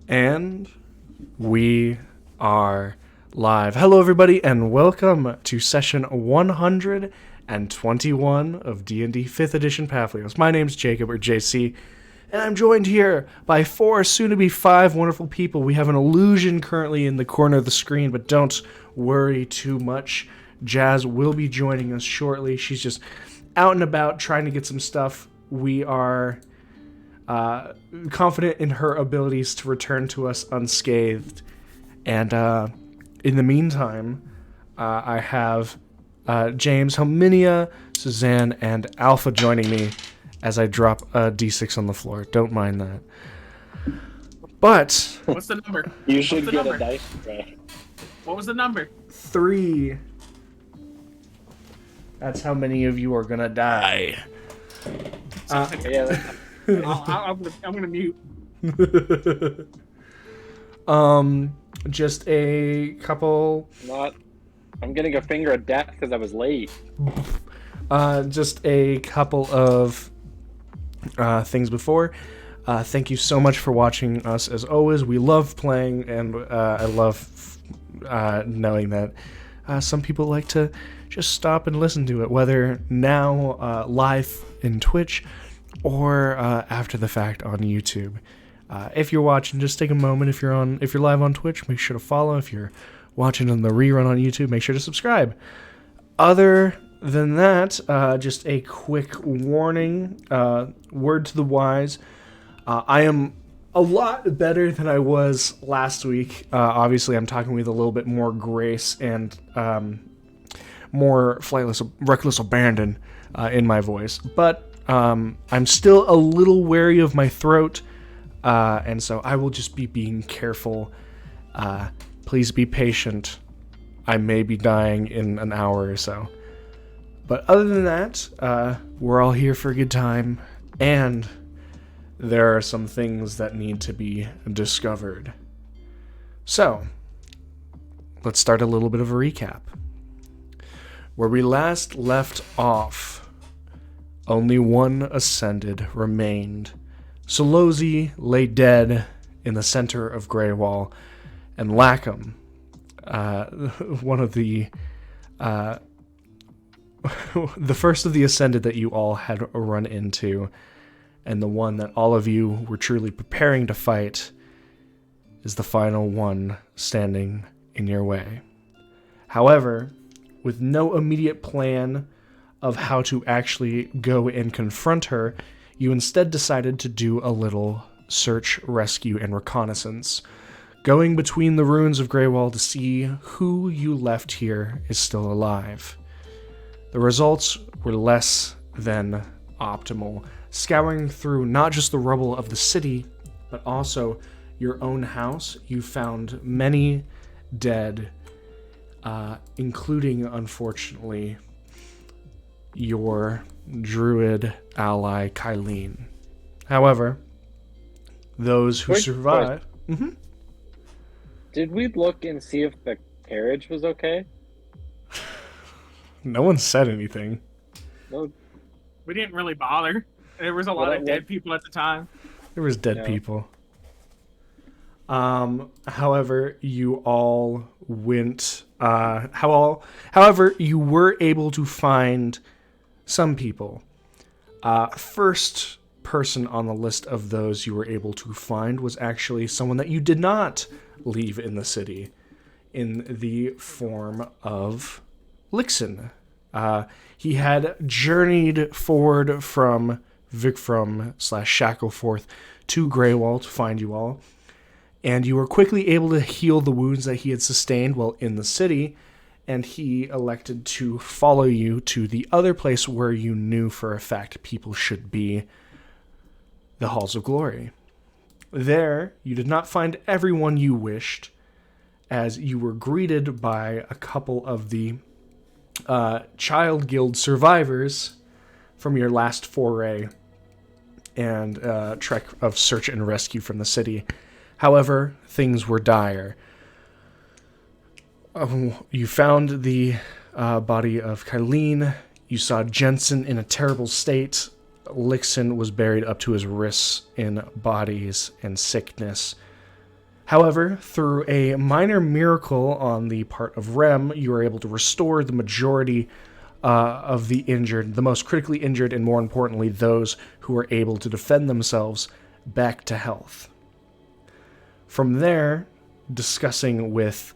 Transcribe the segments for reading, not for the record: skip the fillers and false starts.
And we are live. Hello, everybody, and welcome to session 121 of D&D 5th Edition Papihos. My name's Jacob, or JC, and I'm joined here by 4, soon-to-be 5 wonderful people. We have an illusion currently in the corner of the screen, but don't worry too much. Jazz will be joining us shortly. She's just out and about trying to get some stuff. We are confident in her abilities to return to us unscathed. And in the meantime, I have James, Helminia, Suzanne, and Alpha joining me as I drop a d6 on the floor. Don't mind that. But What's the number? You should get number? a dice tray. What was the number? 3. That's how many of you are gonna die. Yeah, I'm gonna mute. Just a couple. I'm getting a finger of death because I was late. Just a couple of things before. Thank you so much for watching us as always. We love playing, and I love knowing that some people like to just stop and listen to it, whether now live in Twitch or after the fact on YouTube. If you're watching, just take a moment. If you're live on Twitch, make sure to follow. If you're watching on the rerun on YouTube, make sure to subscribe. Other than that, just a quick warning, word to the wise. I am a lot better than I was last week. Obviously, I'm talking with a little bit more grace and more reckless abandon in my voice. But I'm still a little wary of my throat, and so I will just be being careful. Please be patient. I may be dying in an hour or so. But other than that, we're all here for a good time, and there are some things that need to be discovered. So, let's start a little bit of a recap. Where we last left off, only one Ascended remained. Solozi lay dead in the center of Greywall, and Lacom, one of the the first of the Ascended that you all had run into, and the one that all of you were truly preparing to fight, is the final one standing in your way. However, with no immediate plan of how to actually go and confront her, you instead decided to do a little search, rescue, and reconnaissance, going between the ruins of Greywall to see who you left here is still alive. The results were less than optimal, scouring through not just the rubble of the city, but also your own house. You found many dead, including, unfortunately, your druid ally, Kylene. However, those who survived... Mm-hmm. Did we look and see if the carriage was okay? No one said anything. No. We didn't really bother. There was a lot of dead people at the time. There was dead people. However, you all went... however, you were able to find some people. First person on the list of those you were able to find was actually someone that you did not leave in the city, in the form of Lixin. He had journeyed forward from Vikfrum/Shackleforth to Greywall to find you all, and you were quickly able to heal the wounds that he had sustained while in the city, and he elected to follow you to the other place where you knew for a fact people should be, the Halls of Glory. There, you did not find everyone you wished, as you were greeted by a couple of the Child Guild survivors from your last foray and trek of search and rescue from the city. However, things were dire. You found the body of Kylene. You saw Jensen in a terrible state. Lixin was buried up to his wrists in bodies and sickness. However, through a minor miracle on the part of Rem, you are able to restore the majority of the injured, the most critically injured, and more importantly, those who are able to defend themselves back to health. From there, discussing with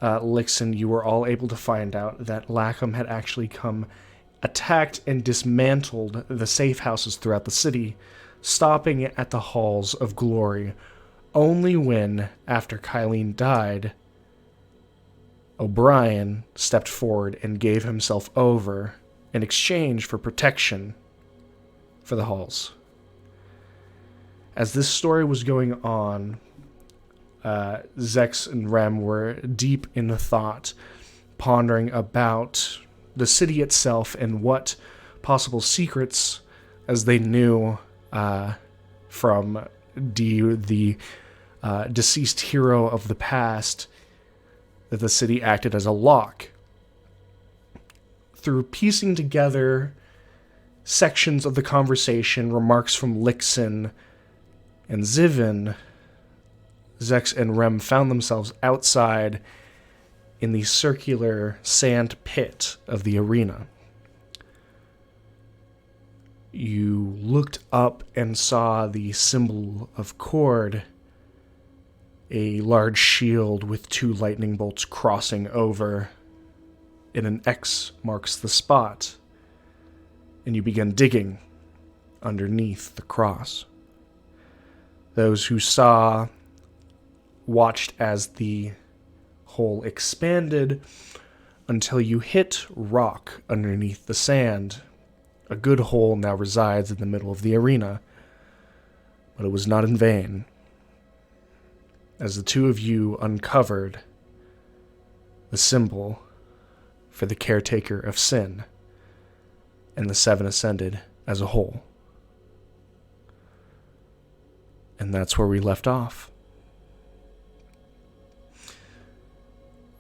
Lixon, you were all able to find out that Lacom had actually attacked and dismantled the safe houses throughout the city, stopping at the Halls of Glory only when, after Kylene died, O'Brien stepped forward and gave himself over in exchange for protection for the halls. As this story was going on, Zex and Rem were deep in thought, pondering about the city itself and what possible secrets, as they knew from the deceased hero of the past, that the city acted as a lock. Through piecing together sections of the conversation, remarks from Lixon and Zivin, Zex and Rem found themselves outside in the circular sand pit of the arena. You looked up and saw the symbol of Cord, a large shield with 2 lightning bolts crossing over, and an X marks the spot, and you begin digging underneath the cross. Those who saw watched as the hole expanded until you hit rock underneath the sand. A good hole now resides in the middle of the arena, but it was not in vain, as the 2 of you uncovered the symbol for the caretaker of sin, and the 7 ascended as a whole. And that's where we left off.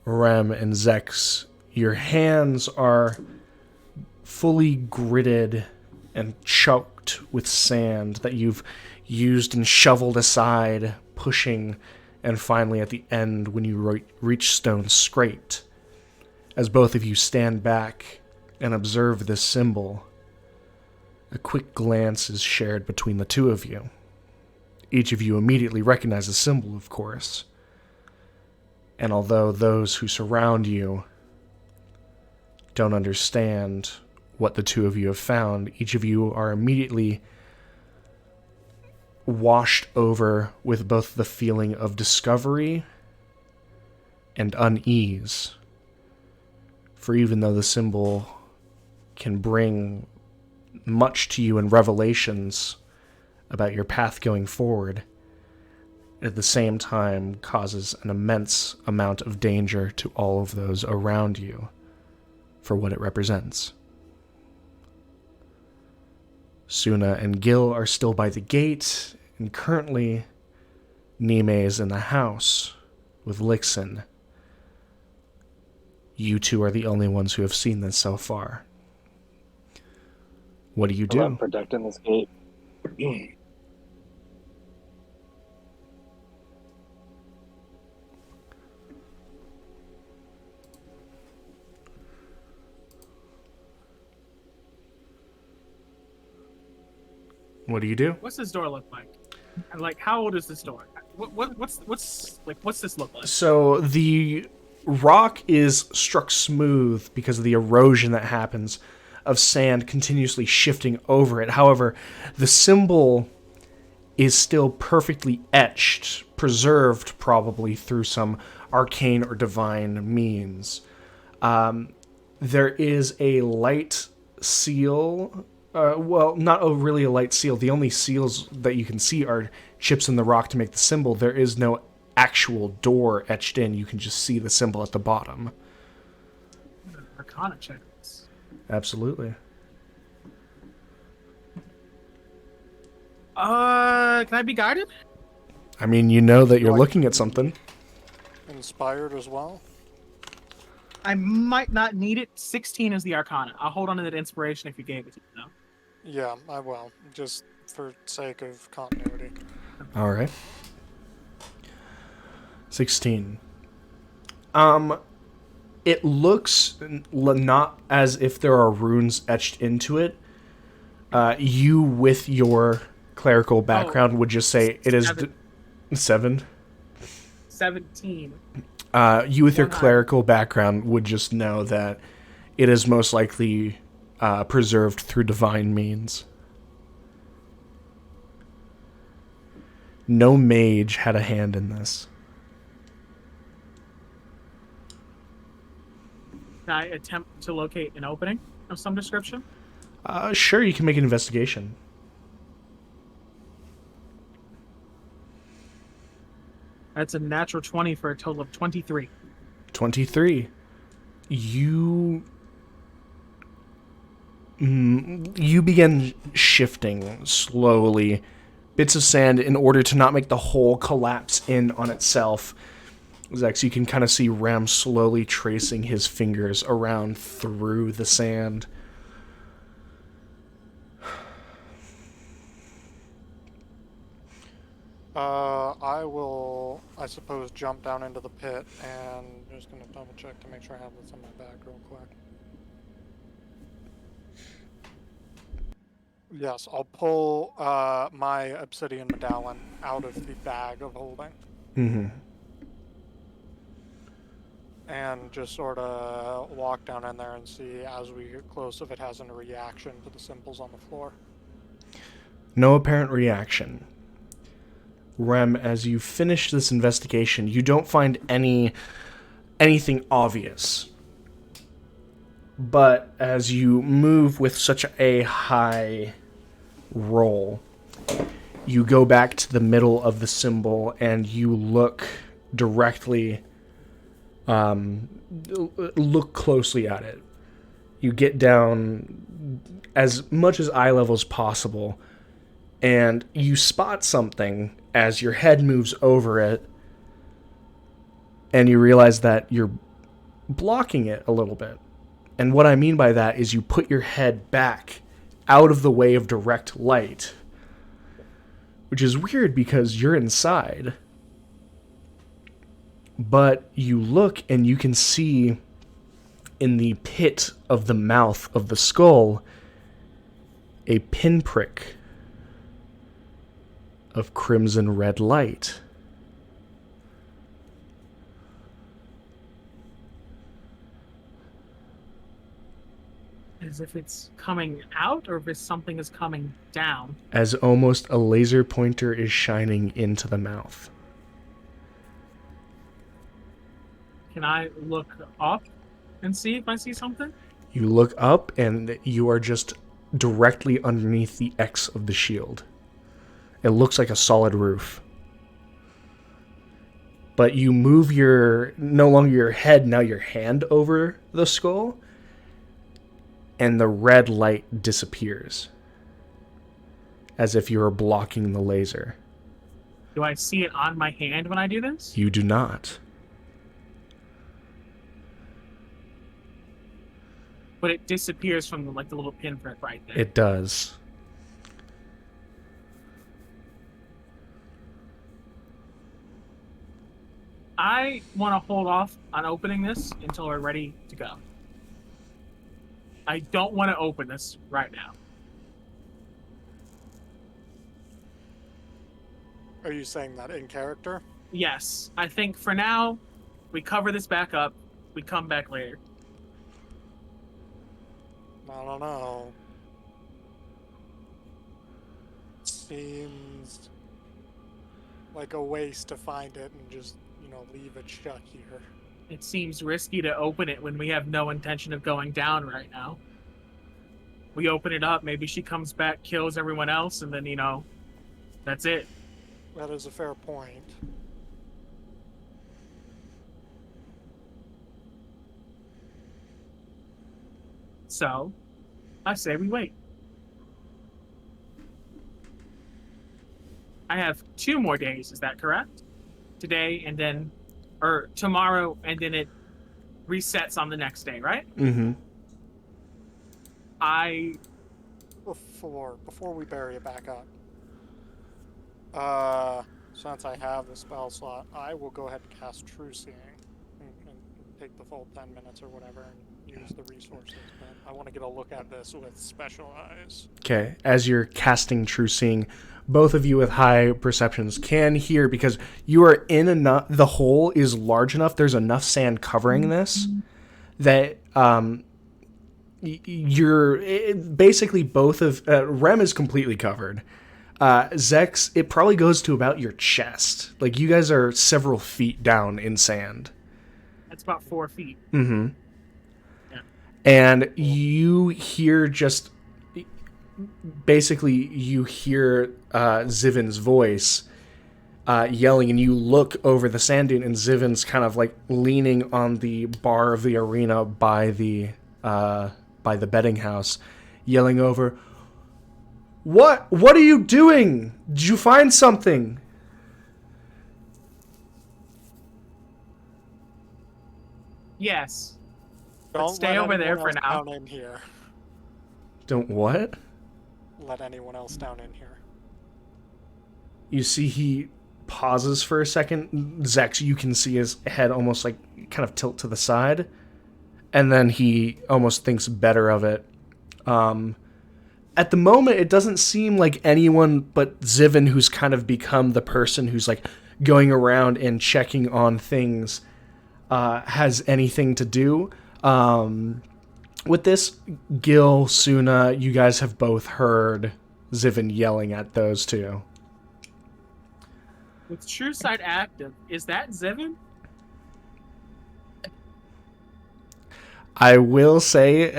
Rem and Zex, your hands are fully gritted and choked with sand that you've used and shoveled aside, pushing, and finally at the end, when you reach stone, scraped. As both of you stand back and observe this symbol, a quick glance is shared between the 2 of you. Each of you immediately recognize the symbol, of course. And although those who surround you don't understand what the 2 of you have found, each of you are immediately washed over with both the feeling of discovery and unease. For even though the symbol can bring much to you in revelations about your path going forward, at the same time causes an immense amount of danger to all of those around you for what it represents. Suna and Gil are still by the gate, and currently Nime is in the house with Lixon. You 2 are the only ones who have seen this so far. What do you do? I'm protecting this gate. What do you do? What's this door look like? And like, how old is this door? What's this look like? So the rock is struck smooth because of the erosion that happens of sand continuously shifting over it. However, the symbol is still perfectly etched, preserved probably through some arcane or divine means. There is a light seal. Well, not really a light seal. The only seals that you can see are chips in the rock to make the symbol. There is no actual door etched in. You can just see the symbol at the bottom. Arcana check this. Absolutely. Can I be guided? I mean, you know that you're looking at something. Inspired as well? I might not need it. 16 is the Arcana. I'll hold on to that inspiration if you gave it to me, though. Yeah, I will. Just for sake of continuity. All right. 16. It looks not as if there are runes etched into it. You, with your clerical background, would just say it is 7. 17. You, with your One high. clerical background, would just know that it is most likely preserved through divine means. No mage had a hand in this. Can I attempt to locate an opening of some description? Sure, you can make an investigation. That's a natural 20 for a total of 23. 23. You begin shifting slowly bits of sand in order to not make the hole collapse in on itself. Zex, you can kind of see Rem slowly tracing his fingers around through the sand. I will, I suppose, jump down into the pit, and I'm just going to double check to make sure I have this in my bag real quick. Yes, I'll pull my obsidian medallion out of the bag of holding. Mm-hmm. And just sort of walk down in there and see as we get close if it has any reaction to the symbols on the floor. No apparent reaction. Rem, as you finish this investigation, you don't find anything obvious. But as you move with such a high roll, you go back to the middle of the symbol and you look directly, look closely at it. You get down as much as eye level as possible, and you spot something as your head moves over it, and you realize that you're blocking it a little bit. And what I mean by that is you put your head back out of the way of direct light, which is weird because you're inside. But you look and you can see in the pit of the mouth of the skull a pinprick of crimson red light. As if it's coming out, or if it's something is coming down. As almost a laser pointer is shining into the mouth. Can I look up and see if I see something? You look up and you are just directly underneath the X of the shield. It looks like a solid roof. But you move no longer your head, now your hand over the skull, and the red light disappears. As if you were blocking the laser. Do I see it on my hand when I do this? You do not. But it disappears from the little pinprick right there. It does. I want to hold off on opening this until we're ready to go. I don't want to open this right now. Are you saying that in character? Yes, I think for now, we cover this back up. We come back later. I don't know. Seems like a waste to find it and just, leave it shut here. It seems risky to open it when we have no intention of going down right now. We open it up, maybe she comes back, kills everyone else, and then, that's it. That is a fair point. So, I say we wait. I have 2 more days, is that correct? Today and then, or tomorrow, and then it resets on the next day, right? Mm-hmm. Before we bury it back up. since I have the spell slot, I will go ahead and cast True Seeing and take the full 10 minutes or whatever and use the resources. But I want to get a look at this with special eyes. Okay, as you're casting True Seeing, both of you with high perceptions can hear, because you are in enough. The hole is large enough. There's enough sand covering this that basically both of Rem is completely covered. Zex, it probably goes to about your chest. Like, you guys are several feet down in sand. That's about 4 feet. Mm-hmm. Yeah. And you hear just... Basically, you hear Zivin's voice yelling, and you look over the sand dune, and Zivin's kind of like leaning on the bar of the arena by the betting house, yelling over, What are you doing? Did you find something? Yes. Don't stay let over there anyone for else now. Down in here. Don't what? Let anyone else down in here. You see he pauses for a second. Zex, you can see his head almost like kind of tilt to the side. And then he almost thinks better of it. At the moment, it doesn't seem like anyone but Zivin, who's kind of become the person who's like going around and checking on things, has anything to do. With this, Gil, Suna, you guys have both heard Zivin yelling at those two. With True Sight active, is that Zivin? I will say,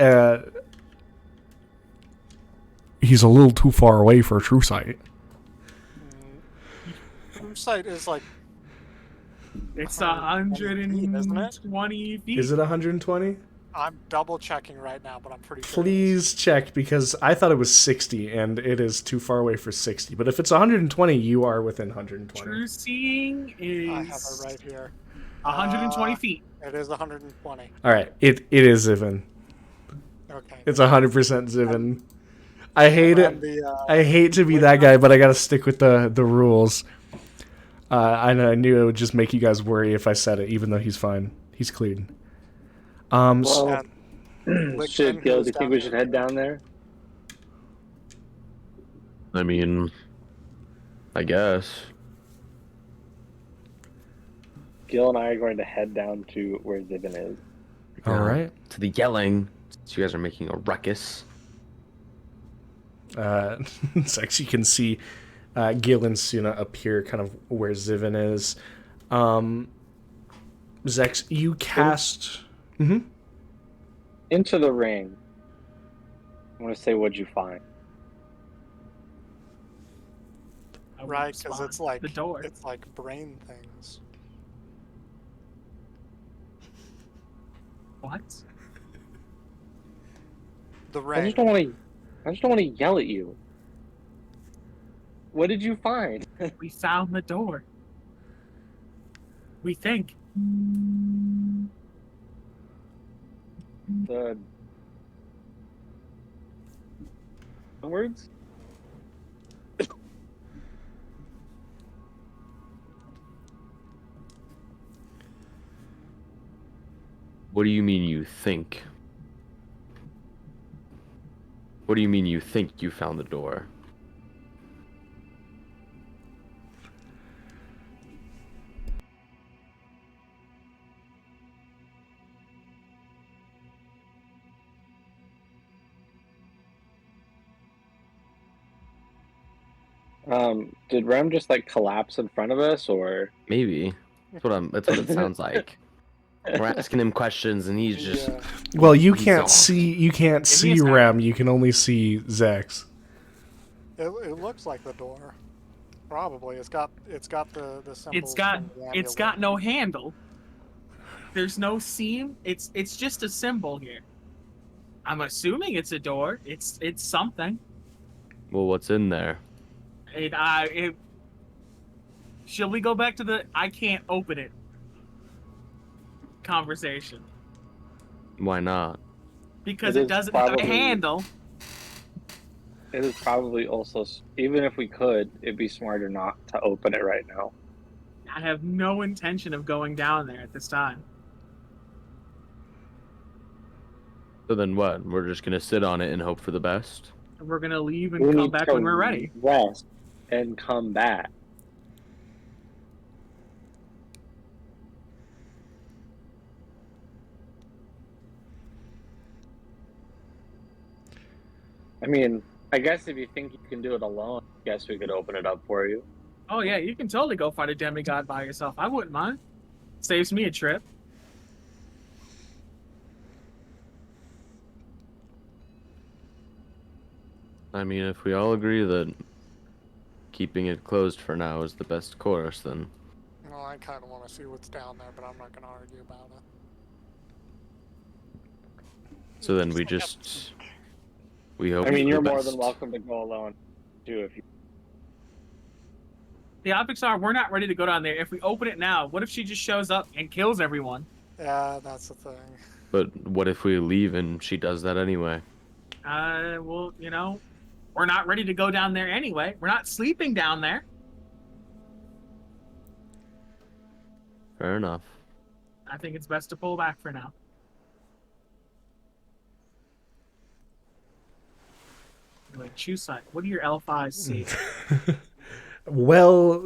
he's a little too far away for True Sight. True Sight is like... It's 120 feet. Is it 120? I'm double checking right now, but I'm pretty sure. Please check, because I thought it was 60, and it is too far away for 60. But if it's 120, you are within 120. True Seeing is... I have it right here. 120 feet. It is 120. All right, it is Zivin. Okay. It's 100% Zivin. I hate it. The, I hate to be that guy, but I gotta stick with the rules. I knew it would just make you guys worry if I said it, even though he's fine. He's clean. Well, Lickman, Gil, who's do you think down we should there? head down there? I mean, I guess. Gil and I are going to head down to where Zivin is. All right. To the yelling. So you guys are making a ruckus. It's actually, you can see Gil and Suna appear kind of where Zivin is. Zex, you cast... Mm-hmm. Into the ring. I want to say, what'd you find? I would Right, because respond. it's like the door. It's like brain things. What? The I ring. just don't want to yell at you. What did you find? We found the door. We think. The words? What do you mean you think? What do you mean you think you found the door? Did Rem just like collapse in front of us, or? Maybe. That's what it sounds like. We're asking him questions and he's just Yeah. Well, you He's can't off. see. You can't me a see second. Rem. You can only see Zex. It looks like the door. Probably. It's got the symbols. It's got from the it's amulet. got no handle. There's no seam. It's just a symbol here. I'm assuming it's a door. It's something. well, what's in there? Shall we go back to the I can't open it conversation? Why not? Because It it is doesn't have a probably- handle. it is probably also, even if we could, it'd be smarter not to open it right now. I have no intention of going down there at this time. So then what? We're just gonna sit on it and hope for the best? We're gonna leave and We come need back to when we're ready. Rest and come back. I mean, I guess if you think you can do it alone, I guess we could open it up for you. Oh yeah, you can totally go fight a demigod by yourself. I wouldn't mind. Saves me a trip. I mean, if we all agree that keeping it closed for now is the best course, then Well, I kind of want to see what's down there, but I'm not going to argue about it. so then we just we hope. I mean, for you're the more than best. welcome to go alone, too, if you. The optics are we're not ready to go down there. If we open it now, what if she just shows up and kills everyone? Yeah, that's the thing. But what if we leave and she does that anyway? Well, you know, we're not ready to go down there anyway. We're not sleeping down there. Fair enough. I think it's best to pull back for now. Anyway, choose side. What do your elf eyes see? Well,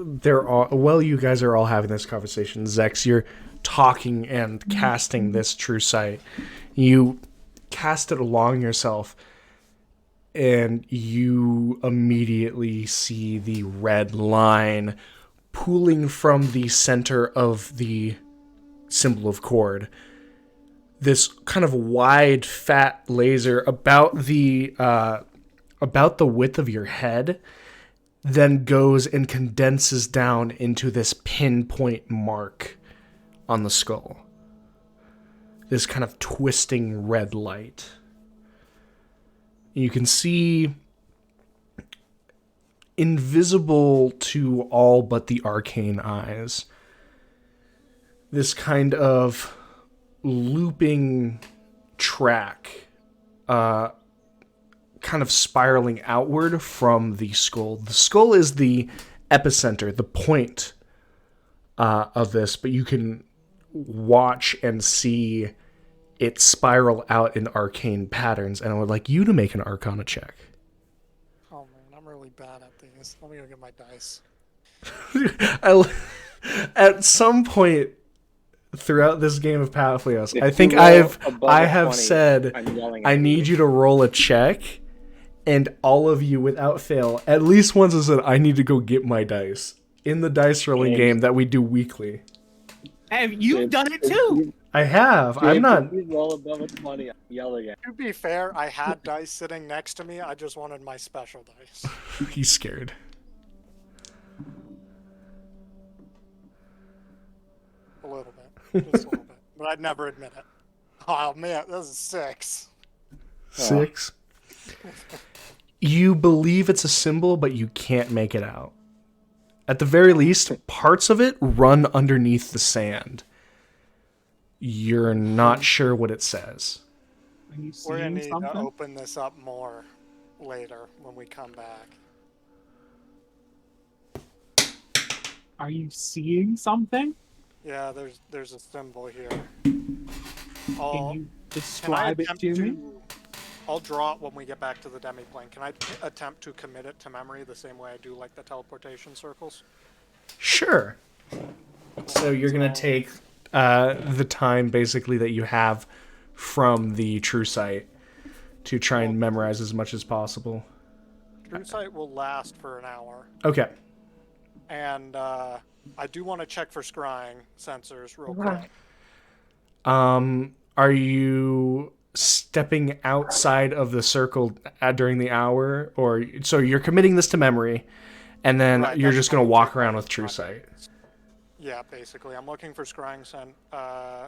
you guys are all having this conversation. Zex, you're talking and casting this true sight. You cast it along yourself, and you immediately see the red line pooling from the center of the symbol of cord. This kind of wide, fat laser about the width of your head then goes and condenses down into this pinpoint mark on the skull. This kind of twisting red light. You can see, invisible to all but the arcane eyes, this kind of looping track, kind of spiraling outward from the skull. The skull is the epicenter, the point of this, but you can watch and see it spiral out in arcane patterns, and I would like you to make an Arcana check. Oh man, I'm really bad at these. Let me go get my dice. At some point throughout this game of Papihos, If I think you roll above I a have 20, said I'm yelling I at need you to roll a check, and all of you, without fail, at least once has said, I need to go get my dice. In the dice rolling James. game that we do weekly. Have you done it too? I have. I'm James, not... If you roll above a 20, I'm yelling at To be fair, I had dice sitting next to me. I just wanted my special dice. He's scared. A little bit. Just a little bit. But I'd never admit it. Oh man, this is 6. 6. You believe it's a symbol, but you can't make it out. At the very least, parts of it run underneath the sand. You're not sure what it says. Are you We're gonna seeing need to something? open this up more later when we come back. Are you seeing something? Yeah, there's a symbol here. Can I'll, you can I describe it attempt to me? I'll draw it when we get back to the demiplane. Can I attempt to commit it to memory the same way I do like the teleportation circles? Sure. So you're going to take the time, basically, that you have from the true sight to try and memorize as much as possible. True sight will last for an hour. Okay. And I do want to check for scrying sensors real quick. Are you stepping outside of the circle during the hour, or so you're committing this to memory, and then Right, you're that's just going to fine. walk around with true sight? Yeah, basically. I'm looking for scrying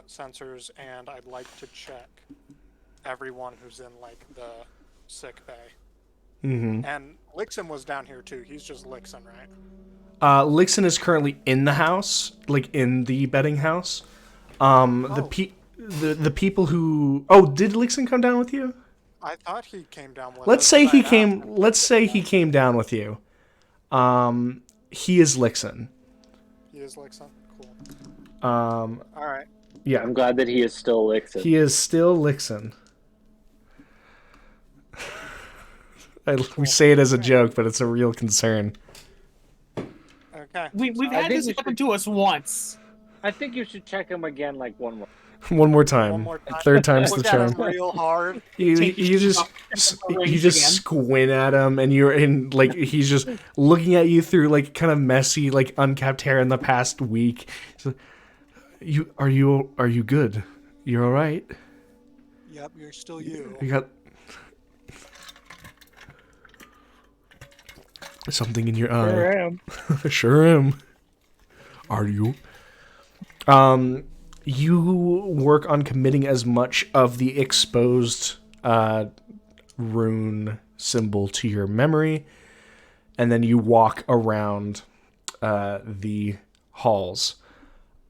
sensors, and I'd like to check everyone who's in, like, the sick bay. Mm-hmm. And Lixon was down here, too. He's just Lixon, right? Lixon is currently in the house, like in the betting house. The people who... Oh, did Lixon come down with you? I thought he came down with Let's us, say but he I asked came. him. Let's say he came down with you. He is Lixon. He is like something cool. Um, All right. yeah, I'm glad that he is still Lixon. he is still Lixon. We say it as a joke, but it's a real concern. Okay. We've I had think this we happen should- to us once. I think you should check him again, like one more. One more time. One more time. Third time's the Look at him charm. real hard. You Take your just shoes off, you range just again. squint at him, and you're in like he's just looking at you through like kind of messy like uncapped hair in the past week. He's like, are you good? You're all right. Yep, you're still you. You got something in your eye. Sure am. Sure am. Are you? You work on committing as much of the exposed rune symbol to your memory, and then you walk around the halls.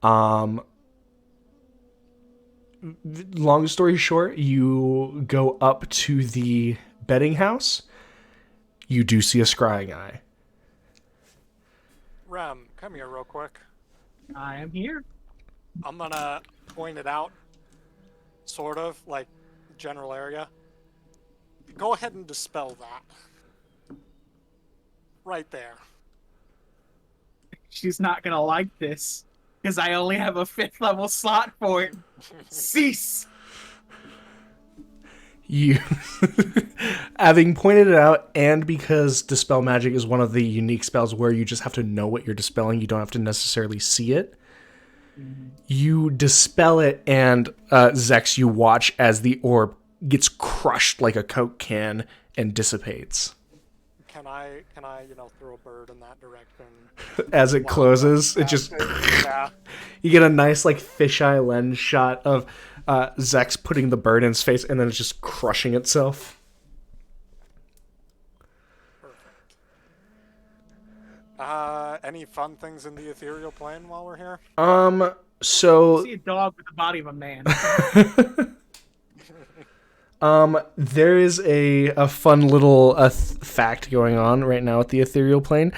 Long story short, you go up to the betting house. You do see a scrying eye. Rem, come here real quick. I am here. I'm gonna point it out, sort of, like, general area. Go ahead and dispel that. Right there. She's not gonna like this because I only have a 5th level slot for it. Cease. You, having pointed it out, and because Dispel Magic is one of the unique spells where you just have to know what you're dispelling, you don't have to necessarily see it. You dispel it, and Zex, you watch as the orb gets crushed like a Coke can and dissipates. Can I, throw a bird in that direction? As it closes, it just Yeah. you get a nice like fisheye lens shot of Zex putting the bird in his face, and then it's just crushing itself. Any fun things in the ethereal plane while we're here? So See a dog with the body of a man. there is a fun little fact going on right now at the ethereal plane.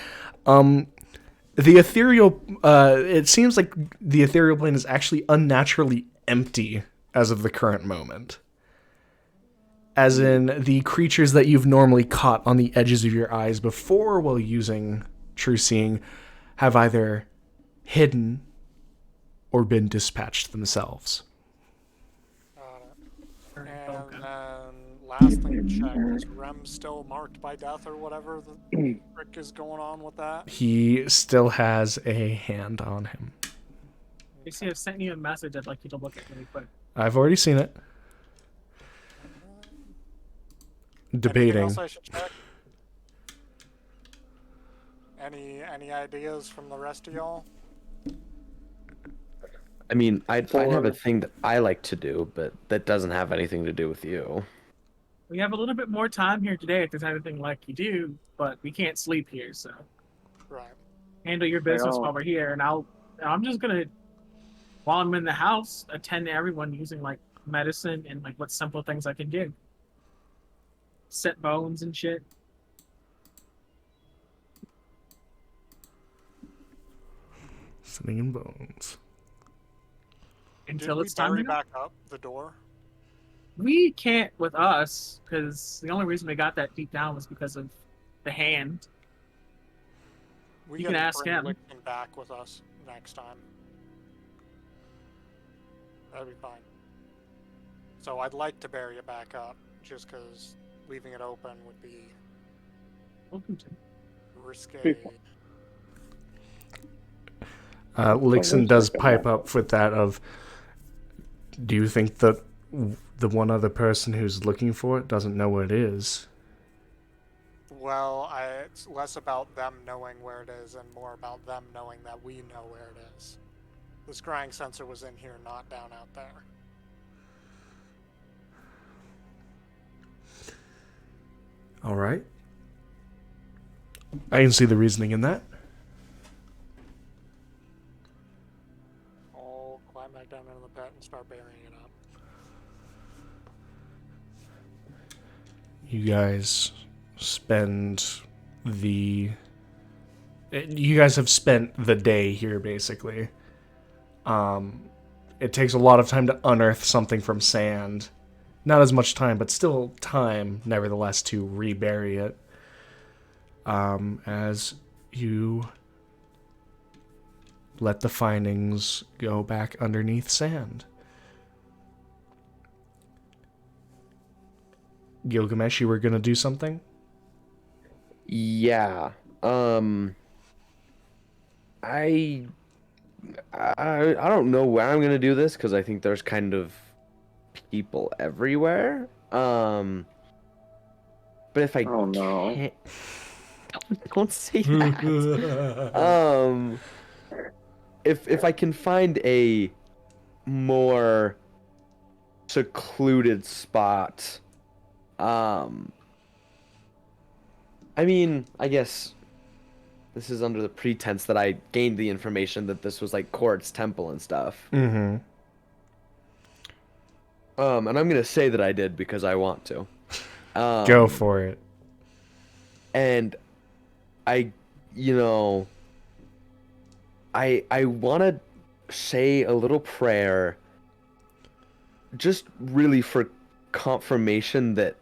The ethereal, it seems like the ethereal plane is actually unnaturally empty as of the current moment. As in, the creatures that you've normally caught on the edges of your eyes before while using True Seeing have either hidden or been dispatched themselves. And then, last thing to check, is Rem still marked by death or whatever the frick is going on with that? He still has a hand on him. You see, I've sent you a message I'd like you to look at really quick. I've already seen it. Anything Debating. else I should check? Any ideas from the rest of y'all? I mean, I'd have a For- thing that I like to do, but that doesn't have anything to do with you. We have a little bit more time here today if there's anything like you do, but we can't sleep here, so Right. handle your business Well- while we're here. And I'm just gonna, while I'm in the house, attend to everyone using like medicine and like what simple things I can do. Set bones and shit. Sitting in bones. Until Did we it's time to bury go. back up the door? We can't with us because the only reason we got that deep down was because of the hand. We You can gotta ask bring him. Lichten back with us next time. That'd be fine. So I'd like to bury it back up, just because leaving it open would be Welcome to. risque. Lixon does pipe up with that of, do you think that the one other person who's looking for it doesn't know where it is? Well, it's less about them knowing where it is and more about them knowing that we know where it is. The scrying sensor was in here, not down out there. All right. I can see the reasoning in that. I'll climb back down into the pit and start burying it up. you guys spend the... You guys have spent the day here, basically. It takes a lot of time to unearth something from sand. Not as much time, but still time, nevertheless, to rebury it. As you let the findings go back underneath sand. Gilgamesh, you were going to do something? Yeah. I don't know where I'm gonna do this because I think there's kind of people everywhere. But if I Oh no. can't, don't say that. If I can find a more secluded spot, I mean, I guess this is under the pretense that I gained the information that this was like Kort's temple and stuff. Mm-hmm. And I'm gonna say that I did because I want to. Go for it. And I, you know, I want to say a little prayer, just really for confirmation that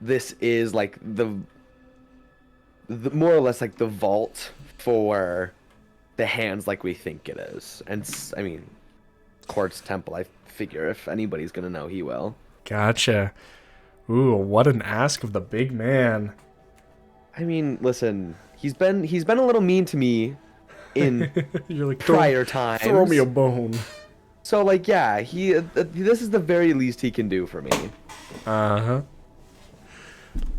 this is like the more or less like the vault for the hands like we think it is. And I mean, Kort's temple, I figure if anybody's gonna know, he will. Gotcha. Ooh, what an ask of the big man. I mean, listen, he's been a little mean to me in You're like, prior times. throw me a bone. So like, yeah, this is the very least he can do for me. Uh-huh.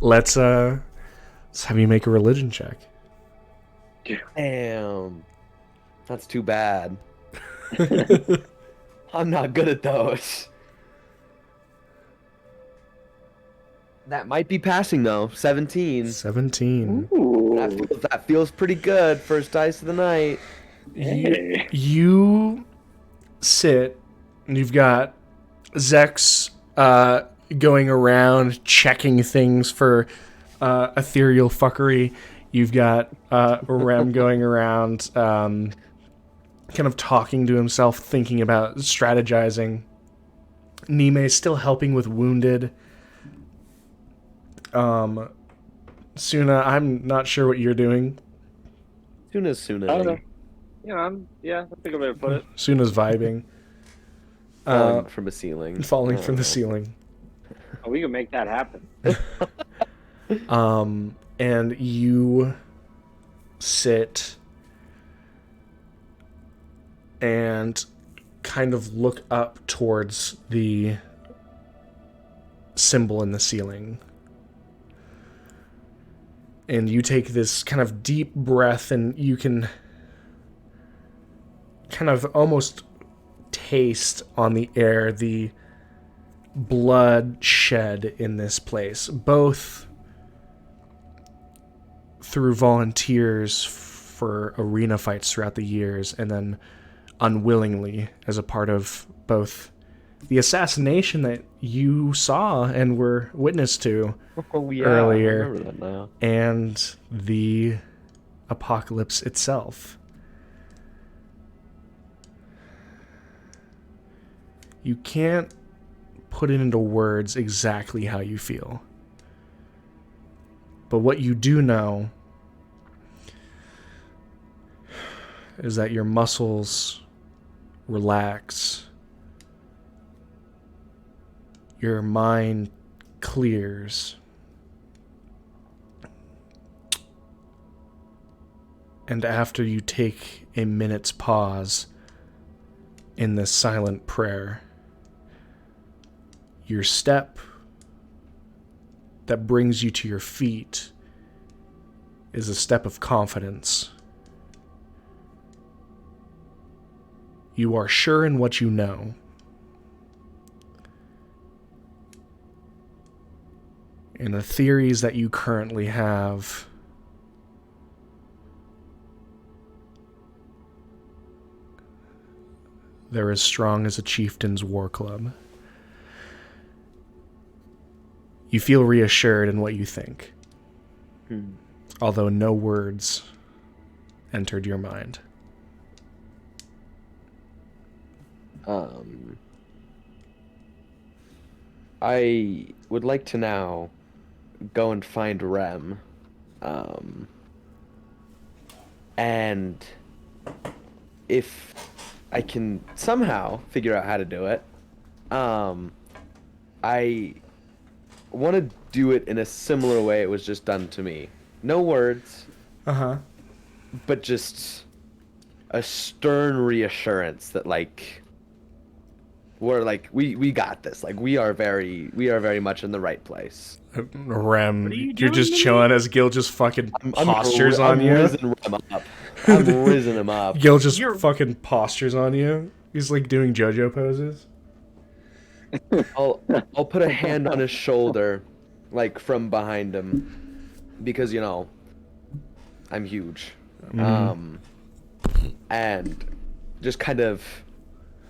Let's have you make a religion check. Damn. That's too bad. I'm not good at those. That might be passing though. 17. 17. Ooh. That feels pretty good. First dice of the night. Hey. You sit, and you've got Zex going around checking things for ethereal fuckery. You've got Rem going around kind of talking to himself, thinking about strategizing. Nime still helping with wounded. Suna, I'm not sure what you're doing. Soon. I don't know. Yeah, I think I'm gonna put it. Suna's vibing. Falling from a ceiling. Falling from the ceiling. Oh, we can make that happen. And you sit and kind of look up towards the symbol in the ceiling. And you take this kind of deep breath, and you can kind of almost taste on the air the blood shed in this place, both through volunteers for arena fights throughout the years, and then unwillingly as a part of both the assassination that you saw and were witness to earlier, I remember that now. and the apocalypse itself. You can't put it into words exactly how you feel. But what you do know is that your muscles relax. Your mind clears. And after you take a minute's pause in this silent prayer, your step that brings you to your feet is a step of confidence. You are sure in what you know. And the theories that you currently have they're as strong as a chieftain's war club. You feel reassured in what you think, Hmm. although no words entered your mind. I would like to now go and find Rem. And if I can somehow figure out how to do it, I want to do it in a similar way it was just done to me. No words, Uh-huh. but just a stern reassurance that like we're like we got this. Like we are very much in the right place. Rem, What are you you're doing just to chilling me? as Gil just fucking I'm postures on you. Risen Rem up. I'm risen him up. Gil just You're- fucking postures on you. He's like doing JoJo poses. I'll put a hand on his shoulder, like from behind him, because you know I'm huge. And just kind of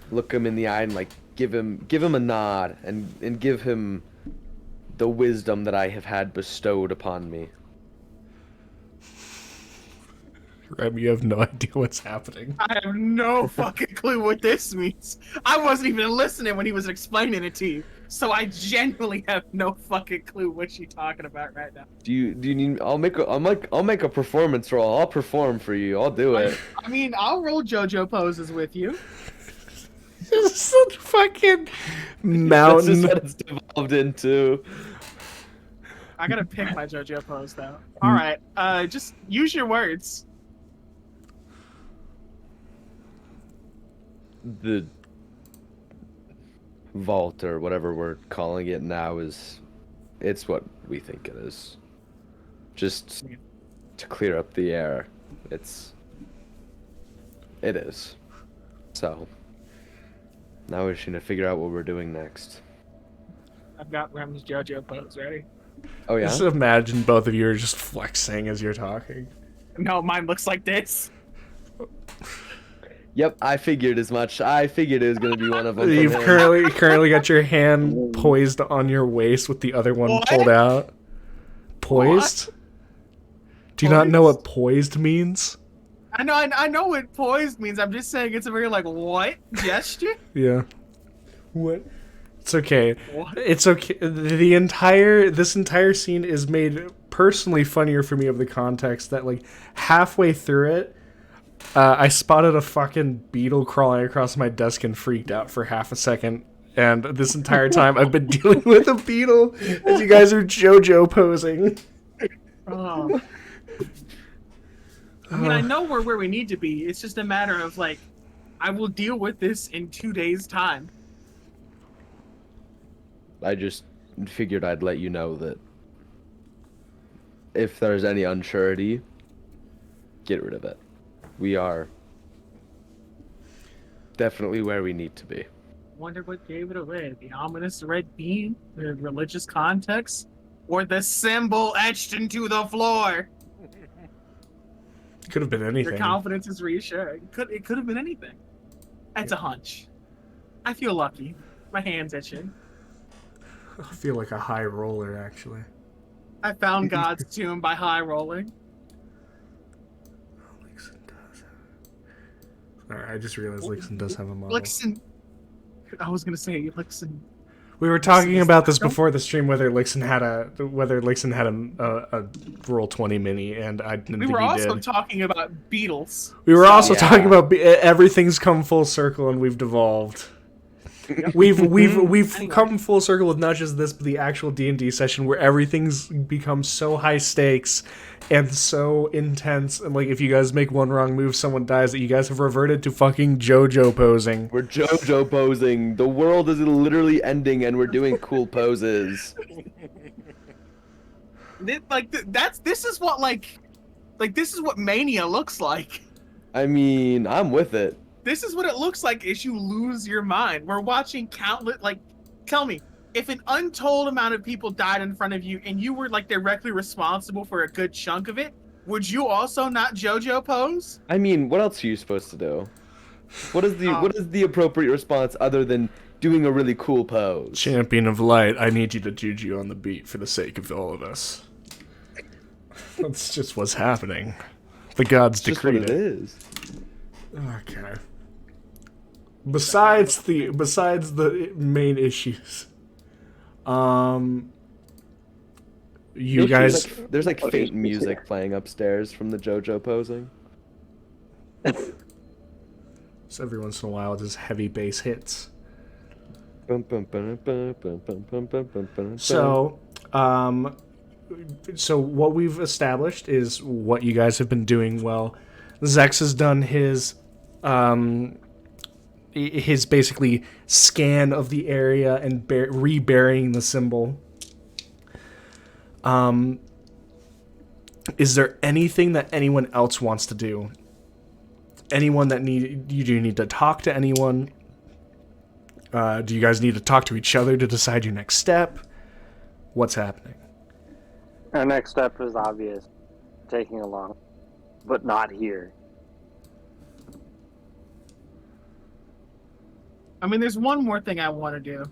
look him in the eye and like give him a nod and give him the wisdom that I have had bestowed upon me. Rem, you have no idea what's happening. I have no fucking clue what this means. I wasn't even listening when he was explaining it to you, so I genuinely have no fucking clue what you're talking about right now. Do you need? I'll make a performance roll. I'll perform for you. I'll do it. I mean, I'll roll JoJo poses with you. This is a fucking That's mountain. just what it's devolved into. I gotta pick my JoJo pose though. All right, just use your words. The vault or whatever we're calling it now it's what we think it is. Just to clear up the air. It is. So now we're just gonna figure out what we're doing next. I've got Rem's JoJo pose ready. Oh yeah? Just imagine both of you are just flexing as you're talking. No, mine looks like this. Yep, I figured as much. I figured it was gonna be one of them. You've currently got your hand poised on your waist with the other one What? pulled out. Poised? Do you not know Poised? what poised means? I know what poised means. I'm just saying it's a very like what gesture. Yeah. What? It's okay. What? It's okay. This entire scene is made personally funnier for me of the context that like halfway through it, I spotted a fucking beetle crawling across my desk and freaked out for half a second. And this entire time I've been dealing with a beetle as you guys are JoJo posing. Oh. I mean, I know we're where we need to be. It's just a matter of like, I will deal with this in 2 days' time. I just figured I'd let you know that if there's any unsurety, get rid of it. We are definitely where we need to be. Wonder what gave it away. The ominous red beam, the religious context, or the symbol etched into the floor. Could have been anything. Your confidence is reassuring. It could have been anything. That's a hunch. I feel lucky. My hand's itching. I feel like a high roller, actually. I found God's tomb by high rolling. Lixon does have... Alright, I just realized Lixon does have a model. Lixon. I was gonna say Lixon. We were talking Is about this that before the stream whether Lixon had a roll 20 mini, and I didn't We think were he also did. talking about beetles. We were also Yeah. talking about everything's come full circle and we've devolved. We've Anyway. come full circle with not just this, but the actual D&D session where everything's become so high stakes and so intense. And like, if you guys make one wrong move, someone dies. That you guys have reverted to fucking JoJo posing. We're JoJo posing. The world is literally ending, and we're doing cool poses. This is what this is what mania looks like. I mean, I'm with it. This is what it looks like as you lose your mind. We're watching countless, tell me, if an untold amount of people died in front of you and you were like directly responsible for a good chunk of it, would you also not JoJo pose? I mean, what else are you supposed to do? What is the appropriate response other than doing a really cool pose. Champion of Light, I need you to juju on the beat for the sake of all of us. That's just what's happening. The gods It's just what decreed it it. is. Okay. Besides the main issues, you guys. There's like faint music playing upstairs from the JoJo posing. So every once in a while, just heavy bass hits. So, so what we've established is what you guys have been doing well. Zex has done his basically scan of the area and reburying the symbol. Is there anything that anyone else wants to do? Anyone that you do need to talk to anyone? Do you guys need to talk to each other to decide your next step? What's happening? Our next step is obvious. Taking along. But not here. I mean, there's one more thing I want to do.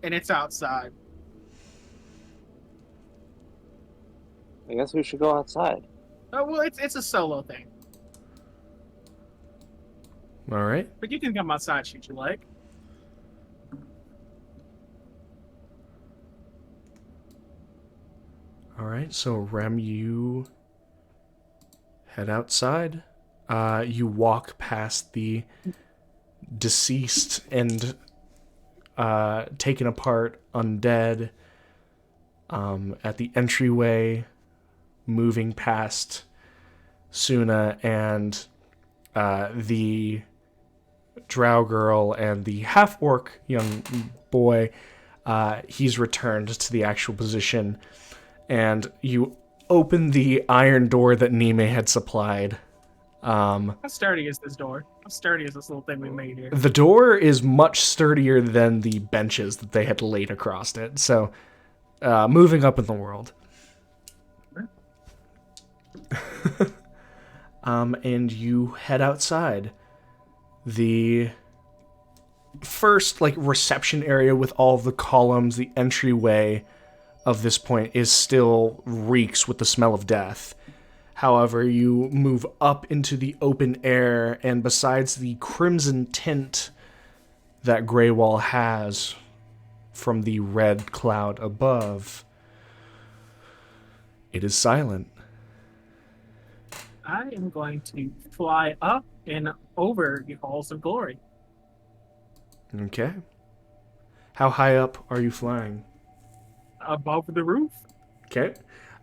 And it's outside. I guess we should go outside. Oh, well, it's a solo thing. All right. But you can come outside should you like. All right. So Rem, you head outside. You walk past the deceased and taken apart undead at the entryway, moving past Suna and the drow girl and the half-orc young boy. He's returned to the actual position, and you open the iron door that Nime had supplied. How sturdy is this door? How sturdy is this little thing we made here? The door is much sturdier than the benches that they had laid across it, so moving up in the world. And you head outside. The first reception area with all of the columns, the entryway of this point is still reeks with the smell of death. However, you move up into the open air, and besides the crimson tint that Greywall has from the red cloud above, it is silent. I am going to fly up and over the halls of glory. Okay. How high up are you flying? Above the roof. Okay.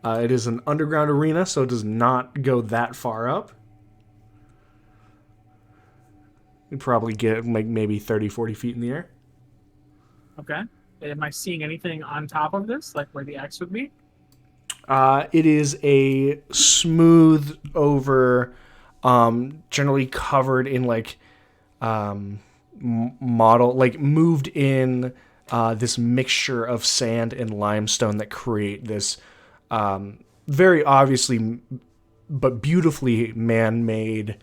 It is an underground arena, so it does not go that far up. You'd probably get maybe 30, 40 feet in the air. Okay. Am I seeing anything on top of this, like where the X would be? It is a smooth over, generally covered in moved in this mixture of sand and limestone that create this very obviously but beautifully man-made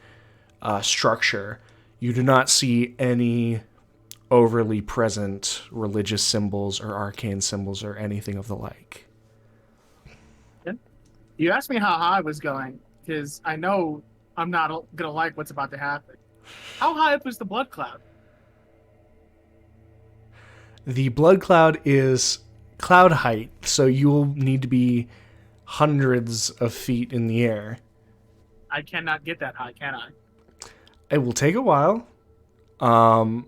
structure. You do not see any overly present religious symbols or arcane symbols or anything of the like. You asked me how high I was going, because I know I'm not going to like what's about to happen. How high up is the blood cloud? The blood cloud is cloud height, so you will need to be hundreds of feet in the air. I cannot get that high, can I? It will take a while. And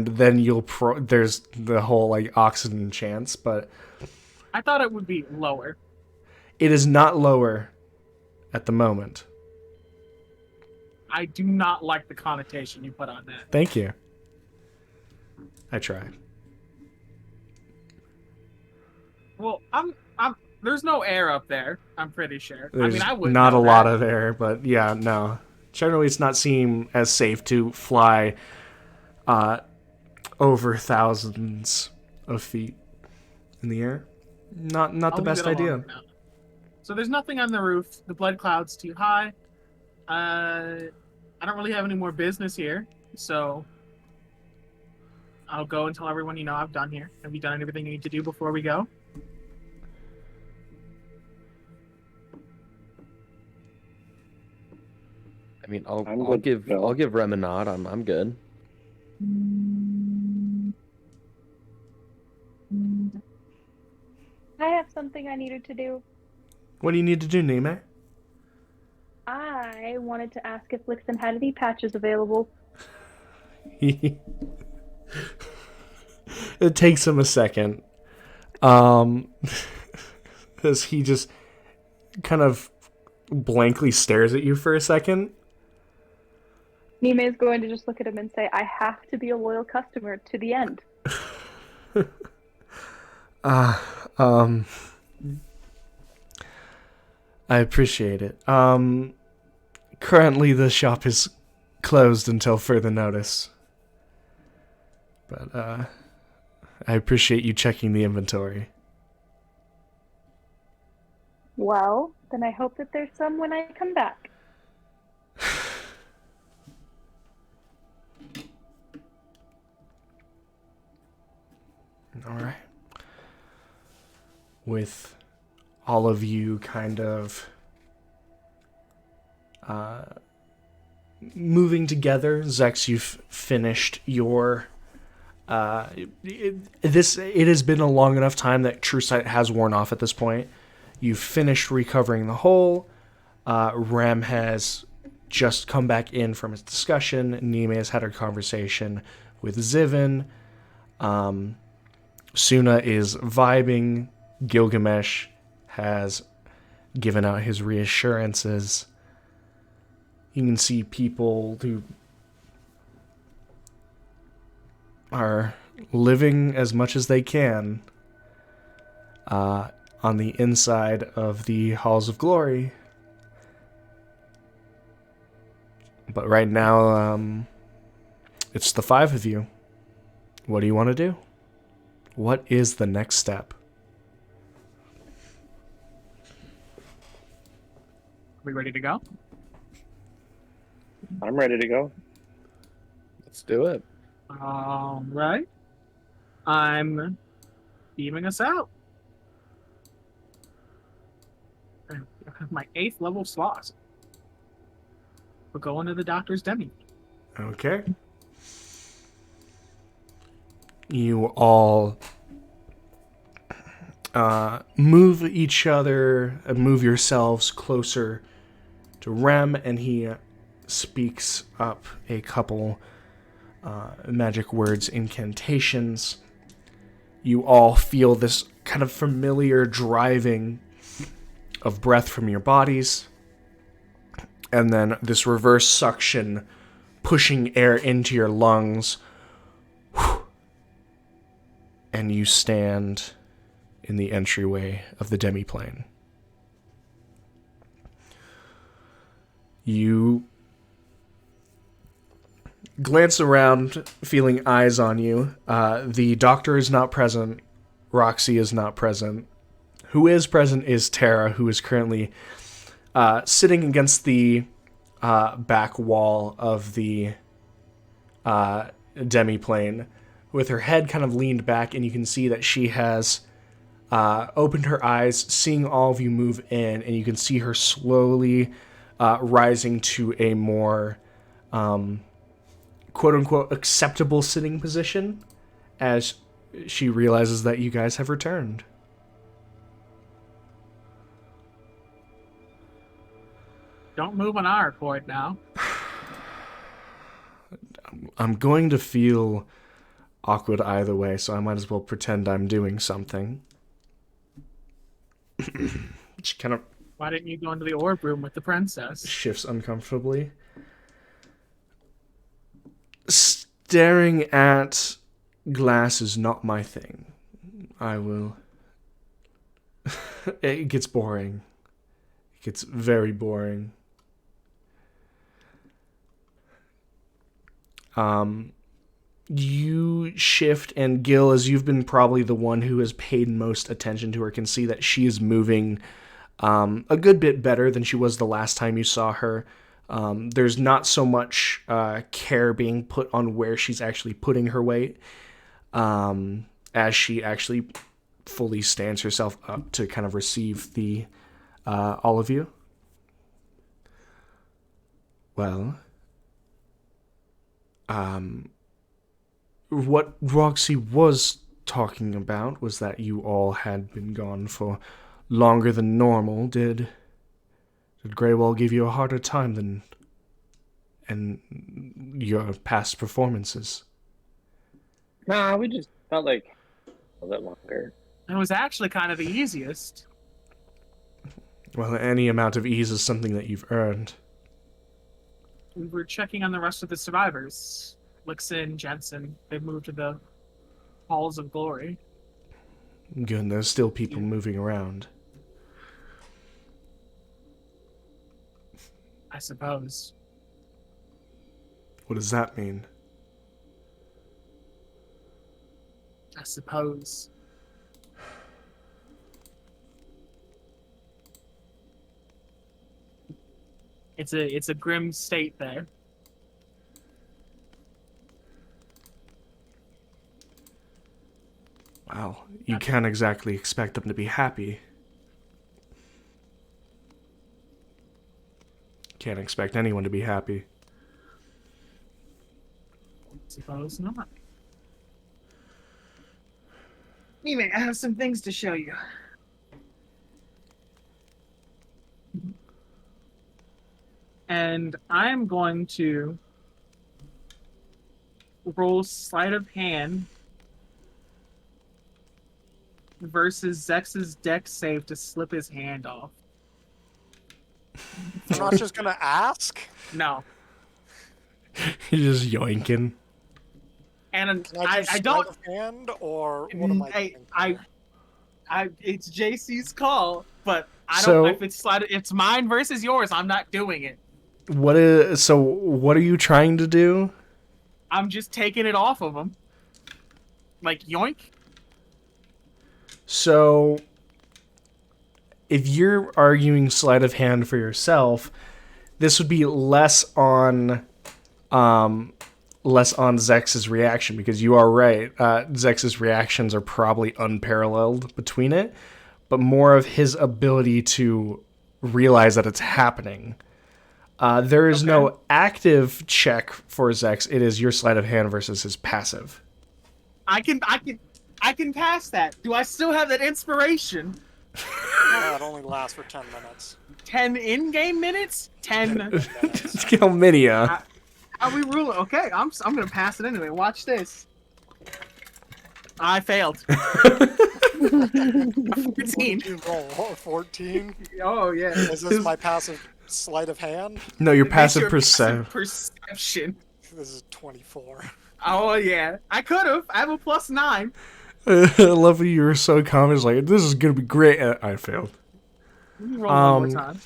then there's the whole oxygen chance, but I thought it would be lower. it is not lower at the moment. I do not like the connotation you put on that. Thank you. I tried. Well, there's no air up there, I'm pretty sure. There's I would not a know lot that. of air, but yeah, no. Generally, it's not seem as safe to fly over thousands of feet in the air. Not I'll the leave best it alone idea. for now. So there's nothing on the roof. The blood cloud's too high. I don't really have any more business here, so I'll go and tell everyone, I've done here. Have you done everything you need to do before we go? I mean, I'm I'll good, give Bill. I'll give Rem a nod. I'm good. I have something I needed to do. What do you need to do, Nime? I wanted to ask if Lixon had any patches available. It takes him a second. As he just kind of blankly stares at you for a second. Nime is going to just look at him and say, I have to be a loyal customer to the end. I appreciate it. Currently the shop is closed until further notice. But, I appreciate you checking the inventory. Well, then I hope that there's some when I come back. Alright. With all of you kind of moving together, Zex, you've finished your it has been a long enough time that True Sight has worn off at this point. You've finished recovering the hole. Rem has just come back in from his discussion. Nime has had her conversation with Zivin. Suna is vibing. Gilgamesh has given out his reassurances. You can see people who are living as much as they can on the inside of the Halls of Glory. But right now, it's the 5 of you. What do you want to do? What is the next step? Are we ready to go? I'm ready to go. Let's do it. All right. I'm beaming us out. I have my 8th level slot. We're going to the doctor's demi. Okay. You all move each other, move yourselves closer to Rem, and he speaks up a couple magic words, incantations. You all feel this kind of familiar driving of breath from your bodies, and then this reverse suction pushing air into your lungs. And you stand in the entryway of the demiplane. You glance around, feeling eyes on you. The doctor is not present. Roxy is not present. Who is present is Tara, who is currently sitting against the back wall of the demiplane, with her head kind of leaned back, and you can see that she has opened her eyes, seeing all of you move in, and you can see her slowly rising to a more quote-unquote acceptable sitting position as she realizes that you guys have returned. Don't move on our accord now. I'm going to feel awkward either way, so I might as well pretend I'm doing something. She kind of Why didn't you go into the orb room with the princess? shifts uncomfortably. Staring at glass is not my thing. I will... It gets boring. It gets very boring. You shift, and Gil, as you've been probably the one who has paid most attention to her, can see that she is moving a good bit better than she was the last time you saw her. There's not so much care being put on where she's actually putting her weight, as she actually fully stands herself up to kind of receive the all of you. Well, what Roxy was talking about was that you all had been gone for longer than normal. Did Greywall give you a harder time than in your past performances? Nah, we just felt like a bit longer. It was actually kind of the easiest. Well, any amount of ease is something that you've earned. We were checking on the rest of the survivors. Lixin, Jensen, they've moved to the Halls of Glory. Good, there's still people moving around. I suppose. What does that mean? I suppose. It's a grim state there. Wow, you can't exactly expect them to be happy. Can't expect anyone to be happy. Suppose not. Anyway, I have some things to show you. And I'm going to roll sleight of hand versus Zex's dex save to slip his hand off. I'm not just gonna ask. No. You're just yoinking. And Can I I don't. sleight of hand, or what am I thinking? It's JC's call, but I don't. So- If it's mine versus yours, I'm not doing it. What are you trying to do? I'm just taking it off of him. Like yoink. So, if you're arguing sleight of hand for yourself, this would be less on Zex's reaction, because you are right. Zex's reactions are probably unparalleled between it, but more of his ability to realize that it's happening. There is no active check for Zex. It is your sleight of hand versus his passive. I can pass that. Do I still have that inspiration? It only lasts for 10 minutes. 10 in-game minutes? 10. How many? How we rule it? Okay, I'm gonna pass it anyway. Watch this. I failed. 14. You roll 14. Oh yeah. Is this my passive sleight of hand? No, your It makes passive your percent. perception. This is 24. Oh yeah. I could have. I have a +9. I love that you were so calm. It's like, this is gonna be great. I failed. Let me roll one more time.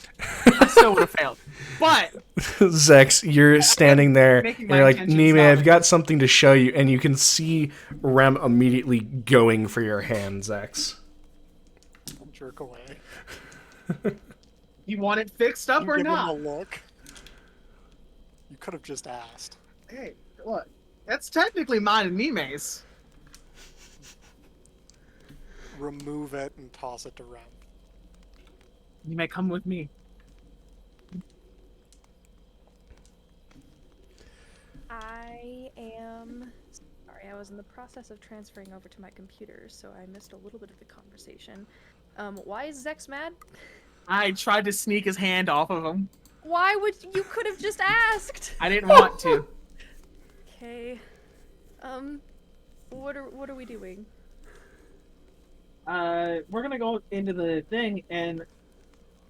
I still would have failed. But Zex, you're standing there, Making and my you're like, intentions Nime, known. I've got something to show you, and you can see Rem immediately going for your hand, Zex. Jerk away. you want it fixed up You or give him a not? look. You could have just asked. Hey, what? That's technically mine and Nime's. Remove it and toss it to Rem. You may come with me. I am sorry, I was in the process of transferring over to my computer, so I missed a little bit of the conversation. Why is Zex mad? I tried to sneak his hand off of him. Why would you could have just asked? I didn't want to. Okay. What are we doing? We're gonna go into the thing, and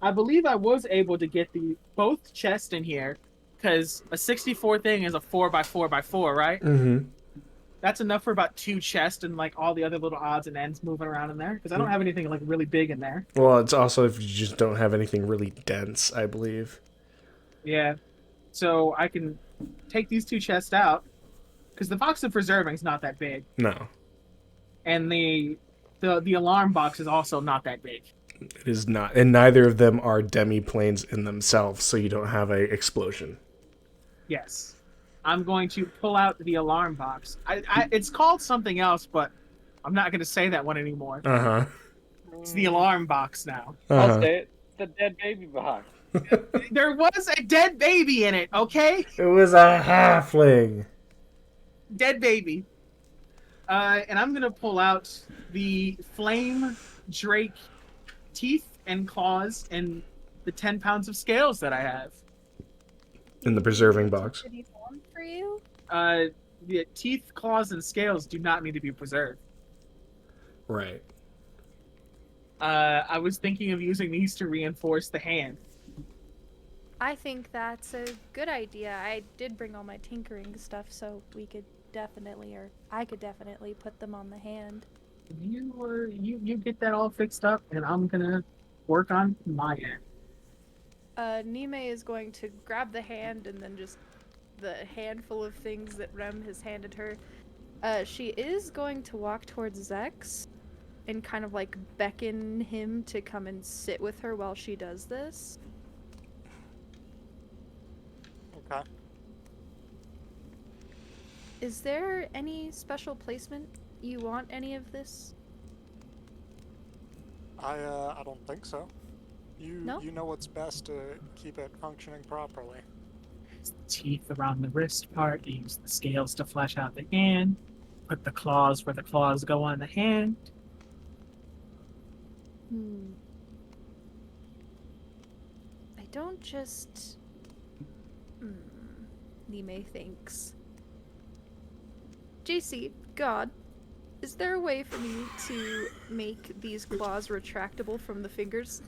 I believe I was able to get both chests in here, because a 64 thing is a 4x4x4, right? Mm-hmm. That's enough for about 2 chests and like all the other little odds and ends moving around in there, because I don't have anything like really big in there. Well, it's also if you just don't have anything really dense, I believe. Yeah, so I can take these 2 chests out, because the box of preserving is not that big, No. and the alarm box is also not that big. It is not, and neither of them are demi-planes in themselves, so you don't have a explosion. Yes. I'm going to pull out the alarm box. It's called something else, but I'm not going to say that one anymore. Uh-huh. It's the alarm box now. I'll say it. The dead baby box. There was a dead baby in it, okay? It was a halfling. Dead baby. And I'm going to pull out the flame drake teeth and claws and the 10 pounds of scales that I have. In the preserving box. Pretty warm for you? The teeth, claws, and scales do not need to be preserved. Right. I was thinking of using these to reinforce the hand. I think that's a good idea. I did bring all my tinkering stuff, so we could definitely, or I could definitely put them on the hand. You get that all fixed up, and I'm gonna work on my end. Nime is going to grab the hand and then just the handful of things that Rem has handed her. She is going to walk towards Zex and kind of like beckon him to come and sit with her while she does this. Okay. Is there any special placement you want any of this? I don't think so. No? You know what's best to keep it functioning properly. Use the teeth around the wrist part. You use the scales to flesh out the hand. Put the claws where the claws go on the hand. I don't just... Nime thinks. JC, God, is there a way for me to make these claws retractable from the fingers?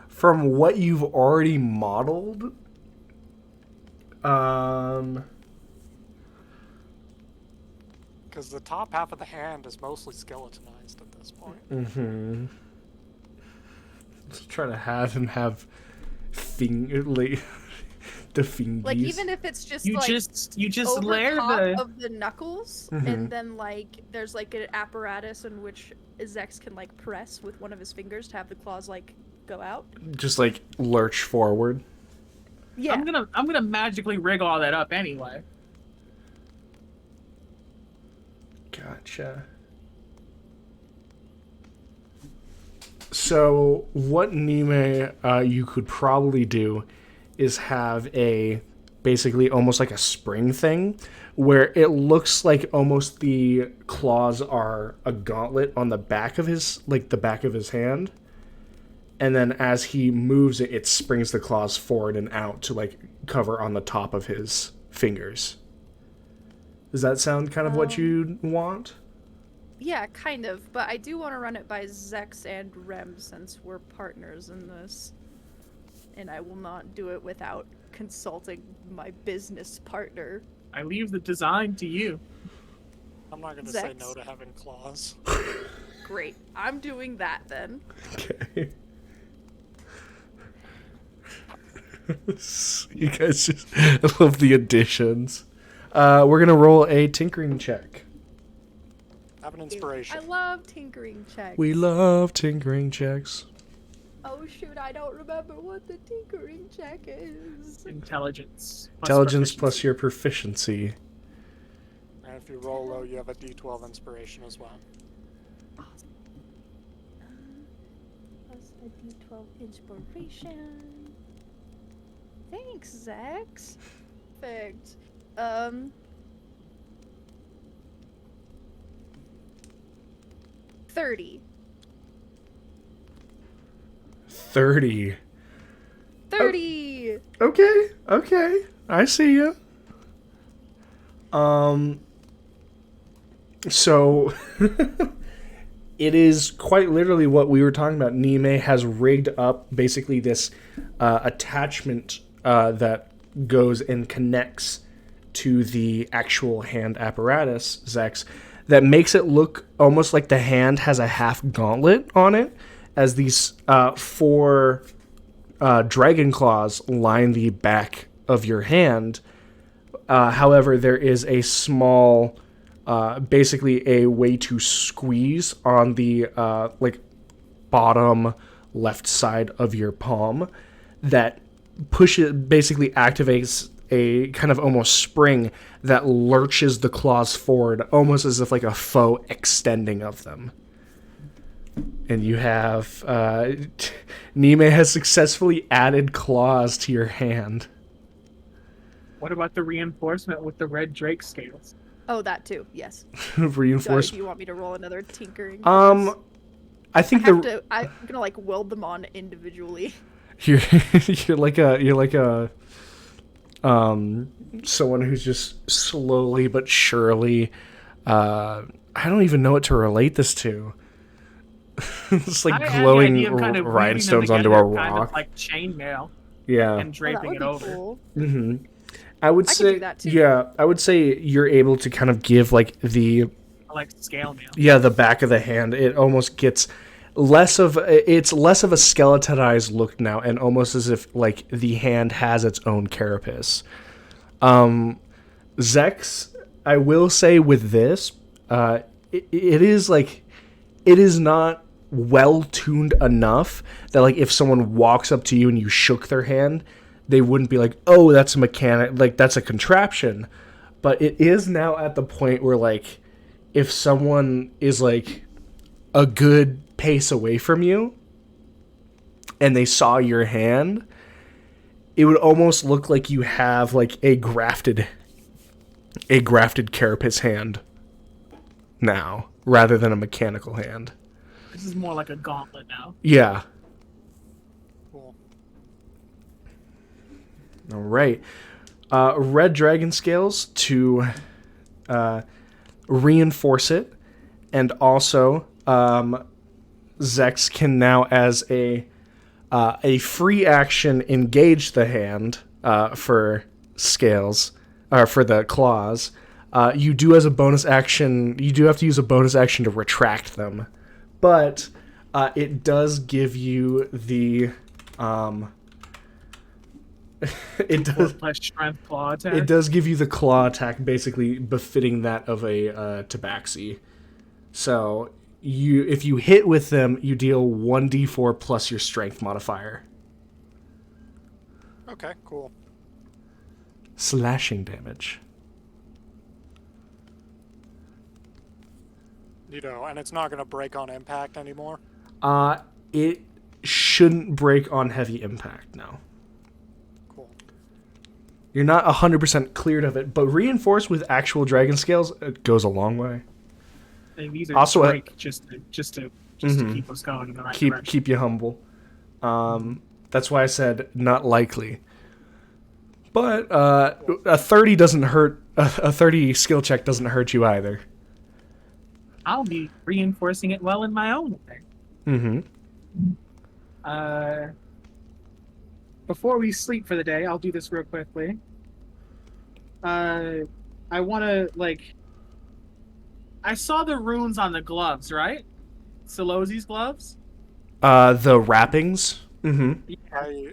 From what you've already modeled, Because the top half of the hand is mostly skeletonized at this point. Mm-hmm. Just trying to have him have the fingies. Like, even if it's just You like just over layer top the. of the knuckles, Mhm. and then like there's like an apparatus in which Zex can like press with one of his fingers to have the claws like go out. Just like lurch forward. Yeah. I'm gonna magically rig all that up anyway. Gotcha. So what Nime you could probably do is have basically almost like a spring thing where it looks like almost the claws are a gauntlet on the back of his hand. And then as he moves it, it springs the claws forward and out to like cover on the top of his fingers. Does that sound kind of what you want? Yeah, kind of, but I do want to run it by Zex and Rem since we're partners in this. And I will not do it without consulting my business partner. I leave the design to you. I'm not going to say Zex? no to having claws. Great. I'm doing that then. Okay. You guys just I love the additions. We're gonna roll a tinkering check. Have an inspiration. I love tinkering checks. We love tinkering checks. Oh shoot, I don't remember what the tinkering check is. Intelligence. Intelligence proficiency. plus your proficiency. And if you roll low, you have a D12 inspiration as well. Awesome. Plus a D12 inspiration. Thanks, Zex. Perfect. 30. 30. 30! Okay. I see you. So it is quite literally what we were talking about. Nime has rigged up basically this attachment that goes and connects to the actual hand apparatus, Zex, that makes it look almost like the hand has a half gauntlet on it, as these 4 dragon claws line the back of your hand. However, there is a small basically a way to squeeze on the like bottom left side of your palm that basically activates a kind of almost spring that lurches the claws forward, almost as if like a faux extending of them. And you have Nime has successfully added claws to your hand. What about the reinforcement with the red drake scales? Oh, that too. Yes. Reinforcement. Do you want me to roll another tinkering? I think I'm gonna like weld them on individually. You're like a someone who's just slowly but surely I don't even know what to relate this to. It's like glowing rhinestones onto a rock. Kind of like chainmail. Yeah. And draping it over. Cool. Mm-hmm. I would say, could do that too. yeah, I would say you're able to kind of give like the, like scale mail. Yeah, the back of the hand. It almost gets less of a skeletonized look now, and almost as if like the hand has its own carapace. Zex, I will say with this, it is not well tuned enough that like if someone walks up to you and you shook their hand, they wouldn't be like, oh, that's a mechanic, like that's a contraption. But it is now at the point where like if someone is like a good pace away from you and they saw your hand, it would almost look like you have like a grafted carapace hand now rather than a mechanical hand. This is more like a gauntlet now. Yeah. Cool. All right. Red dragon scales to reinforce it, and also Zex can now, as a free action, engage the hand for scales, or for the claws. You do as a bonus action. You do have to use a bonus action to retract them, but it does give you the it does plus strength claw attack. It does give you the claw attack, basically befitting that of a tabaxi. So if you hit with them, you deal 1d4 plus your strength modifier. Okay, cool. Slashing damage. And it's not going to break on impact anymore? It shouldn't break on heavy impact, no. Cool. You're not 100% cleared of it, but reinforced with actual dragon scales, it goes a long way. And these are Also, just to keep us going in the right direction. Keep you humble. That's why I said not likely. But a 30 doesn't hurt. A 30 skill check doesn't hurt you either. I'll be reinforcing it well in my own way. Mm-hmm. Before we sleep for the day, I'll do this real quickly. I want to, I saw the runes on the gloves, right? Solozi's gloves? The wrappings? Mm-hmm. Yeah.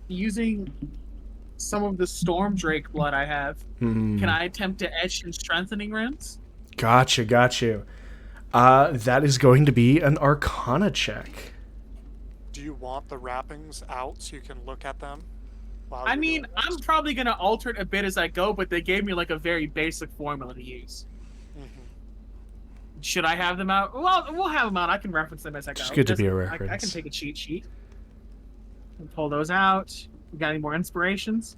Using some of the storm drake blood I have, can I attempt to etch in strengthening runes? Got you. That is going to be an Arcana check. Do you want the wrappings out so you can look at them? I mean, I'm probably going to alter it a bit as I go, but they gave me like a very basic formula to use. Should I have them out? Well, we'll have them out. I can reference them as I go. It's good to be a reference. I can take a cheat sheet and pull those out. You got any more inspirations?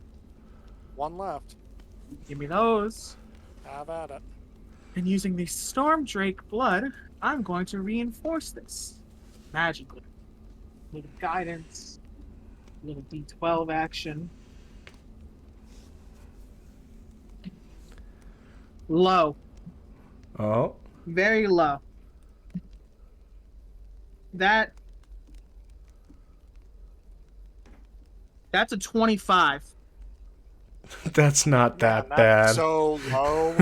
One left. Give me those. Have at it. And using the Storm Drake blood, I'm going to reinforce this magically. A little guidance, a little D12 action. Low. Oh. Very low. That's a 25. That's not that bad. So low.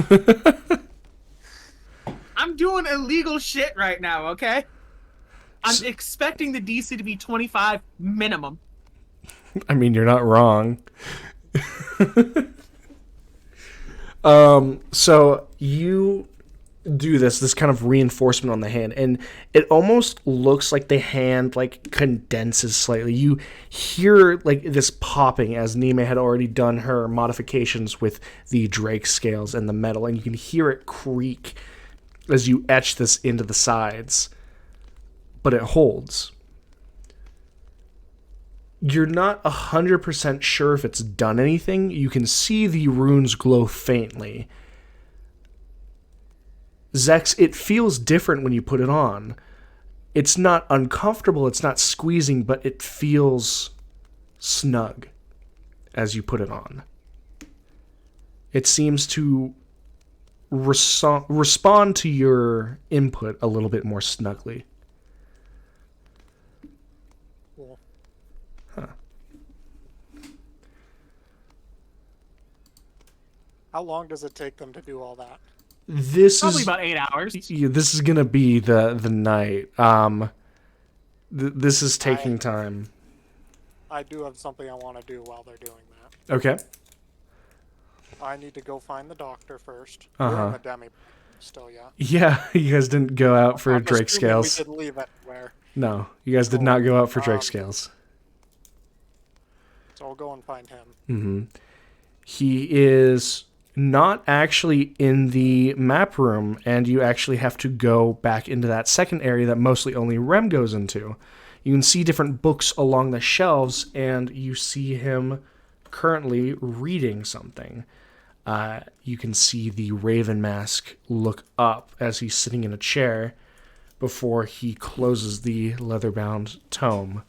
I'm doing illegal shit right now, okay? I'm expecting the DC to be 25 minimum. I mean, you're not wrong. So you do this kind of reinforcement on the hand, and it almost looks like the hand like condenses slightly. You hear like this popping as Nime had already done her modifications with the Drake scales and the metal, and you can hear it creak as you etch this into the sides, but it holds. You're not 100% sure if it's done anything. You can see the runes glow faintly. Zex, it feels different when you put it on. It's not uncomfortable, it's not squeezing, but it feels snug as you put it on. It seems to respond to your input a little bit more snugly. Cool. Huh. How long does it take them to do all that? This Probably is about 8 hours. yeah, this is gonna be the night. This is taking time. I do have something I want to do while they're doing that. Okay. I need to go find the doctor first. Uh-huh. We're in the demi still, yeah. Yeah, you guys didn't go out for I'm Drake assuming scales. We didn't leave anywhere, No, you guys did not go out for Drake scales. so I'll go and find him. Mm-hmm. He is not actually in the map room, and you actually have to go back into that second area that mostly only Rem goes into. You can see different books along the shelves, and you see him currently reading something. You can see the Raven Mask look up as he's sitting in a chair before he closes the leather-bound tome.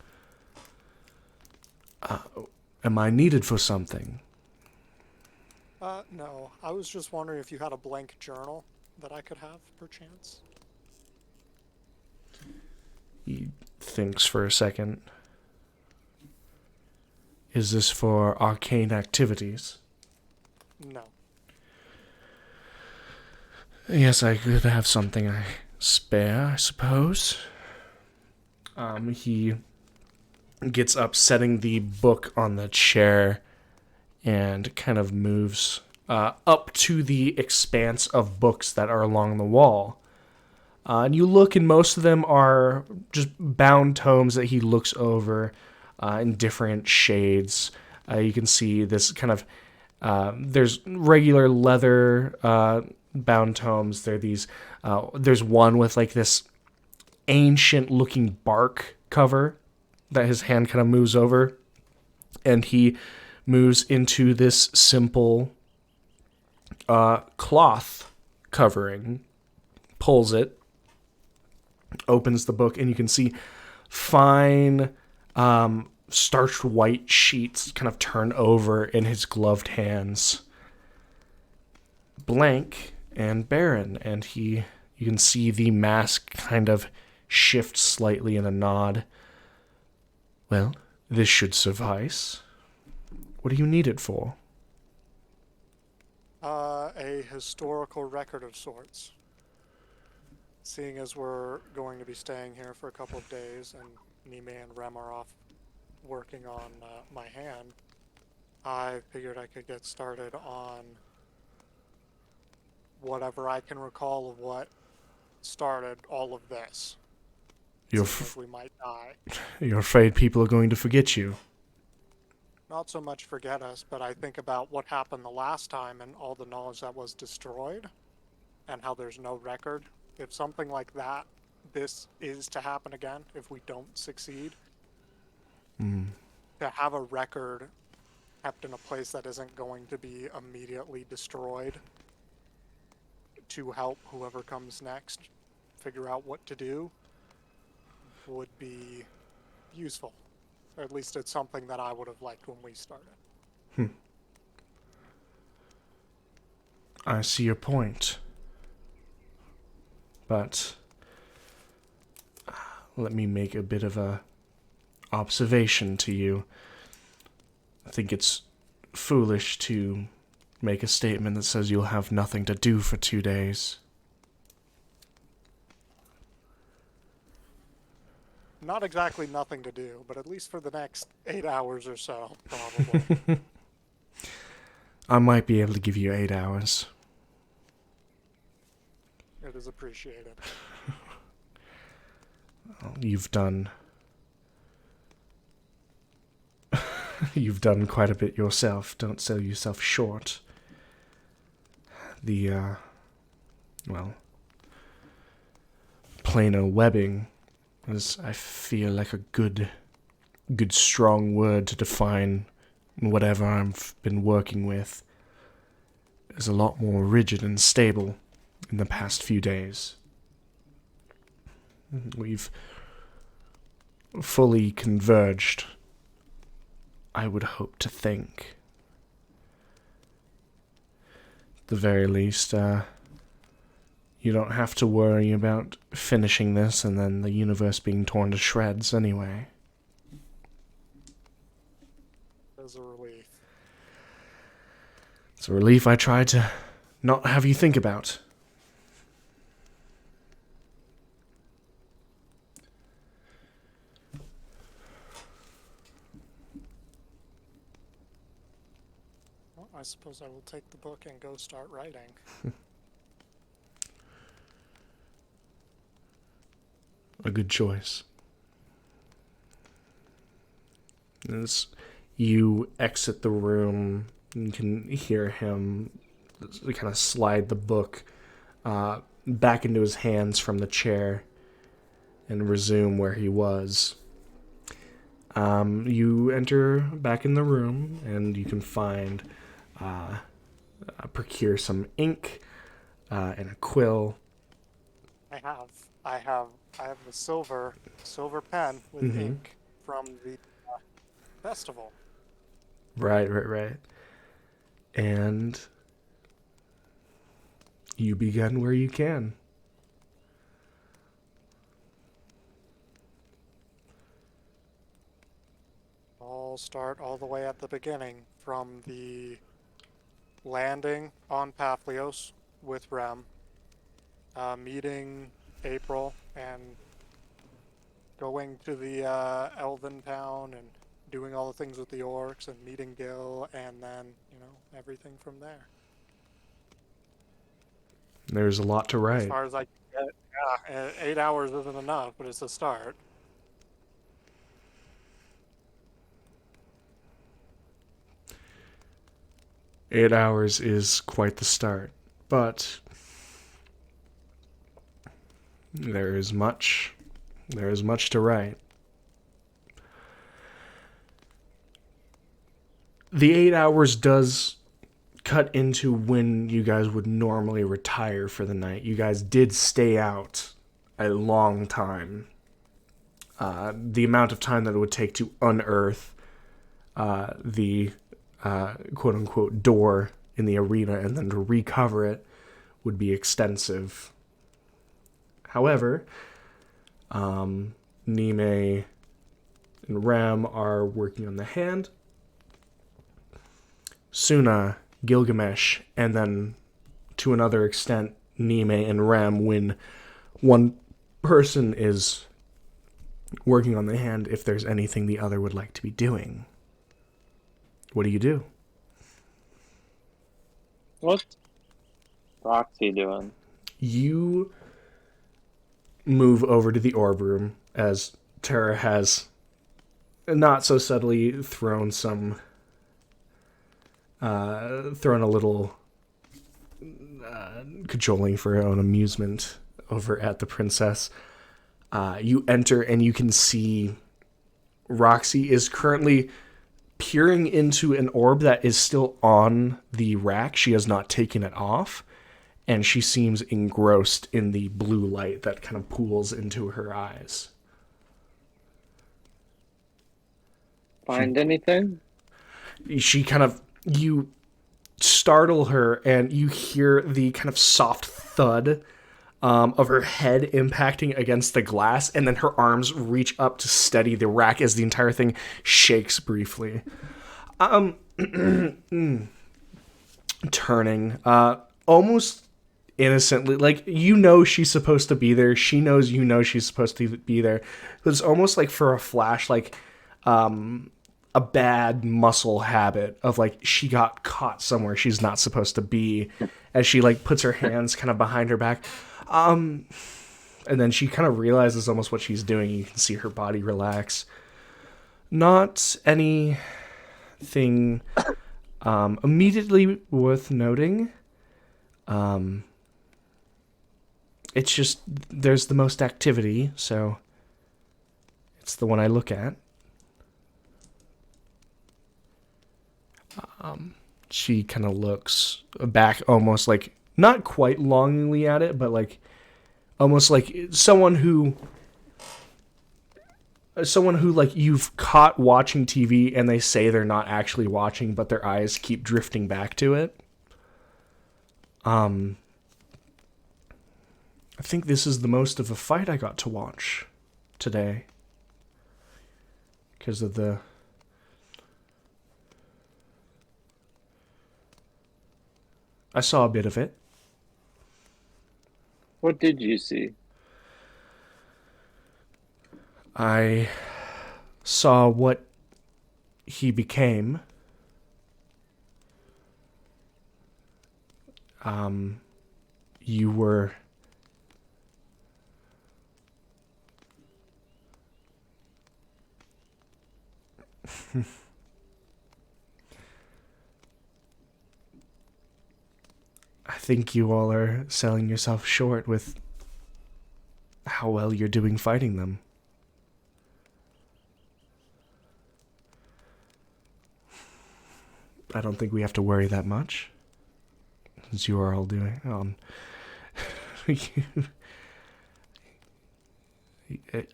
Am I needed for something? No. I was just wondering if you had a blank journal that I could have, perchance. He thinks for a second. Is this for arcane activities? No. Yes, I could have something I spare, I suppose. He gets up, setting the book on the chair, and kind of moves up to the expanse of books that are along the wall. And you look, and most of them are just bound tomes that he looks over in different shades. You can see this kind of there's regular leather bound tomes. There's one with like this ancient looking bark cover that his hand kind of moves over, and he moves into this simple cloth covering, pulls it, opens the book, and you can see fine starched white sheets kind of turn over in his gloved hands. Blank and barren, and you can see the mask kind of shift slightly in a nod. Well, this should suffice. What do you need it for? A historical record of sorts. Seeing as we're going to be staying here for a couple of days, and Nime and Rem are off working on my hand, I figured I could get started on whatever I can recall of what started all of this. We might die. You're afraid people are going to forget you. Not so much forget us, but I think about what happened the last time and all the knowledge that was destroyed, and how there's no record. If something like that, this is to happen again, if we don't succeed, to have a record kept in a place that isn't going to be immediately destroyed, to help whoever comes next figure out what to do, would be useful. Or at least it's something that I would have liked when we started. I see your point. But let me make a bit of a observation to you. I think it's foolish to make a statement that says you'll have nothing to do for 2 days. not exactly nothing to do, but at least for the next 8 hours or so, probably. I might be able to give you 8 hours. It is appreciated. You've done... You've done quite a bit yourself. Don't sell yourself short. The, well... planar webbing is, I feel, like a good strong word to define whatever I've been working with. Is a lot more rigid and stable in the past few days. We've fully converged, I would hope to think. At the very least, you don't have to worry about finishing this and then the universe being torn to shreds anyway. As a relief. It's a relief I tried to not have you think about. Well, I suppose I will take the book and go start writing. A good choice. As you exit the room, you can hear him kind of slide the book back into his hands from the chair and resume where he was. You enter back in the room, and you can find, procure some ink and a quill. I have the silver pen with ink from the festival. Right. And you begin where you can. I'll start all the way at the beginning from the landing on Papihos with Rem, meeting April and going to the elven town and doing all the things with the orcs and meeting Gil, and then, everything from there. There's a lot to write. As far as I can get, 8 hours isn't enough, but it's a start. Eight hours is quite the start, but there is much to write. The 8 hours does cut into when you guys would normally retire for the night. You guys did stay out a long time. The amount of time that it would take to unearth the quote-unquote door in the arena and then to recover it would be extensive. However, Nime and Ram are working on the hand. Suna, Gilgamesh, and then to another extent, Nime and Ram, when one person is working on the hand, if there's anything the other would like to be doing. What do you do? What's Roxy doing? You move over to the orb room as Terra has not so subtly thrown a little cajoling for her own amusement over at the princess. You enter and you can see Roxy is currently peering into an orb that is still on the rack. She has not taken it off, and she seems engrossed in the blue light that kind of pools into her eyes. Find anything? You startle her, and you hear the kind of soft thud of her head impacting against the glass, and then her arms reach up to steady the rack as the entire thing shakes briefly. Turning, almost innocently, like, you know she's supposed to be there. She knows you know she's supposed to be there. It's almost like for a flash, like a bad muscle habit of like she got caught somewhere she's not supposed to be, as she like puts her hands kind of behind her back. And then she kind of realizes almost what she's doing. You can see her body relax. Not anything immediately worth noting. It's just there's the most activity, so it's the one I look at. She kind of looks back, almost like not quite longingly at it, but like almost like someone who like you've caught watching TV and they say they're not actually watching, but their eyes keep drifting back to it. I think this is the most of a fight I got to watch today. Because of the... I saw a bit of it. What did you see? I saw what he became. You were... I think you all are selling yourself short with how well you're doing fighting them. I don't think we have to worry that much, as you are all doing.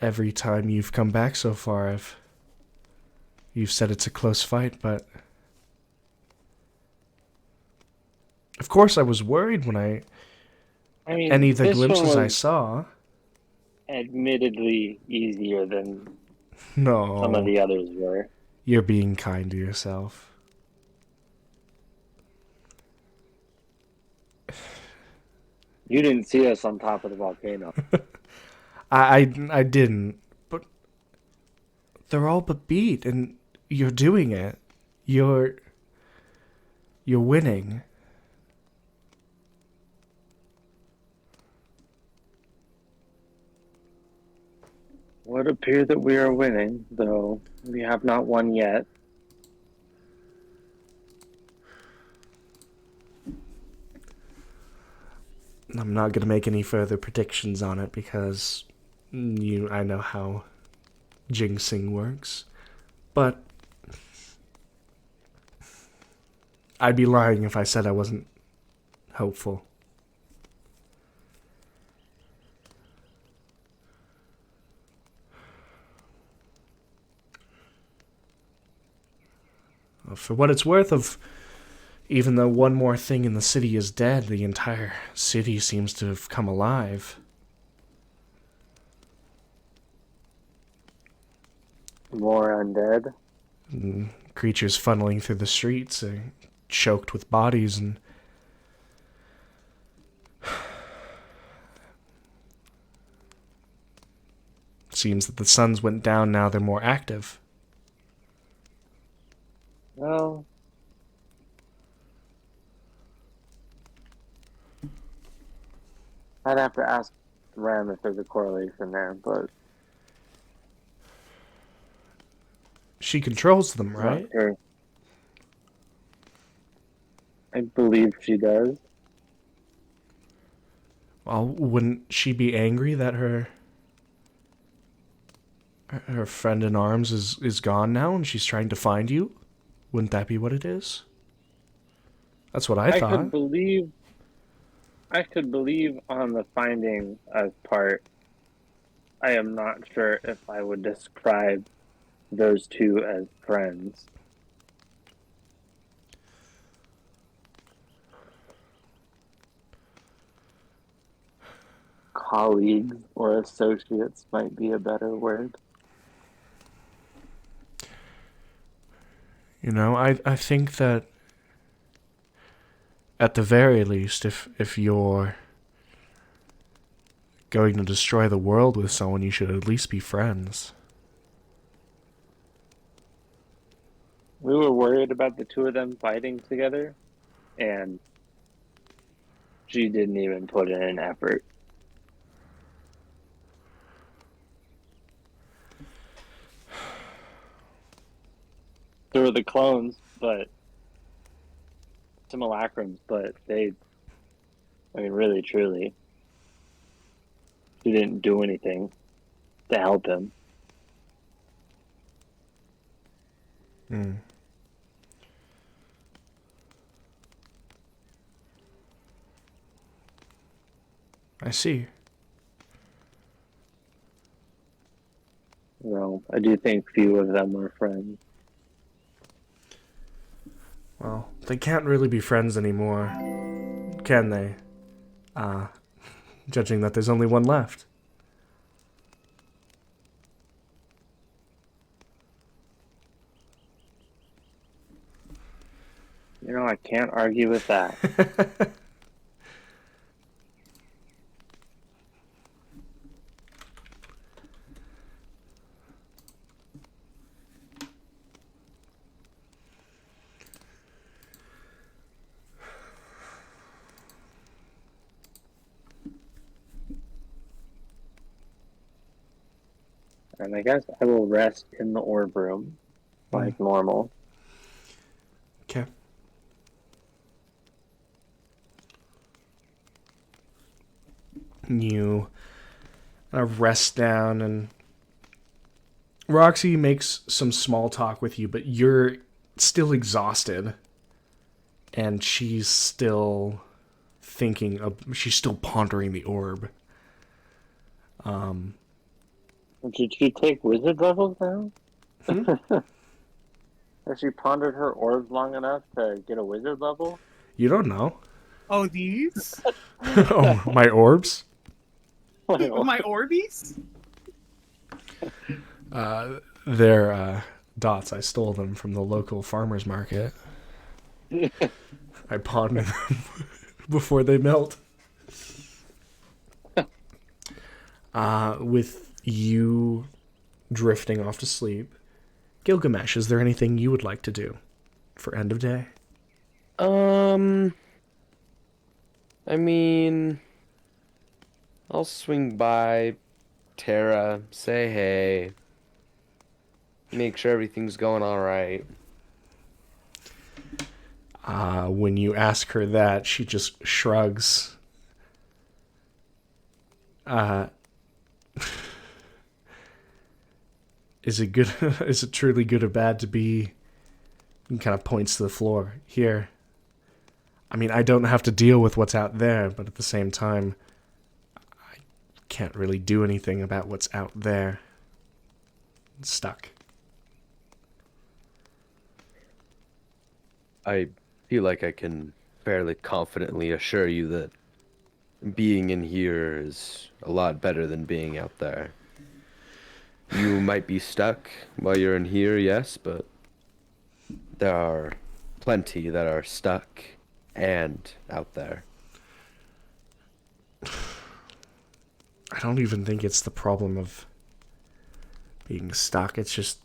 Every time you've come back so far, you've said it's a close fight, but of course I was worried when I mean, any of the this one glimpses I was saw. admittedly easier than No, some of the others were. you're being kind to yourself. You didn't see us on top of the volcano. I didn't, but they're all but beat, and you're doing it. You're winning. Would appear that we are winning, though we have not won yet. I'm not going to make any further predictions on it because I know how jinxing works. But I'd be lying if I said I wasn't hopeful. For what it's worth, even though one more thing in the city is dead, the entire city seems to have come alive. More undead. And creatures funneling through the streets, choked with bodies, and seems that the suns went down, now they're more active. Well, I'd have to ask Ram if there's a correlation there, but She controls them, not right? sure. I believe she does. Well, wouldn't she be angry that her friend in arms is gone now and she's trying to find you? Wouldn't that be what it is? That's what I thought. I could believe on the finding as part. I am not sure if I would describe those two as friends. colleagues or associates might be a better word. You know, I think that at the very least, if you're going to destroy the world with someone, you should at least be friends. We were worried about the two of them fighting together, and she didn't even put in an effort. There were the clones, but simulacrums, but they, I mean, really, truly, she didn't do anything to help him. I see. No, I do think few of them were friends. Well, they can't really be friends anymore, can they? Judging that there's only one left. You know, I can't argue with that. And I guess I will rest in the orb room, like normal. Okay. You rest down, and Roxy makes some small talk with you, but you're still exhausted. And she's still she's still pondering the orb. Did she take wizard levels now? Has she pondered her orbs long enough to get a wizard level? You don't know. Oh, these? Oh, my orbs? My Orbeez? They're dots. I stole them from the local farmer's market. I pawned them before they melt. With you drifting off to sleep, Gilgamesh, is there anything you would like to do for end of day? I mean, I'll swing by Tara, say hey, make sure everything's going all right. When you ask her that, she just shrugs. Is it good? Is it truly good or bad to be? And kind of points to the floor. Here. I mean, I don't have to deal with what's out there, but at the same time, I can't really do anything about what's out there. I'm stuck. I feel like I can fairly confidently assure you that being in here is a lot better than being out there. You might be stuck while you're in here, yes, but there are plenty that are stuck and out there. I don't even think it's the problem of being stuck. It's just...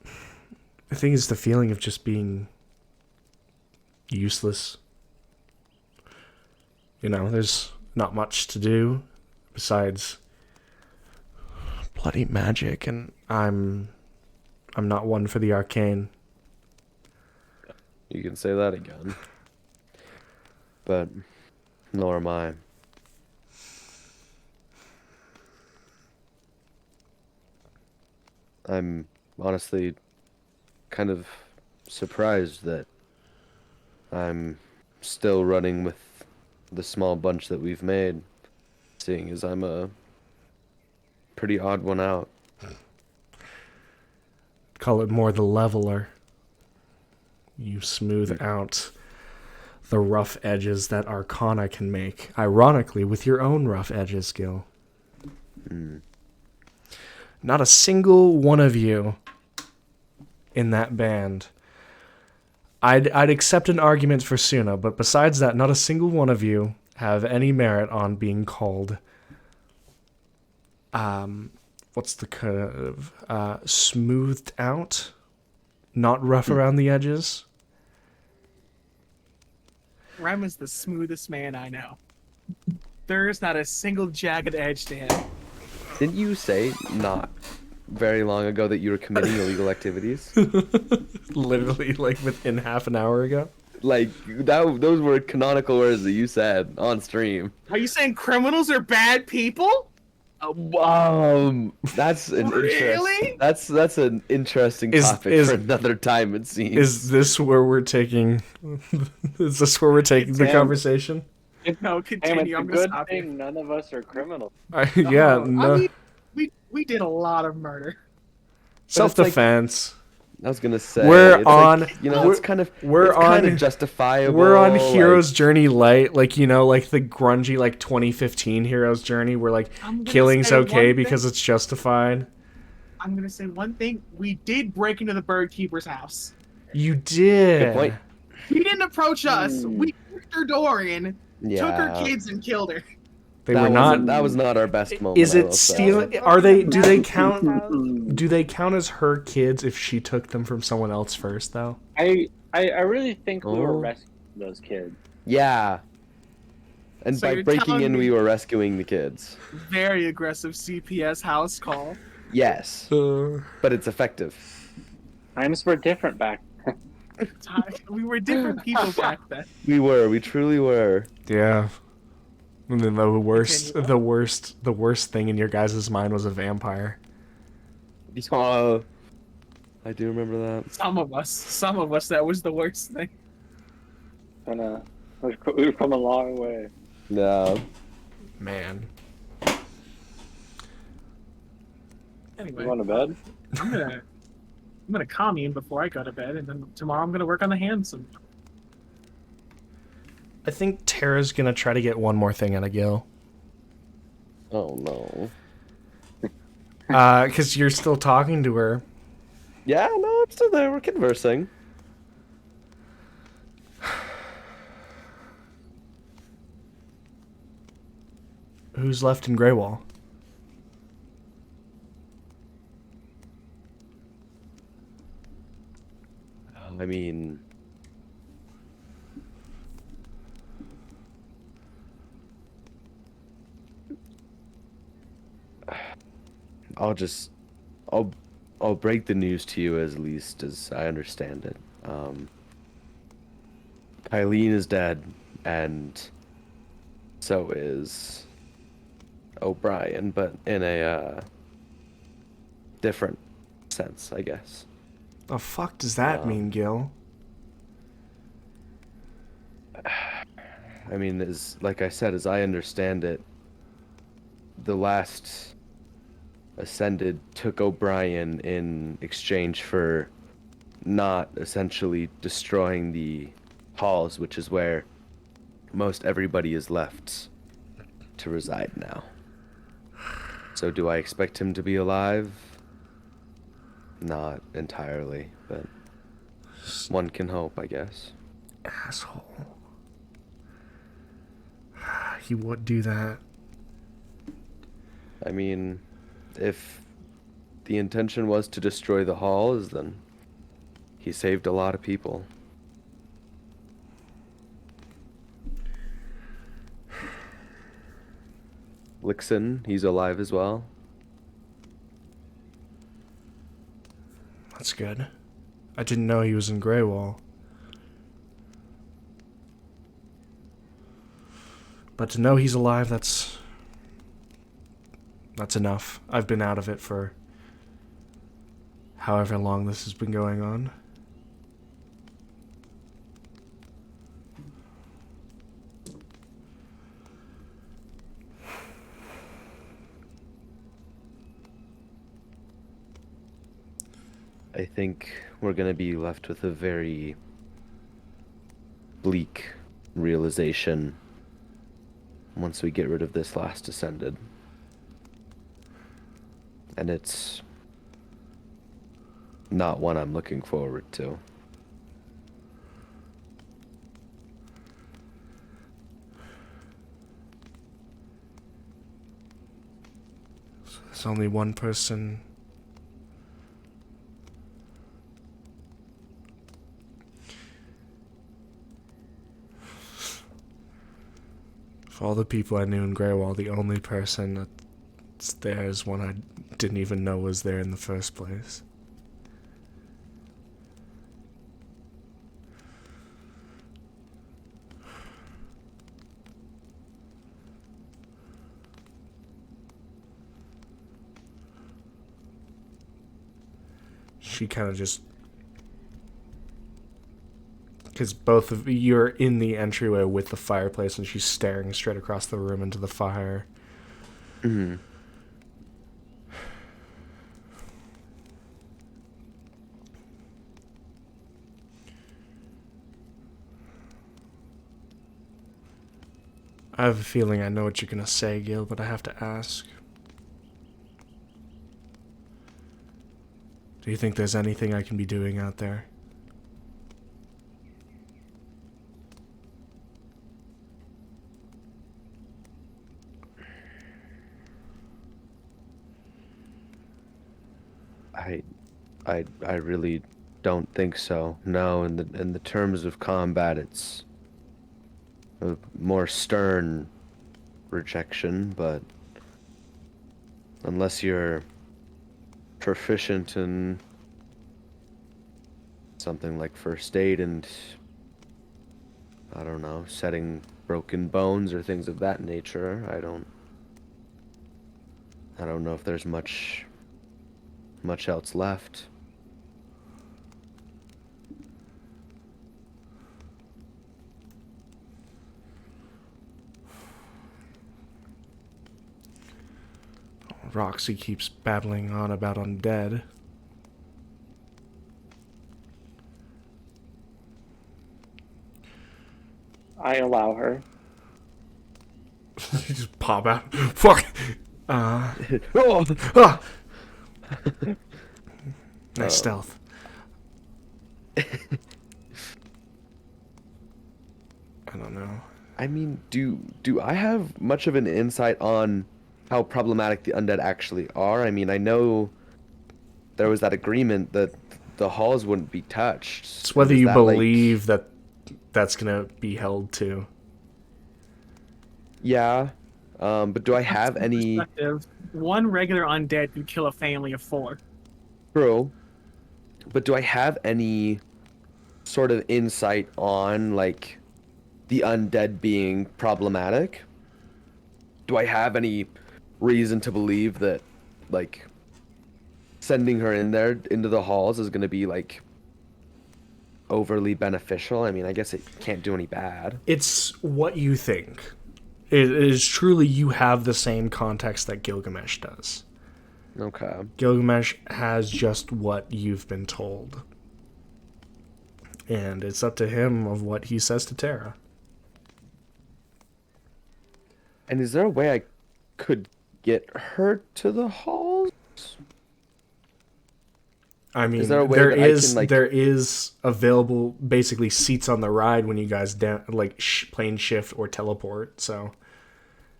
I think it's the feeling of just being useless. You know, there's not much to do besides bloody magic, and I'm not one for the arcane. You can say that again. But nor am I. I'm honestly kind of surprised that I'm still running with the small bunch that we've made, seeing as I'm a pretty odd one out. Call it more the leveler. You smooth out the rough edges that Arcana can make, ironically, with your own rough edges, Gil. Not a single one of you in that band. I'd accept an argument for Suna, but besides that, not a single one of you have any merit on being called what's the curve? Smoothed out, not rough around the edges. Rem is the smoothest man I know. There is not a single jagged edge to him. Didn't you say not very long ago that you were committing illegal activities? Literally, like within half an hour ago. Like those were canonical words that you said on stream. Are you saying criminals are bad people? That's an Really? That's an interesting topic for another time. It seems. Is this where we're taking? Is this where we're taking the conversation? No, Hey, continue. it's a I'm gonna good stop thing you. none of us are criminals. Yeah, Oh, no. I mean, we did a lot of murder. Self-defense. I was gonna say We're it's on. like, it's kind of justifiable. We're on like- Hero's Journey Light, like like the grungy 2015 Hero's Journey, where I'm gonna killing's say okay one because thing. it's justified. I'm gonna say one thing. We did break into the bird keeper's house. You did. Good point. He didn't approach us. We kicked her door in, took her Yeah. kids, and killed her. They were not. That was not our best moment. Is I it will say. stealing? Are they? Do they House. count? Do they count as her kids if she took them from someone else first, though? I really think we were Oh. rescuing those kids. Yeah. And So by you're breaking telling in, me- we were rescuing the kids. Very aggressive CPS house call. Yes, but it's effective. Times were different back. We were different people back then. We truly were. Yeah. And then the worst Continue. thing in your guys' mind was a vampire. Oh, I do remember that. Some of us, that was the worst thing. We've come a long way. No. Man. Anyway, You going to bed? I'm gonna commune before I go to bed, and then tomorrow I'm gonna work on the hands. I think Tara's gonna try to get one more thing out of Gil. Oh no. Because you're still talking to her. Yeah, no, I'm still there. We're conversing. Who's left in Greywall? I mean, I'll break the news to you as least as I understand it. Kylene is dead, and so is O'Brien, but in a different sense, I guess. The fuck does that mean, Gil? I mean, like I said, as I understand it, the last Ascended took O'Brien in exchange for not essentially destroying the halls, which is where most everybody is left to reside now. So do I expect him to be alive? Not entirely, but one can hope, I guess. Asshole. He would do that. I mean, if the intention was to destroy the halls, then he saved a lot of people. Lixon, he's alive as well. That's good. I didn't know he was in Greywall. But to know he's alive, that's enough. I've been out of it for however long this has been going on. I think we're gonna be left with a very bleak realization once we get rid of this last Ascended. And it's not one I'm looking forward to. There's only one person. Of all the people I knew in Greywall, the only person that's there is one I didn't even know was there in the first place. She kind of just... Because both of you're in the entryway with the fireplace, and she's staring straight across the room into the fire. Mm-hmm. I have a feeling I know what you're gonna say, Gil, but I have to ask. Do you think there's anything I can be doing out there? I really don't think so. No, in the terms of combat, it's a more stern rejection, but unless you're proficient in something like first aid and, I don't know, setting broken bones or things of that nature, I don't know if there's much else left. Roxy keeps babbling on about undead. I allow her. Just pop out. Fuck! Oh! Ah! Nice stealth. I don't know. I mean, do I have much of an insight on how problematic the undead actually are? I mean, I know there was that agreement that the halls wouldn't be touched. It's whether Is you that, believe that that's gonna be held to. Yeah, but do I have any... Perspective, one regular undead can kill a family of 4. True. But do I have any sort of insight on, like, the undead being problematic? Do I have any reason to believe that, like, sending her in there into the halls is going to be, like, overly beneficial? I mean, I guess it can't do any bad. It's what you think. It is truly you have the same context that Gilgamesh does. Okay. Gilgamesh has just what you've been told. And it's up to him of what he says to Terra. And is there a way I could get her to the halls? I mean, Is there a way there that I is can, like... there is available basically seats on the ride when you guys down like plane shift or teleport. So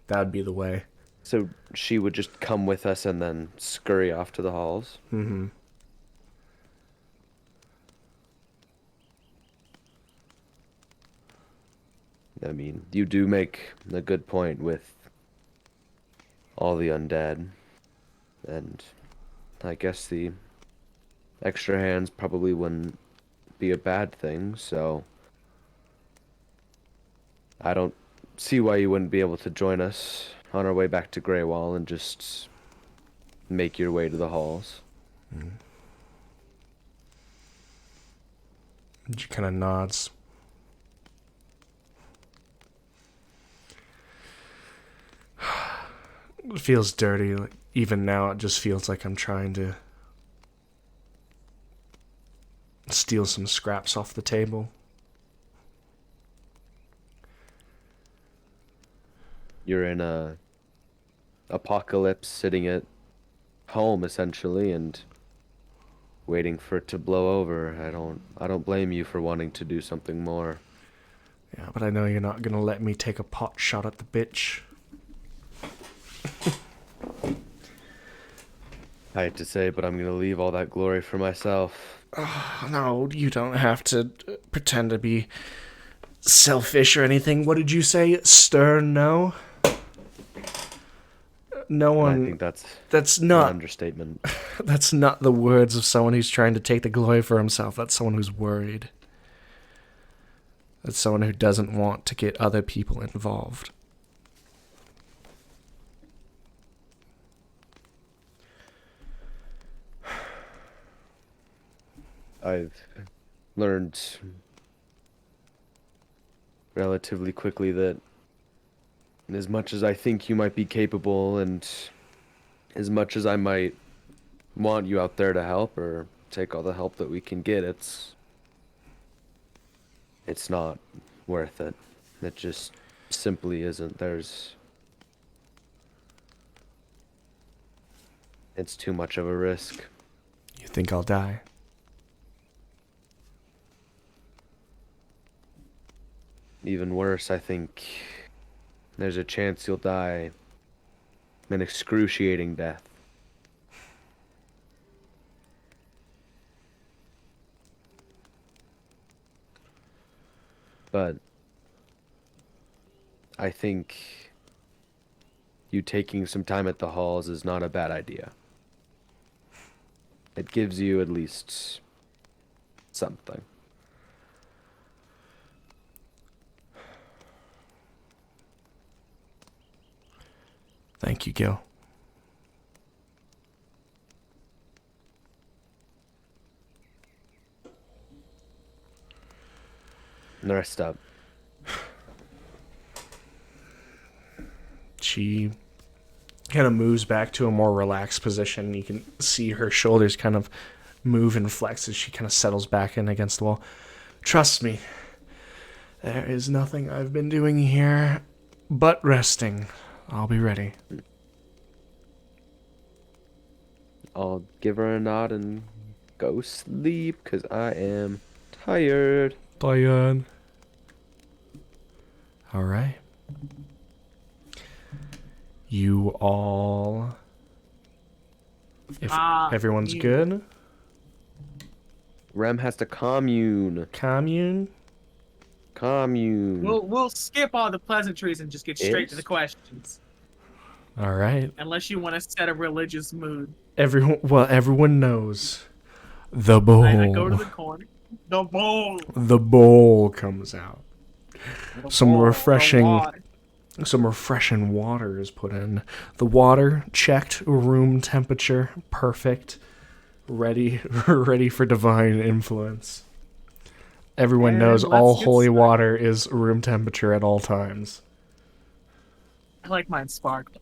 that would be the way. So she would just come with us and then scurry off to the halls? Mm-hmm. I mean, you do make a good point with all the undead. And I guess the extra hands probably wouldn't be a bad thing, so I don't see why you wouldn't be able to join us on our way back to Greywall and just make your way to the halls. Mm-hmm. She kind of nods. It feels dirty. Like, even now, it just feels like I'm trying to steal some scraps off the table. You're in a apocalypse, sitting at home essentially, and waiting for it to blow over. I don't blame you for wanting to do something more. Yeah, but I know you're not gonna let me take a pot shot at the bitch. I hate to say, but I'm gonna leave all that glory for myself. Oh, no, you don't have to pretend to be selfish or anything. What did you say? Stern? No. No And I one. think That's an not. understatement. That's not the words of someone who's trying to take the glory for himself. That's someone who's worried. That's someone who doesn't want to get other people involved. I've learned relatively quickly that as much as I think you might be capable and as much as I might want you out there to help or take all the help that we can get, it's not worth it. It just simply isn't. It's too much of a risk. You think I'll die? Even worse, I think there's a chance you'll die an excruciating death. But I think you taking some time at the halls is not a bad idea. It gives you at least something. Thank you, Gil. Rest up. She kind of moves back to a more relaxed position. You can see her shoulders kind of move and flex as she kind of settles back in against the wall. Trust me, there is nothing I've been doing here but resting. I'll be ready. I'll give her a nod and go sleep because I am tired. Diane. All right. You all... If everyone's good? Rem has to commune. Commune? Commune. We'll skip all the pleasantries and just get straight to the questions. All right. Unless you want to set a religious mood. Everyone knows. The bowl. I go to the corner. The bowl. The bowl comes out. Some refreshing water is put in. The water checked, room temperature, perfect, ready for divine influence. Everyone knows all holy water is room temperature at all times. I like mine sparkling.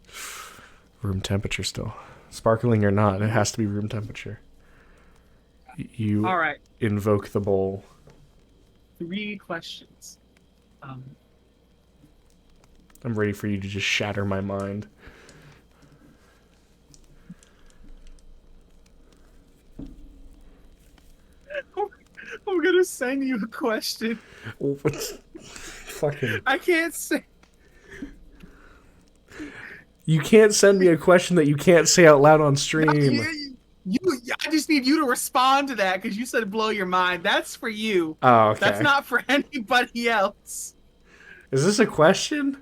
Room temperature still. Sparkling or not, it has to be room temperature. You all right. Invoke the bowl. 3 questions. I'm ready for you to just shatter my mind. I'm gonna send you a question. What's fucking... I can't say. You can't send me a question that you can't say out loud on stream. I just need you to respond to that because you said blow your mind. That's for you. Oh, okay. That's not for anybody else. Is this a question?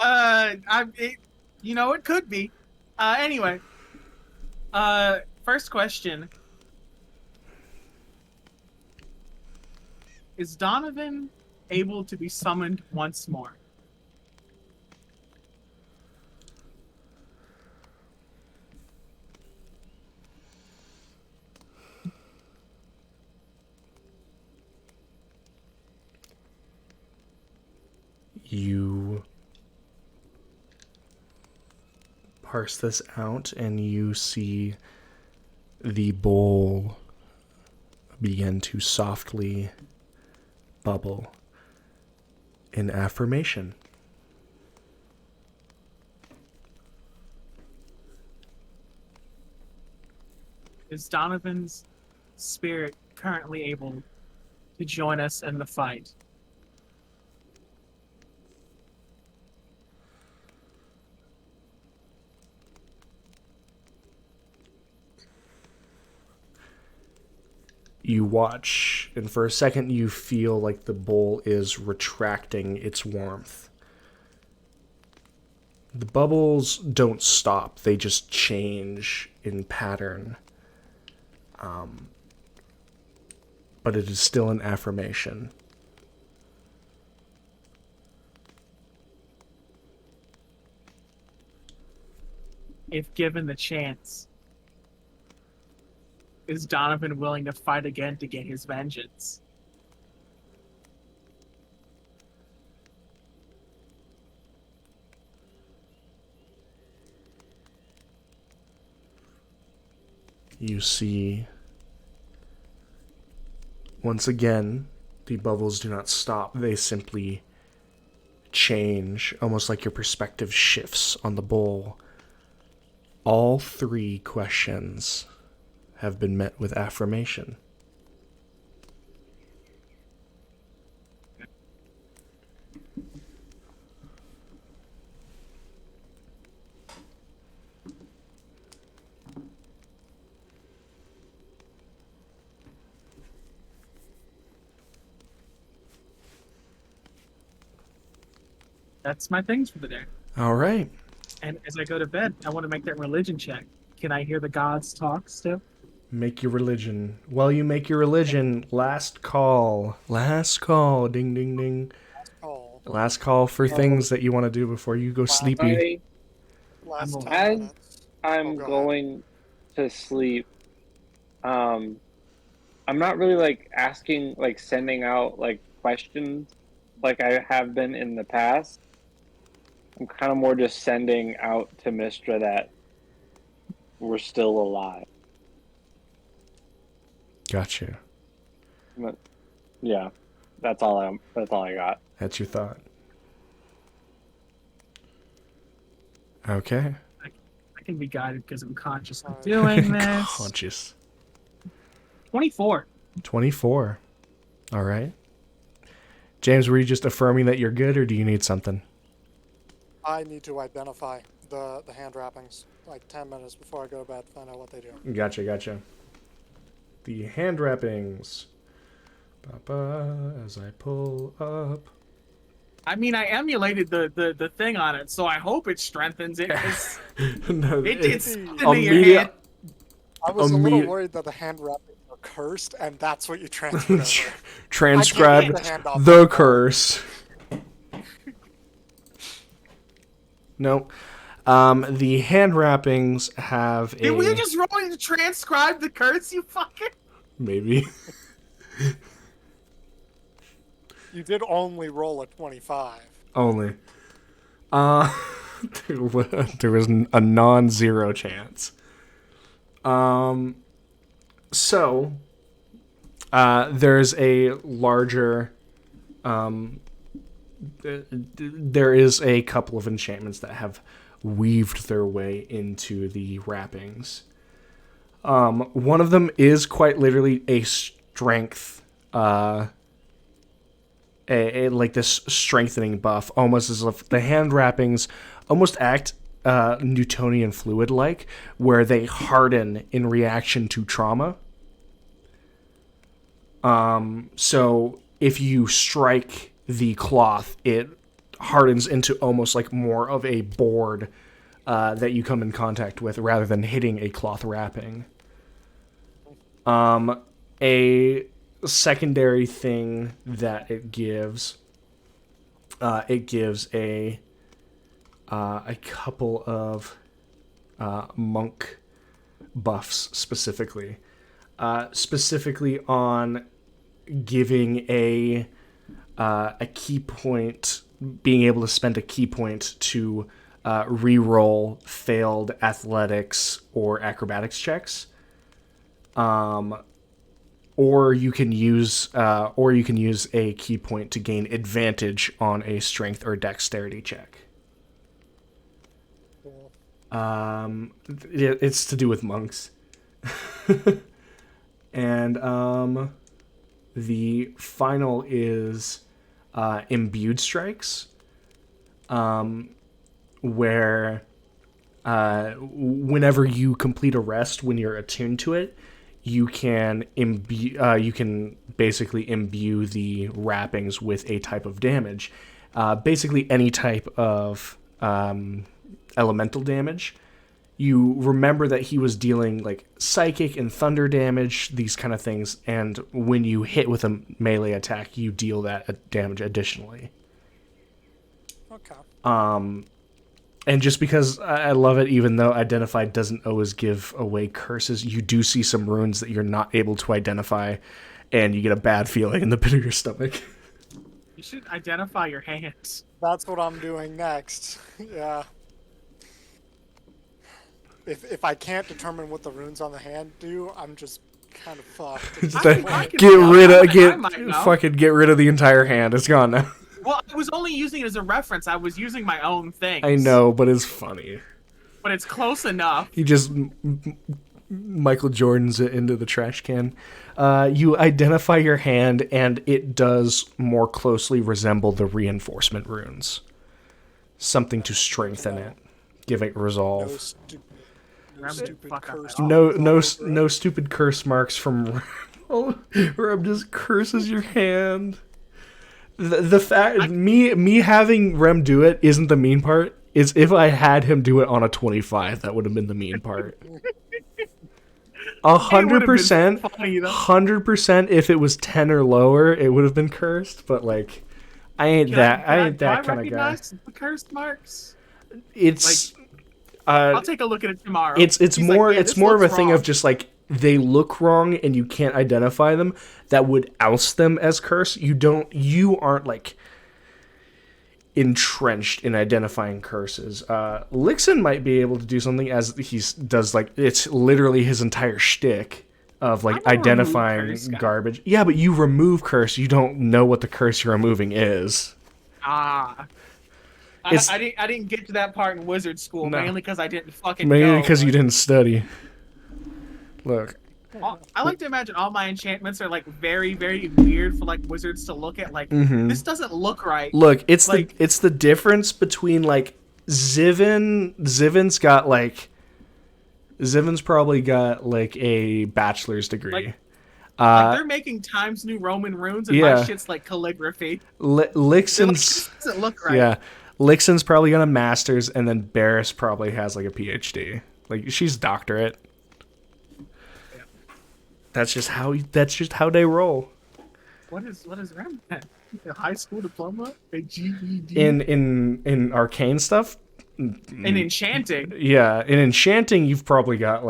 It could be. Anyway. First question. Is Donovan able to be summoned once more? You parse this out and you see the bowl begin to softly bubble in affirmation. Is Donovan's spirit currently able to join us in the fight? you watch, and for a second you feel like the bowl is retracting its warmth. The bubbles don't stop, they just change in pattern. But it is still an affirmation. If given the chance, is Donovan willing to fight again to get his vengeance? You see, once again, the bubbles do not stop. They simply change, almost like your perspective shifts on the bowl. All 3 questions have been met with affirmation. That's my things for the day. All right. And as I go to bed, I want to make that religion check. Can I hear the gods talk still? Make your religion. While you make your religion, last call. Last call. Ding, ding, ding. Oh, Last call for things that you want to do before you go sleepy. last 10 As minutes. I'm go ahead. going to sleep, I'm not really like asking, like sending out like questions like I have been in the past. I'm kind of more just sending out to Mistra that we're still alive. Gotcha. But, yeah, that's all I got. That's your thought. Okay. I can be guided because I'm consciously doing this. Conscious. 24. 24. All right. James, were you just affirming that you're good, or do you need something? I need to identify the hand wrappings like 10 minutes before I go to bed, find out what they do. Gotcha. The hand wrappings. As I pull up. I mean, I emulated the thing on it, so I hope it strengthens it. 'Cause No, it did something to your hand. I was a little worried that the hand wrappings are cursed, and that's what you transferred over. Transcribe I can't get the hand off the my phone. curse. Nope. The hand wrappings have Did we just roll to transcribe the curse, you fucking? maybe. You did only roll a 25. Only. There was a non-zero chance. So, there's a larger, there is a couple of enchantments that have weaved their way into the wrappings. One of them is quite literally a strength, like this strengthening buff, almost as if the hand wrappings almost act Newtonian fluid-like, where they harden in reaction to trauma. So if you strike the cloth, it hardens into almost like more of a board that you come in contact with, rather than hitting a cloth wrapping. A secondary thing that it gives a couple of monk buffs specifically on giving a key point, being able to spend a key point to re-roll failed athletics or acrobatics checks. Or you can use a key point to gain advantage on a strength or dexterity check. It's to do with monks. And the final is imbued strikes, where whenever you complete a rest, when you're attuned to it, you can basically imbue the wrappings with a type of damage. Basically any type of elemental damage. You remember that he was dealing like psychic and thunder damage, these kind of things, and when you hit with a melee attack, you deal that damage additionally. Okay. And just because I love it, even though identify doesn't always give away curses, you do see some runes that you're not able to identify, and you get a bad feeling in the pit of your stomach. You should identify your hands. That's what I'm doing next. Yeah. If I can't determine what the runes on the hand do, I'm just kind of fucked. Get rid of the entire hand. It's gone now. Well, I was only using it as a reference. I was using my own things. I know, but it's funny. But it's close enough. He just Michael Jordan's it into the trash can. You identify your hand, and it does more closely resemble the reinforcement runes. Something to strengthen it, give it resolve. No stupid curse marks from Rem just curses your hand. The fact me having Rem do it isn't the mean part. Is if I had him do it on a 25, that would have been the mean part. 100%, 100%. If it was 10 or lower, it would have been cursed. But like, I ain't that kind of guy. The cursed marks. It's. I'll take a look at it tomorrow. It's more of a thing of just like they look wrong and you can't identify them. That would oust them as curse. You aren't like entrenched in identifying curses. Lixin might be able to do something as he does, like it's literally his entire shtick of like identifying garbage. Yeah, but you remove curse. You don't know what the curse you're removing is. I didn't get to that part in wizard school, mainly because I didn't fucking mainly because you didn't study. Look, I like to imagine all my enchantments are like very, very weird for like wizards to look at. Like this doesn't look right. Look, it's the difference between like Zivin's probably got like a bachelor's degree. Like they're making Times New Roman runes, and my shit's like calligraphy. Lixin's doesn't look right. Yeah. Lixin's probably got a master's, and then Barris probably has like a PhD. Like she's doctorate. Yeah. That's just how they roll. What is Rem at? A high school diploma? A GED? In arcane stuff? In enchanting. Yeah, in enchanting you've probably got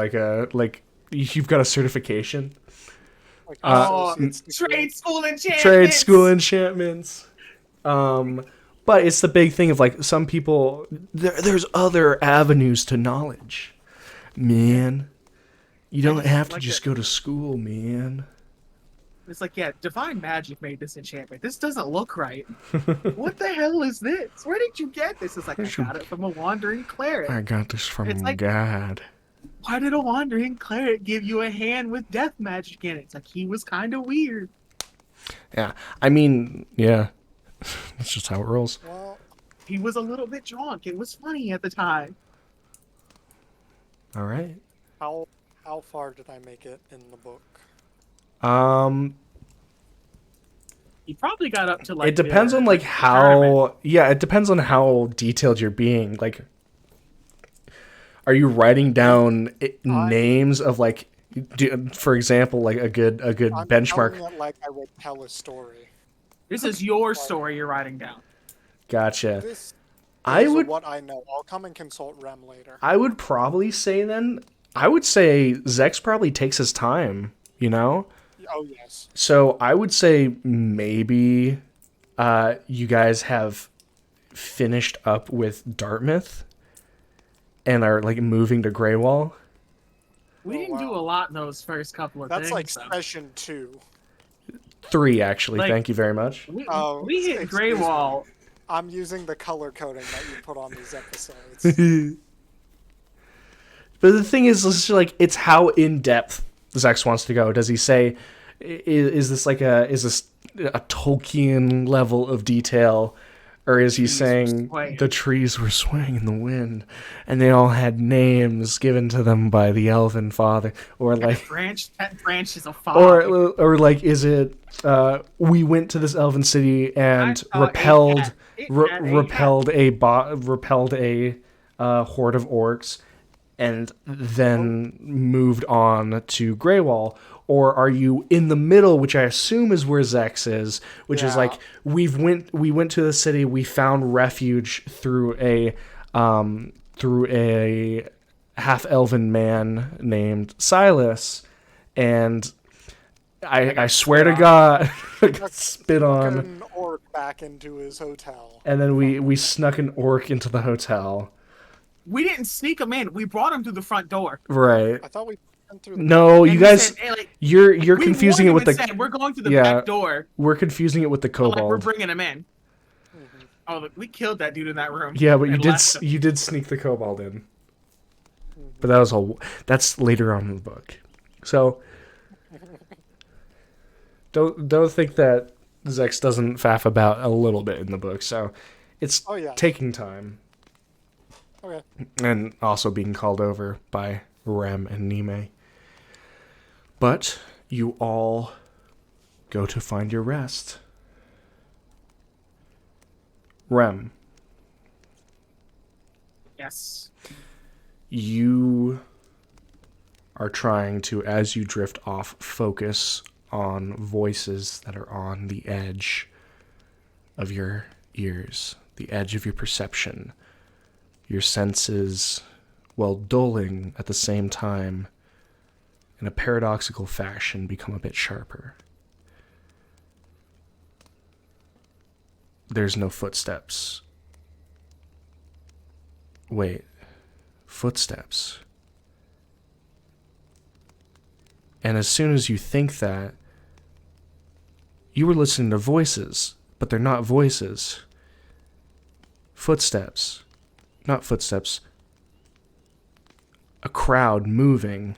you've got a certification. Trade school enchantments. Trade school enchantments. But it's the big thing of like some people. There's other avenues to knowledge, man. You don't have to just go to school, man. It's like, yeah, divine magic made this enchantment. This doesn't look right. What the hell is this? Where did you get this? It's like, I got it from a wandering cleric. I got this from God. Why did a wandering cleric give you a hand with death magic in it? It's like, he was kind of weird. Yeah, I mean, yeah. That's just how it rolls. Well, he was a little bit drunk. It was funny at the time. All right. How far did I make it in the book? You probably got up to like. It depends on like how. Tournament. Yeah, it depends on how detailed you're being. Like, are you writing down names of like, for example, like a good benchmark? I'm telling it like I would tell a story. This is your story you're writing down. Gotcha. This is what I know. I'll come and consult Rem later. I would probably say then. I would say Zex probably takes his time. You know. Oh yes. So I would say maybe you guys have finished up with Dartmouth and are like moving to Greywall. We didn't do a lot in those first couple of things. That's like session 2. 3 actually. Like, thank you very much. We hit Greywall. I'm using the color coding that you put on these episodes. But the thing is, it's how in depth Zex wants to go. Does he say, is this a Tolkien level of detail, Or is he Trees were saying swaying. the trees were swaying in the wind, and they all had names given to them by the elven father? Or like, That branch is a fog. or like, is it we went to this elven city and I saw a repelled cat. It had a repelled a horde of orcs, and then moved on to Greywall? Or are you in the middle, which I assume is where Zex is, which is Yeah. like we went to the city, we found refuge through a half elven man named Silas, and I swear to God, I got spit on, An orc back into his hotel. and then we snuck an orc into the hotel. We didn't sneak him in. We brought him through the front door. Right. I thought we went through the No, And you we guys, said, hey, like, you're we confusing it warned with him the. and said, we're going through the yeah. back door. We're confusing it with the But, like, we're kobold. bringing him in. Oh, look, we killed that dude in that room. Yeah, but and left him. you did sneak the kobold in. But that was all. That's later on in the book. So don't think that Zex doesn't faff about a little bit in the book. So it's Oh, yeah. taking time, Okay. and also being called over by Rem and Nime. But you all go to find your rest. Rem, Yes. you are trying to, as you drift off, focus on voices that are on the edge of your ears, the edge of your perception, your senses, while dulling at the same time, in a paradoxical fashion, become a bit sharper. There's no footsteps. Wait, footsteps. And as soon as you think that, you were listening to voices, but they're not voices. Footsteps. Not footsteps. A crowd moving.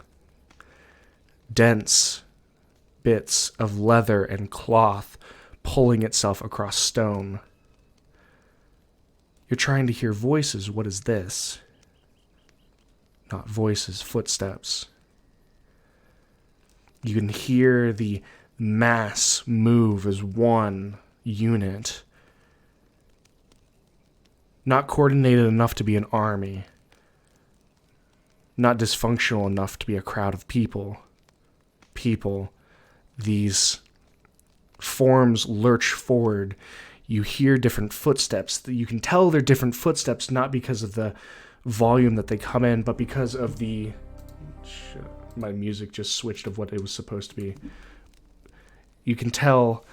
Dense bits of leather and cloth pulling itself across stone. You're trying to hear voices. What is this? Not voices, footsteps. You can hear the mass move as one unit. Not coordinated enough to be an army. Not dysfunctional enough to be a crowd of people. These forms lurch forward. You hear different footsteps. You can tell they're different footsteps, not because of the volume that they come in, but because of the... My music just switched of what it was supposed to be. You can tell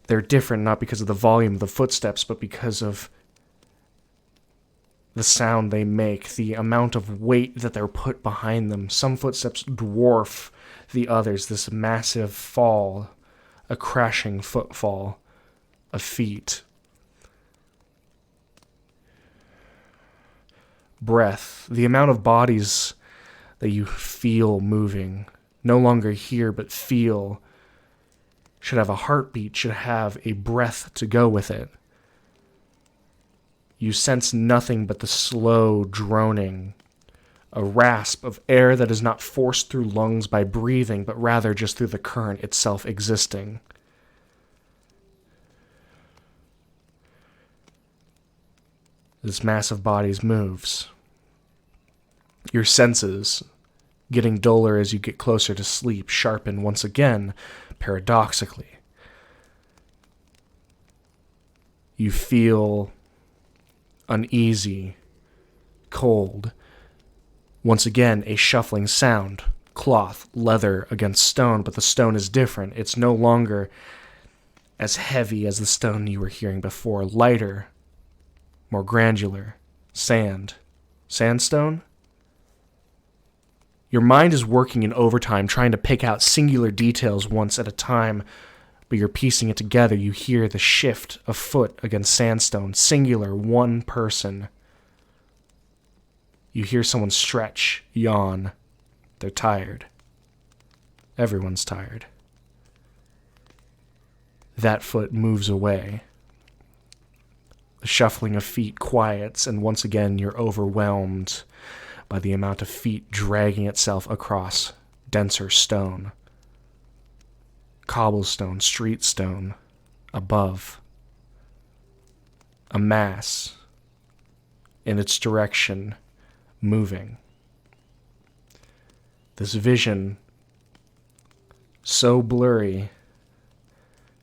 they're different, not because of the volume of the footsteps, but because of the sound they make, the amount of weight that they're put behind them. Some footsteps dwarf the others, this massive fall, a crashing footfall of feet. Breath, the amount of bodies that you feel moving, no longer hear but feel, should have a heartbeat, should have a breath to go with it. You sense nothing but the slow droning, a rasp of air that is not forced through lungs by breathing, but rather just through the current itself existing. This mass of bodies moves. Your senses, getting duller as you get closer to sleep, sharpen once again, paradoxically. You feel uneasy, cold. Once again, a shuffling sound. Cloth, leather against stone, but the stone is different. It's no longer as heavy as the stone you were hearing before. Lighter, more granular. Sand. Sandstone? Your mind is working in overtime, trying to pick out singular details once at a time, but you're piecing it together. You hear the shift of foot against sandstone. Singular, one person. You hear someone stretch, yawn. They're tired. Everyone's tired. That foot moves away. The shuffling of feet quiets, and once again you're overwhelmed by the amount of feet dragging itself across denser stone. Cobblestone, street stone, above. A mass in its direction, moving. This vision, so blurry,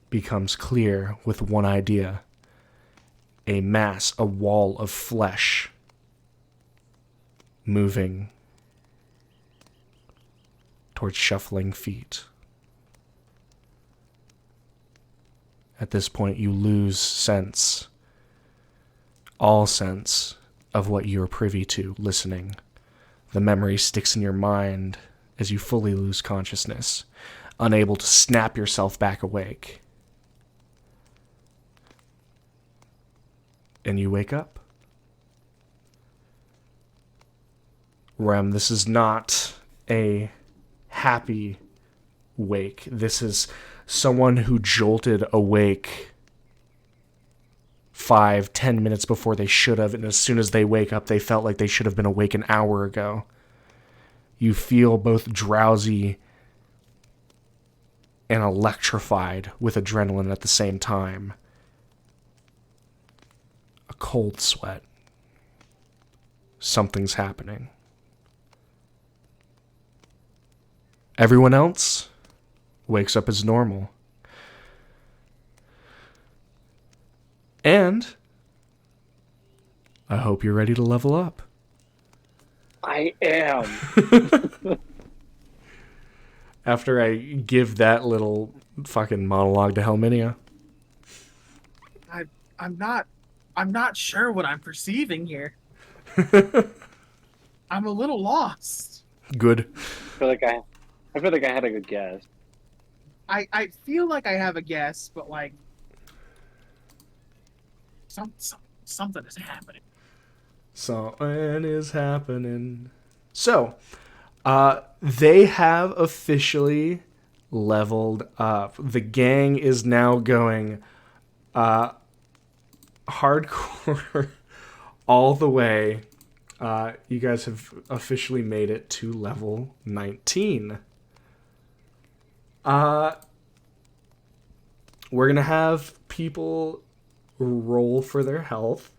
becomes clear with one idea. A mass, a wall of flesh, moving towards shuffling feet. At this point, you lose sense, all sense of what you're privy to, listening. The memory sticks in your mind as you fully lose consciousness, unable to snap yourself back awake. And you wake up. Rem, this is not a happy wake. This is someone who jolted awake 5-10 minutes before they should have, and as soon as they wake up, they felt like they should have been awake an hour ago. You feel both drowsy and electrified with adrenaline at the same time. A cold sweat. Something's happening. Everyone else wakes up as normal. And I hope you're ready to level up. I am. After I give that little fucking monologue to Helminia. I'm not sure what I'm perceiving here. I'm a little lost. Good. I feel like I had a good guess. I feel like I have a guess, but like something is happening. Something is happening. So, they have officially leveled up. The gang is now going hardcore all the way. You guys have officially made it to level 19. We're going to have people roll for their health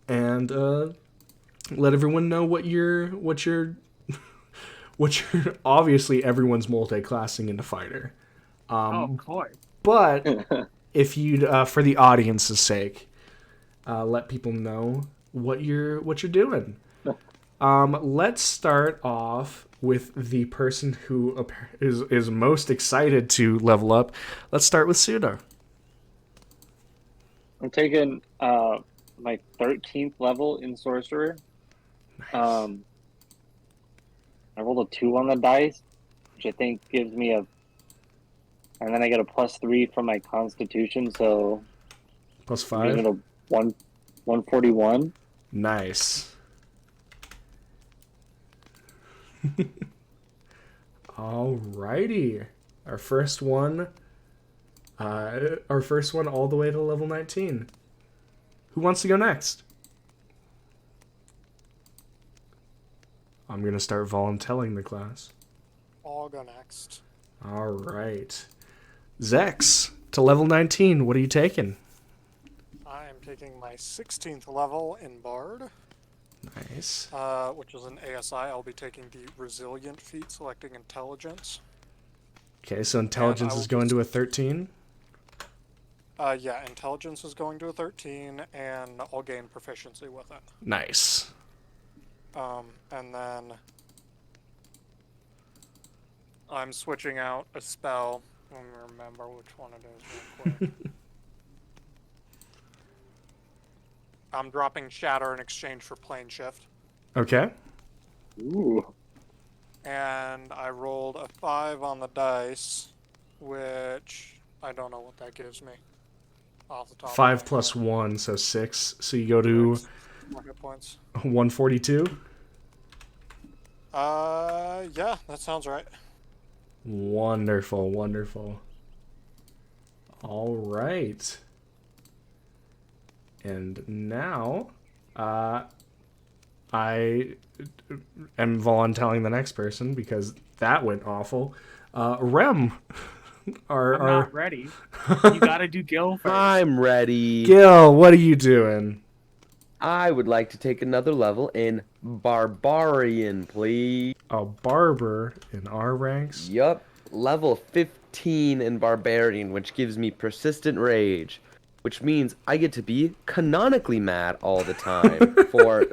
and let everyone know what you're obviously everyone's multi-classing into fighter. Of course. But if you'd for the audience's sake, let people know what you're doing. Let's start off with the person who is most excited to level up. Let's start with Suda. I'm taking my 13th level in sorcerer. Nice. I rolled a 2 on the dice, which I think gives me and then I get a +3 from my constitution, so +5. a 141. Nice. Alrighty. Our first one all the way to level 19. Who wants to go next? I'm going to start voluntelling the class. I'll go next. Alright. Zex, to level 19, what are you taking? I am taking my 16th level in Bard. Nice. Which is an ASI. I'll be taking the Resilient feat, selecting Intelligence. Okay, so intelligence is going to a 13? Yeah, Intelligence is going to a 13, and I'll gain proficiency with it. Nice. And then I'm switching out a spell. Let me remember which one it is real quick. I'm dropping Shatter in exchange for Plane Shift. Okay. Ooh. And I rolled a 5 on the dice, which I don't know what that gives me. Off the top 5 of my plus head. 1, so 6. So you go to 4 hit points. 142? Yeah, that sounds right. Wonderful, wonderful. All right. And now, I am volunteering the next person because that went awful. Rem, I'm not ready. You gotta do Gil first. I'm ready. Gil, what are you doing? I would like to take another level in Barbarian, please. A barber in our ranks? Yup, level 15 in Barbarian, which gives me persistent rage, which means I get to be canonically mad all the time for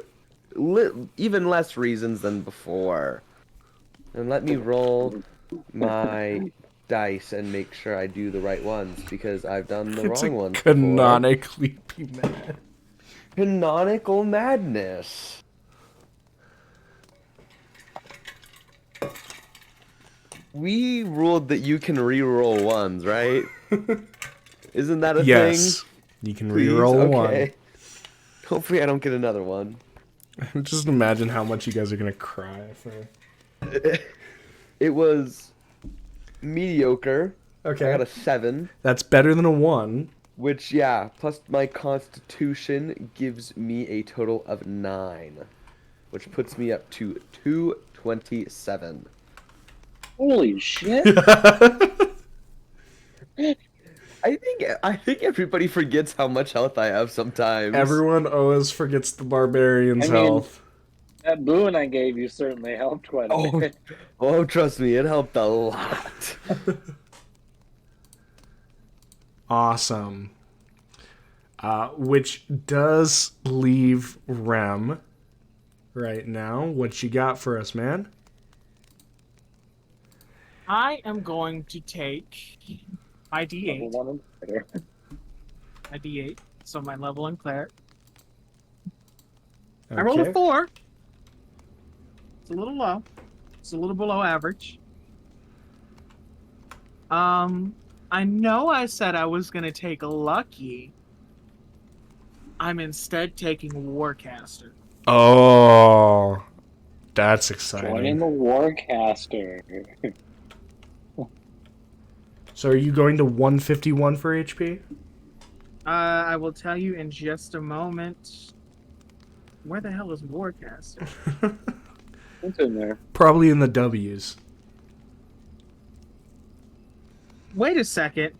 even less reasons than before. And let me roll my dice and make sure I do the right ones, because I've done the wrong ones before. Canonically be mad. Canonical madness. We ruled that you can re-roll ones, right? Isn't that a thing? Yes. You can Please? re-roll Okay. one. Hopefully I don't get another one. Just imagine how much you guys are gonna cry for. It was mediocre. Okay. I got a 7, That's better than a 1. which, yeah, plus my constitution gives me a total of 9, which puts me up to 227. Holy shit! I think everybody forgets how much health I have sometimes. Everyone always forgets the barbarian's I mean- health. That boon I gave you certainly helped quite a Oh, bit. oh, trust me, it helped a lot. Awesome. Which does leave Rem right now. What you got for us, man? I am going to take my D8. Level 1 and better. My D8. So my level in cleric. I rolled a 4. It's a little low. It's a little below average. I know I said I was gonna take Lucky. I'm instead taking Warcaster. Oh, that's Join exciting. the Warcaster. So are you going to 151 for HP? I will tell you in just a moment. Where the hell is Warcaster? It's in there. Probably in the W's. Wait a second.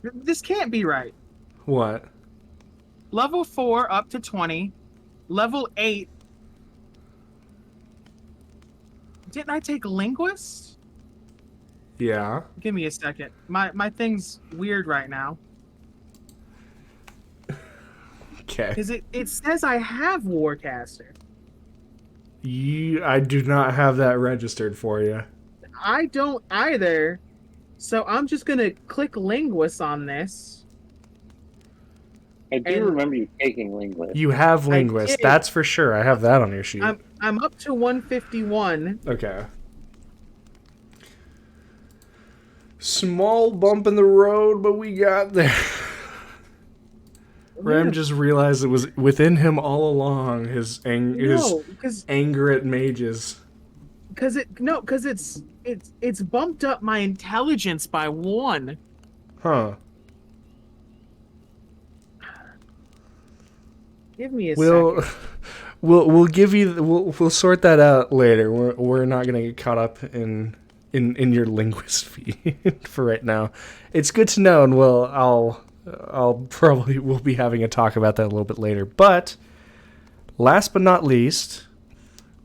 This can't be right. What? Level 4 up to 20. Level 8. Didn't I take Linguist? Yeah. Give me a second. My thing's weird right now. Okay. Because it says I have Warcaster. I do not have that registered for you. I don't either. So I'm just going to click Linguist on this. I do And- remember you taking Linguist. You have I linguist, did. that's for sure. I have that on your sheet. I'm up to 151. Okay. Small bump in the road, but we got there. Rem just realized it was within him all along. His No, because anger at mages. it's bumped up my intelligence by 1. Huh. Give me a We'll second. we'll give you we'll sort that out later. We're not gonna get caught up in your linguist feed for right now. It's good to know, and we'll be having a talk about that a little bit later. But last but not least,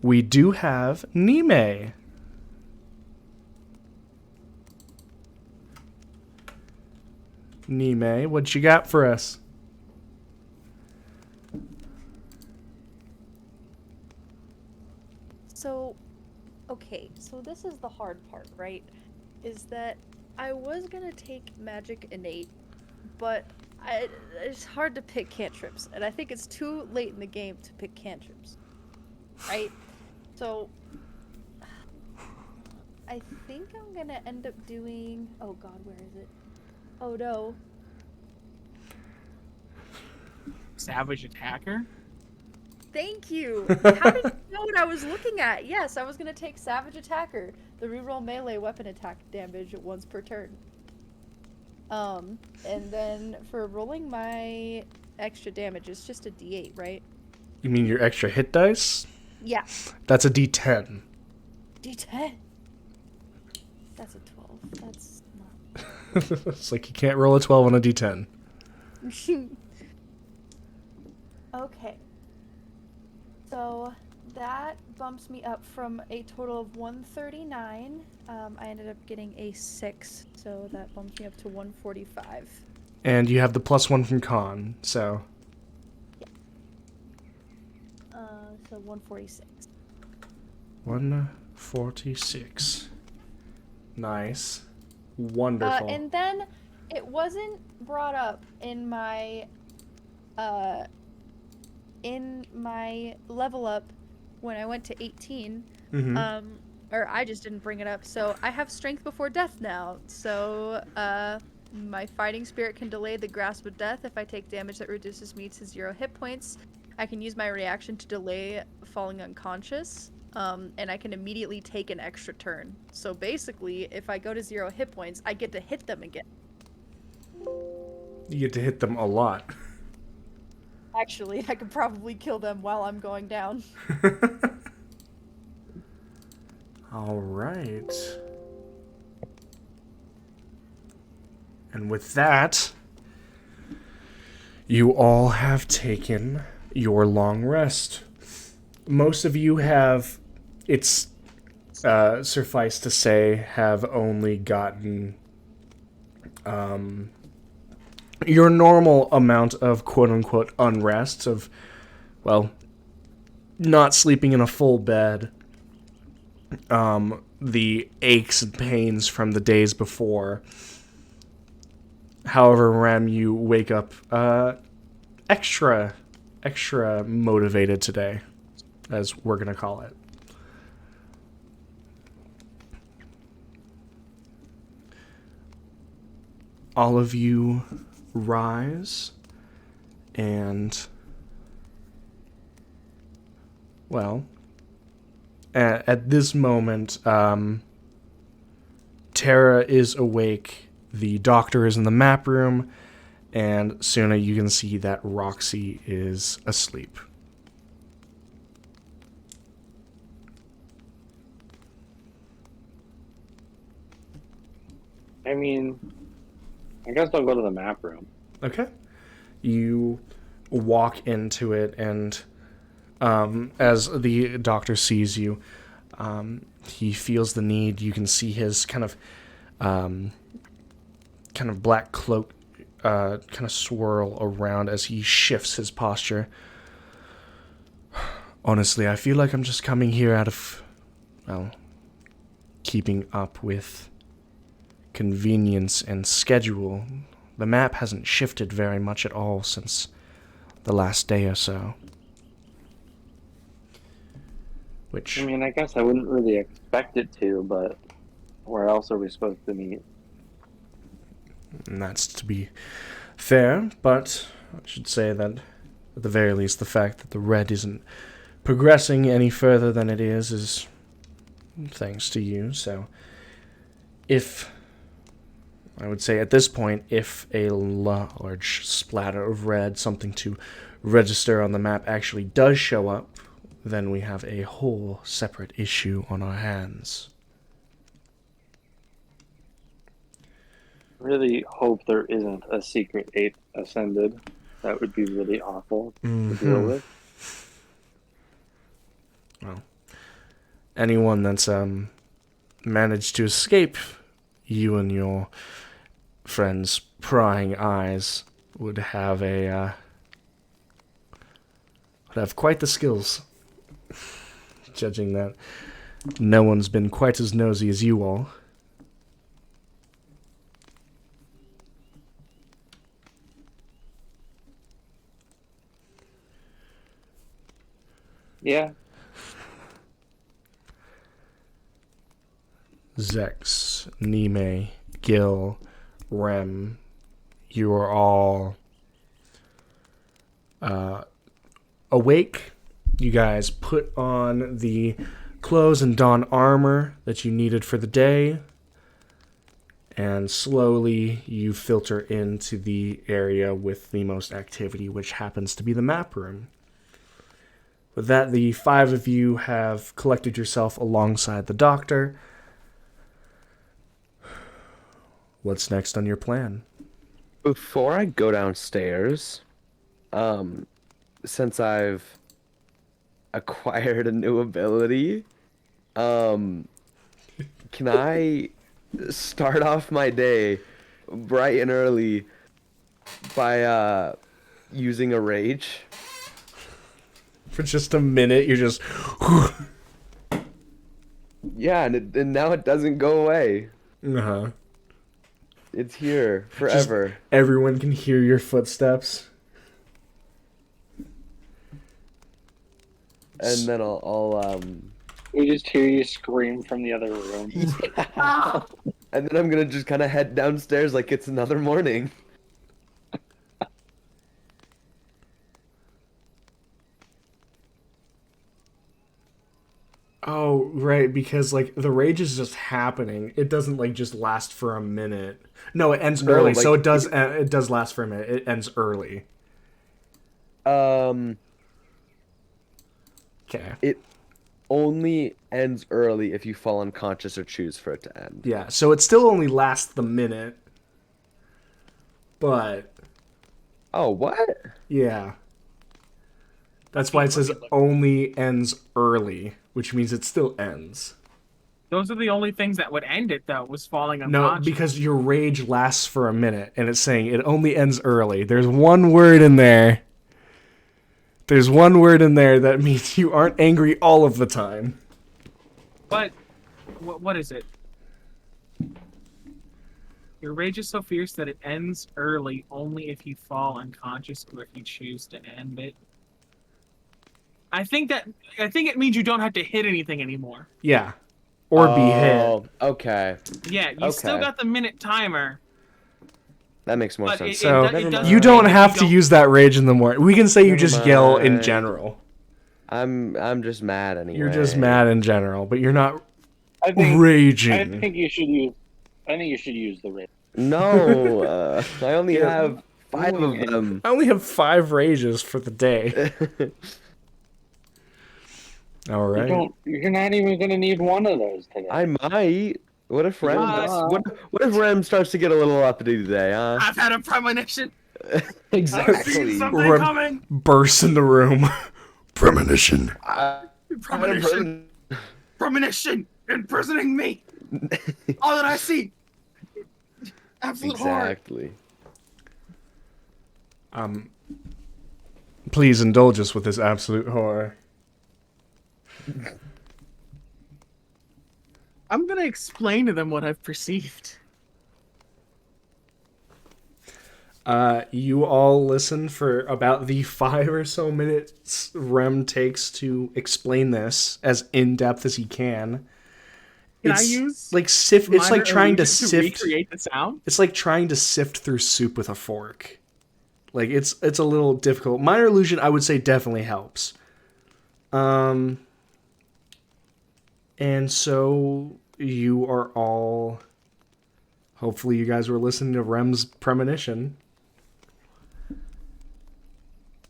we do have Nime. Nime, what you got for us? So, okay, so this is the hard part, right? Is that I was gonna take Magic Innate, but it's hard to pick cantrips, and I think it's too late in the game to pick cantrips, right? So, I think I'm gonna end up doing. Oh God, where is it? Oh no. Savage Attacker? Thank you. How did you know what I was looking at? Yes, I was gonna take Savage Attacker, the reroll melee weapon attack damage once per turn. And then for rolling my extra damage, it's just a D8, right? You mean your extra hit dice? Yeah. That's a D10. D10. That's a 12. That's not. It's like you can't roll a 12 on a D10. Okay. So that bumps me up from a total of 139. I ended up getting a 6, so that bumps me up to 145. And you have the +1 from con, so... So 146. 146. Nice. Wonderful. And then it wasn't brought up in my level up when I went to 18. Mm-hmm. Or I just didn't bring it up. So I have strength before death now. So my fighting spirit can delay the grasp of death if I take damage that reduces me to 0 hit points. I can use my reaction to delay falling unconscious. And I can immediately take an extra turn. So basically, if I go to 0 hit points, I get to hit them again. You get to hit them a lot. Actually, I could probably kill them while I'm going down. All right. And with that, you all have taken your long rest. Most of you have, it's suffice to say, have only gotten your normal amount of quote-unquote unrest of, well, not sleeping in a full bed, the aches and pains from the days before. However, Rem, you wake up extra motivated today, as we're going to call it. All of you rise and, well, at this moment, Tara is awake, the doctor is in the map room, and Suna, you can see that Roxy is asleep. I mean, I guess I'll go to the map room. Okay. You walk into it, and as the doctor sees you, he feels the need. You can see his kind of black cloak kind of swirl around as he shifts his posture. Honestly, I feel like I'm just coming here out of, well, keeping up with convenience and schedule. The map hasn't shifted very much at all since the last day or so. Which, I mean, I guess I wouldn't really expect it to, but where else are we supposed to meet? and that's to be fair, but I should say that at the very least the fact that the red isn't progressing any further than it is thanks to you. So if, I would say at this point, if a large splatter of red, something to register on the map, actually does show up, then we have a whole separate issue on our hands. Really hope there isn't a secret 8 ascended. That would be really awful to deal with. Well, anyone that's managed to escape you and your friends' prying eyes would have quite the skills. Judging that no one's been quite as nosy as you all. Yeah. Zex, Nime, Gil, Rem, you are all awake You guys put on the clothes and don armor that you needed for the day, and slowly you filter into the area with the most activity, which happens to be the map room. With that, the 5 of you have collected yourself alongside the doctor. What's next on your plan? Before I go downstairs, since I've acquired a new ability, can I start off my day bright and early by using a rage? For just a minute, you're just... Yeah, and now it doesn't go away. Uh-huh. It's here forever. Everyone can hear your footsteps. And then I'll We just hear you scream from the other room. and then I'm gonna just kind of head downstairs like it's another morning. Oh, right, because, like, the rage is just happening. It doesn't, like, just last for a minute. No, it ends No, early, like, so it does last for a minute. It ends early. Um, Okay. it only ends early if you fall unconscious or choose for it to end. Yeah, so it still only lasts the minute. But, Oh, what? yeah. That's why it says only ends early, which means it still ends. Those are the only things that would end it, though, was falling No, unconscious. because your rage lasts for a minute, and it's saying it only ends early. There's one word in there. There's one word in there that means you aren't angry all of the time. But, what is it? Your rage is so fierce that it ends early only if you fall unconscious or if you choose to end it. I think it means you don't have to hit anything anymore. Yeah. Or be hit. Oh, okay. Yeah, you still Okay. got the minute timer. That makes more But sense. So, it doesn't you don't mean have to don't- use that rage in the morning. We can say you Never just yell in mind. general. I'm just mad anyway. You're just mad in general, but you're not I think raging. you should use. I think you should use the rage. No, I only Yeah. have 5 of them. I only have 5 rages for the day. All You right. don't. You're not even gonna need one of those today. I might. What if Rem? Uh, What if Rem starts to get a little uppity today, huh? I've had a premonition. I've seen Exactly. something Rem- coming. Burst in the room. Premonition. Premonition. Premonition. Imprisoning me. All that I see. Absolute horror. Exactly. Please indulge us with this absolute horror. I'm gonna explain to them what I've perceived. You all listen for about the 5 or so minutes Rem takes to explain this as in depth as he can. Can It's I use like sift? It's like minor trying to illusion sift. recreate the sound? It's like trying to sift through soup with a fork. Like it's a little difficult. Minor illusion, I would say, definitely helps. And so you are all. Hopefully, you guys were listening to Rem's premonition.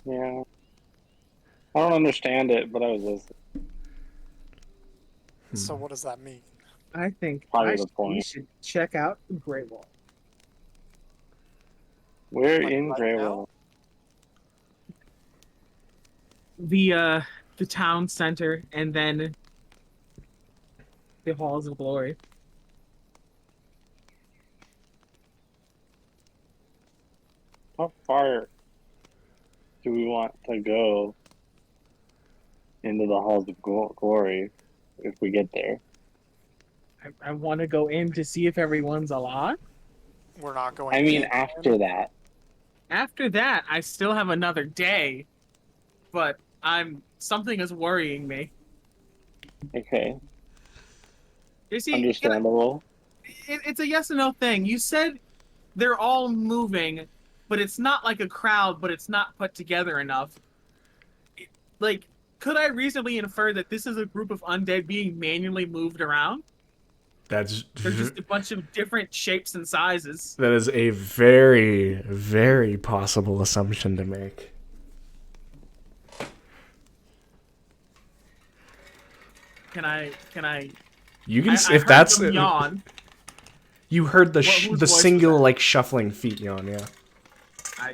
Yeah. I don't understand it, but I was listening. So what does that mean? I think Probably the point. you should check out Greywall. We're Like in right Greywall. The town center, and then the halls of glory. How far do we want to go into the halls of glory if we get there? I want to go in to see if everyone's alive. We're not going. I mean, in. after that. After that, I still have another day, but something is worrying me. Okay. You see, Understandable. it's a yes and no thing. You said they're all moving, but it's not like a crowd, but it's not put together enough. Like, could I reasonably infer that this is a group of undead being manually moved around? That's They're just a bunch of different shapes and sizes. that is a very, very possible assumption to make. Can I? You can, I if heard that's them yawn. you heard the Whose the voice was single that? like shuffling feet yawn. Yeah,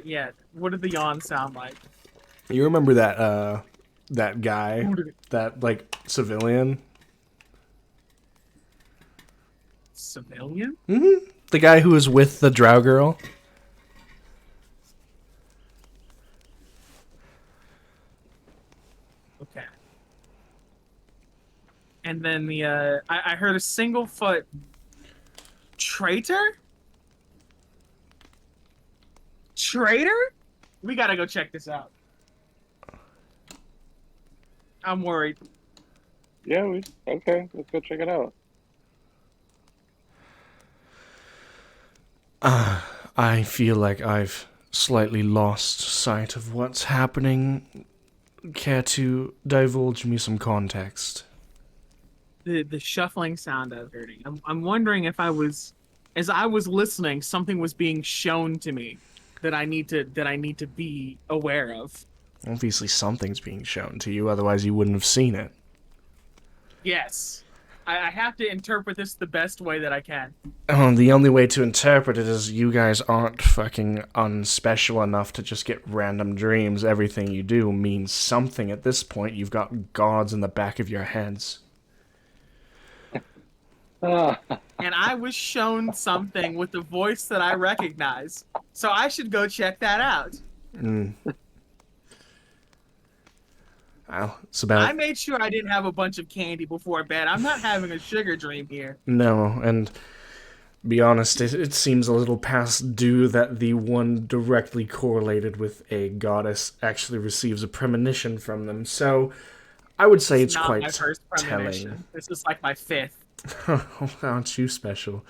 Yeah. What did the yawn sound like? you remember that guy, Who did it- that like civilian, Civilian? the guy who was with the drow girl. Okay. And then I heard a single foot traitor? Traitor? We gotta go check this out. I'm worried. Yeah, okay. Let's go check it out. I feel like I've slightly lost sight of what's happening. Care to divulge me some context? The shuffling sound I was hearing. I'm wondering if as I was listening, something was being shown to me that I need to be aware of. Obviously, something's being shown to you, otherwise you wouldn't have seen it. Yes. I have to interpret this the best way that I can. The only way to interpret it is you guys aren't fucking unspecial enough to just get random dreams. Everything you do means something at this point. You've got gods in the back of your heads. Ah, And I was shown something with a voice that I recognize. So I should go check that out. Well, it's about... I made sure I didn't have a bunch of candy before bed. I'm not having a sugar dream here. No, and be honest, it seems a little past due that the one directly correlated with a goddess actually receives a premonition from them. So I would say it's not quite my first premonition. telling. This is like my fifth. Aren't you special?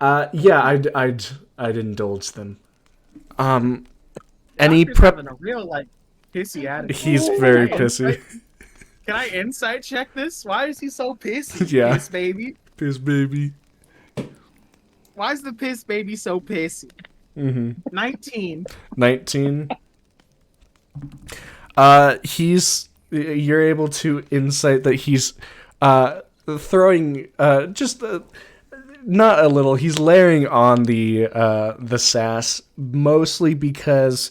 Yeah, I'd indulge them. Any Doctor's prep? having a real like pissy attitude. He's very pissy. Can I insight check this? Why is he so pissy? Yeah. Piss baby. Piss baby. Why is the piss baby so pissy? 19. 19. You're able to insight that he's throwing just not a little. He's layering on the sass mostly because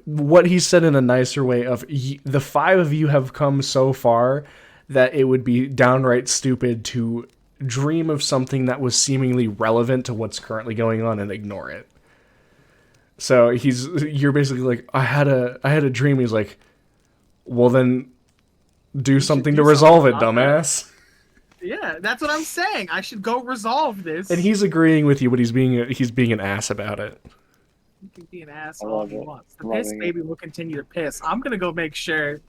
what he said in a nicer way of the five of you have come so far that it would be downright stupid to dream of something that was seemingly relevant to what's currently going on and ignore it. So you're basically like, I had a dream. He's like, well then do something to resolve it, dumbass. Yeah, that's what I'm saying. I should go resolve this. And he's agreeing with you, but he's being an ass about it. He can be an I asshole love if he it. wants. The Loving piss it. baby will continue to piss. I'm gonna go make sure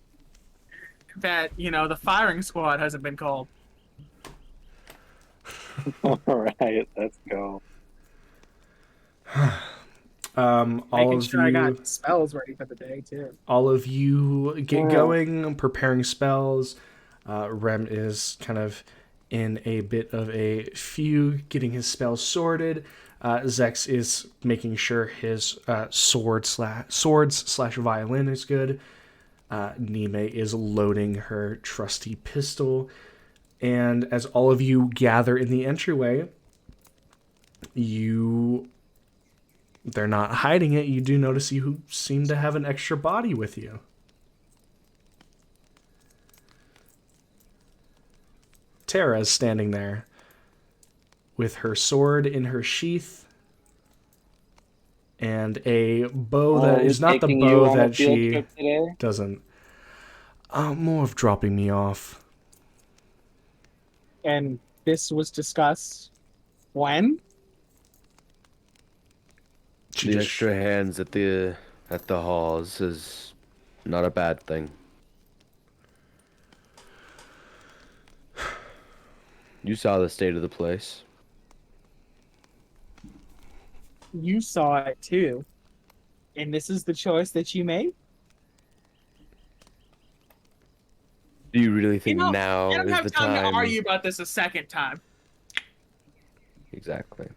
that, the firing squad hasn't been called. all right, let's go. All Making of sure you, I got spells ready for the day, too. all of you get going, preparing spells. Rem is kind of in a bit of a fugue, getting his spells sorted. Zex is making sure his swords/violin is good. Nime is loading her trusty pistol. And as all of you gather in the entryway, they're not hiding it. You do notice you seem to have an extra body with you. Tara is standing there with her sword in her sheath and a bow that is not the taking you bow on a that field she trip today? doesn't. More of dropping me off. And this was discussed when? She The just extra hands at the halls is not a bad thing. You saw the state of the place. You saw it, too. And this is the choice that you made? Do you really think I now don't is have the time time? to argue about this a second time. Exactly.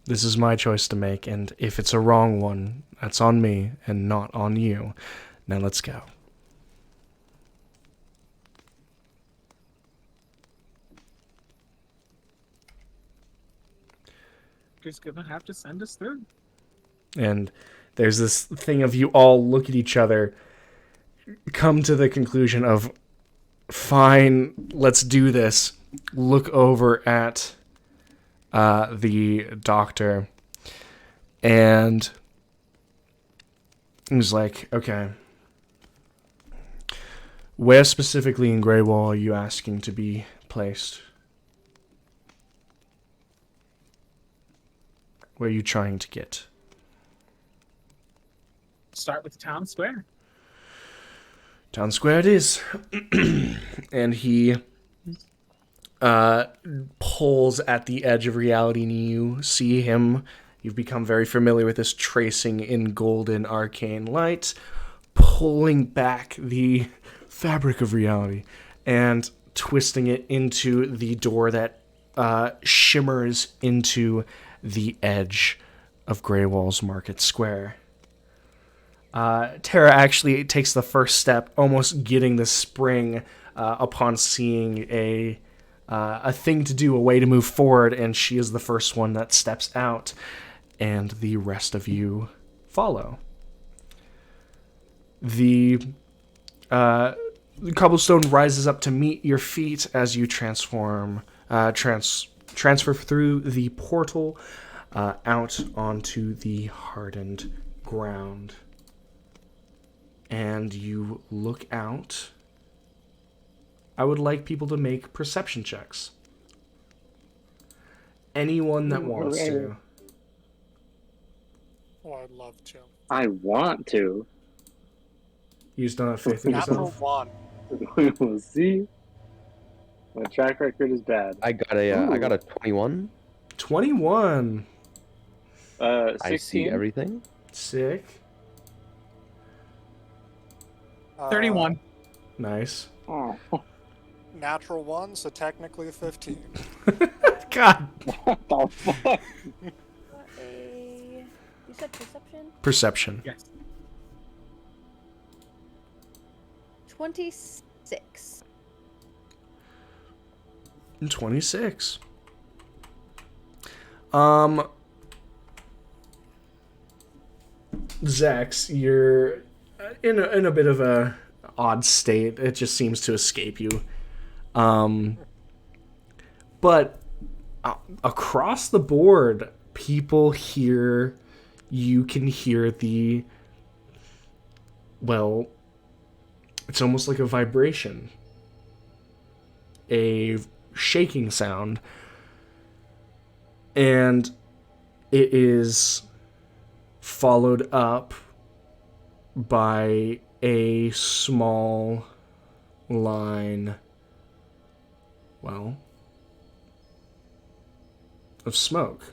This is my choice to make, and if it's a wrong one, that's on me and not on you. Now let's go. Just gonna have to send us through. And there's this thing of you all look at each other, come to the conclusion of, fine, let's do this. Look over at the doctor, and he's like, okay, where specifically in Greywall are you asking to be placed? Where are you trying to get? Start with town square. Town square it is. And he pulls at the edge of reality, and you see him. You've become very familiar with this tracing in golden arcane light, pulling back the fabric of reality and twisting it into the door that shimmers into the edge of Greywall's Market Square. Tara actually takes the first step, almost getting the spring upon seeing a thing to do, a way to move forward, and she is the first one that steps out, and the rest of you follow. The cobblestone rises up to meet your feet as you transfer through the portal out onto the hardened ground. And you look out. I would like people to make perception checks. Anyone that wants to. Oh, I'd love to. I want to. You just don't have faith in Natural yourself? one. We will see. My track record is bad. I got a 21. 21. 16. I see everything. Sick. 31. Nice. Oh, Natural one, so technically 15. God. what the fuck? You said perception? Perception. Yes. 26. 26. Zax, you're in a bit of a odd state. It just seems to escape you. But across the board, people hear, you can hear well, it's almost like a vibration, a shaking sound, and it is followed up by a small line, well, of smoke.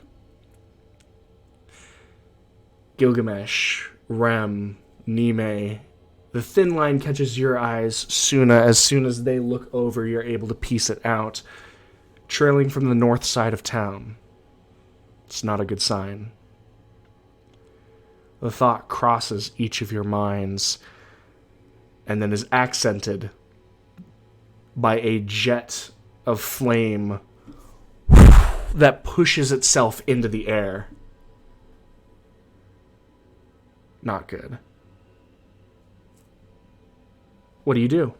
Gilgamesh, Rem, Nime, the thin line catches your eyes. Suna, as soon as they look over, you're able to piece it out. Trailing from the north side of town. It's not a good sign. The thought crosses each of your minds and then is accented by a jet of flame that pushes itself into the air. Not good. What do you do?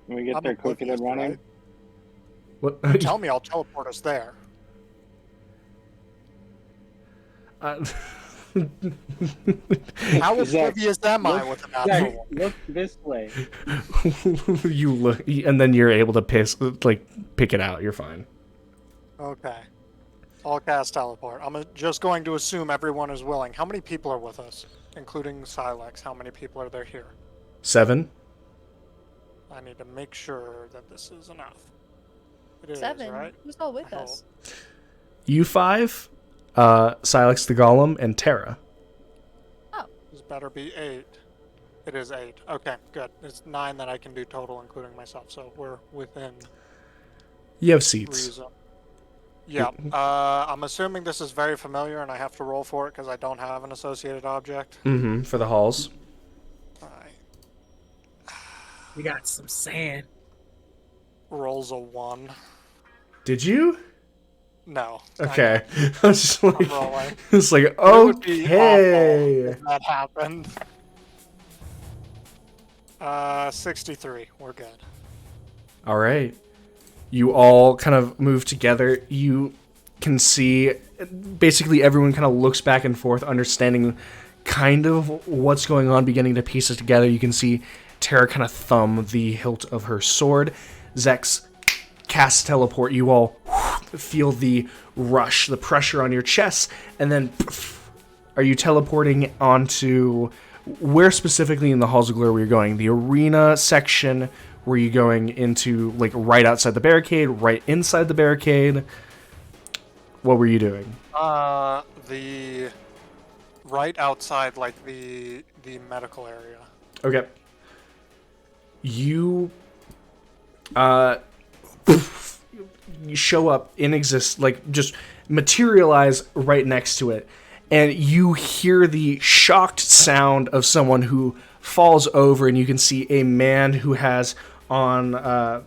Can we get I'm there quicker oblivious, than running? right? What? Tell me, I'll teleport us there. Uh, How Zach, oblivious am I with a natural Zach, one? look this way. you look, and then you're able to pick it out. You're fine. Okay. I'll cast teleport. I'm just going to assume everyone is willing. How many people are with us? Including Silex, how many people are there here? 7. I need to make sure that this is enough. It is, 7. right? Who's all with I us? You 5, Silex the Golem, and Terra. This better be 8. It is 8. Okay, good. It's 9 that I can do total, including myself, so we're within You have seats. reason. Yeah, I'm assuming this is very familiar and I have to roll for it because I don't have an associated object. Mm-hmm, for the halls. Alright. We got some sand. Rolls a 1. Did you? No. Okay. I was just like, I'm rolling. it's like, It would be awful okay. if that happened. 63. We're good. All right. You all kind of move together. You can see basically everyone kind of looks back and forth, understanding kind of what's going on, beginning to piece it together. You can see Terra kind of thumb the hilt of her sword. Zex casts teleport. You all feel the rush, the pressure on your chest, and then are you teleporting onto where specifically in the Halls of Glory were you going? The arena section? Were you going into, like, right outside the barricade, right inside the barricade? What were you doing? The right outside, like the medical area. Okay. You, you show up like, just materialize right next to it, and you hear the shocked sound of someone who falls over, and you can see a man who has on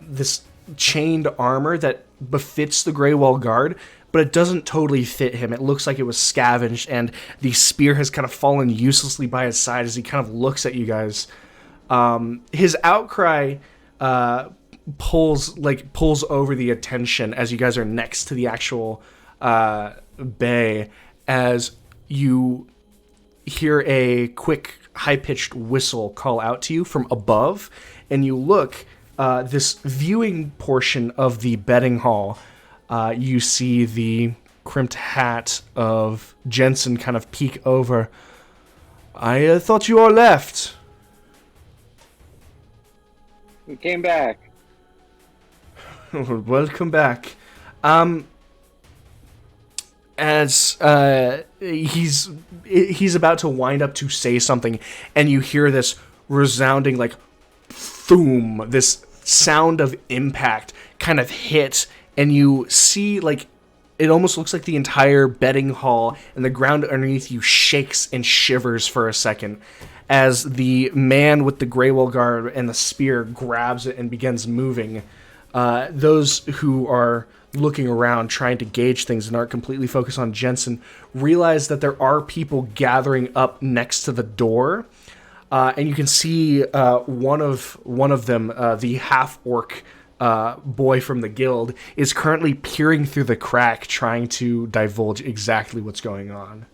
this chained armor that befits the Greywall guard, but it doesn't totally fit him. It looks like it was scavenged, and the spear has kind of fallen uselessly by his side as he kind of looks at you guys. His outcry pulls over the attention as you guys are next to the actual bay, as you hear a quick high-pitched whistle call out to you from above, and you look, this viewing portion of the betting hall, you see the crimped hat of Jensen kind of peek over. I thought you all left. We came back. Welcome back. As he's about to wind up to say something, and you hear this resounding, like, boom, this sound of impact kind of hit, and you see, like, it almost looks like the entire betting hall and the ground underneath you shakes and shivers for a second as the man with the Greywall guard and the spear grabs it and begins moving. Those who are looking around, trying to gauge things and aren't completely focused on Jensen, realize that there are people gathering up next to the door. And you can see one of them, the half-orc boy from the guild, is currently peering through the crack, trying to divulge exactly what's going on.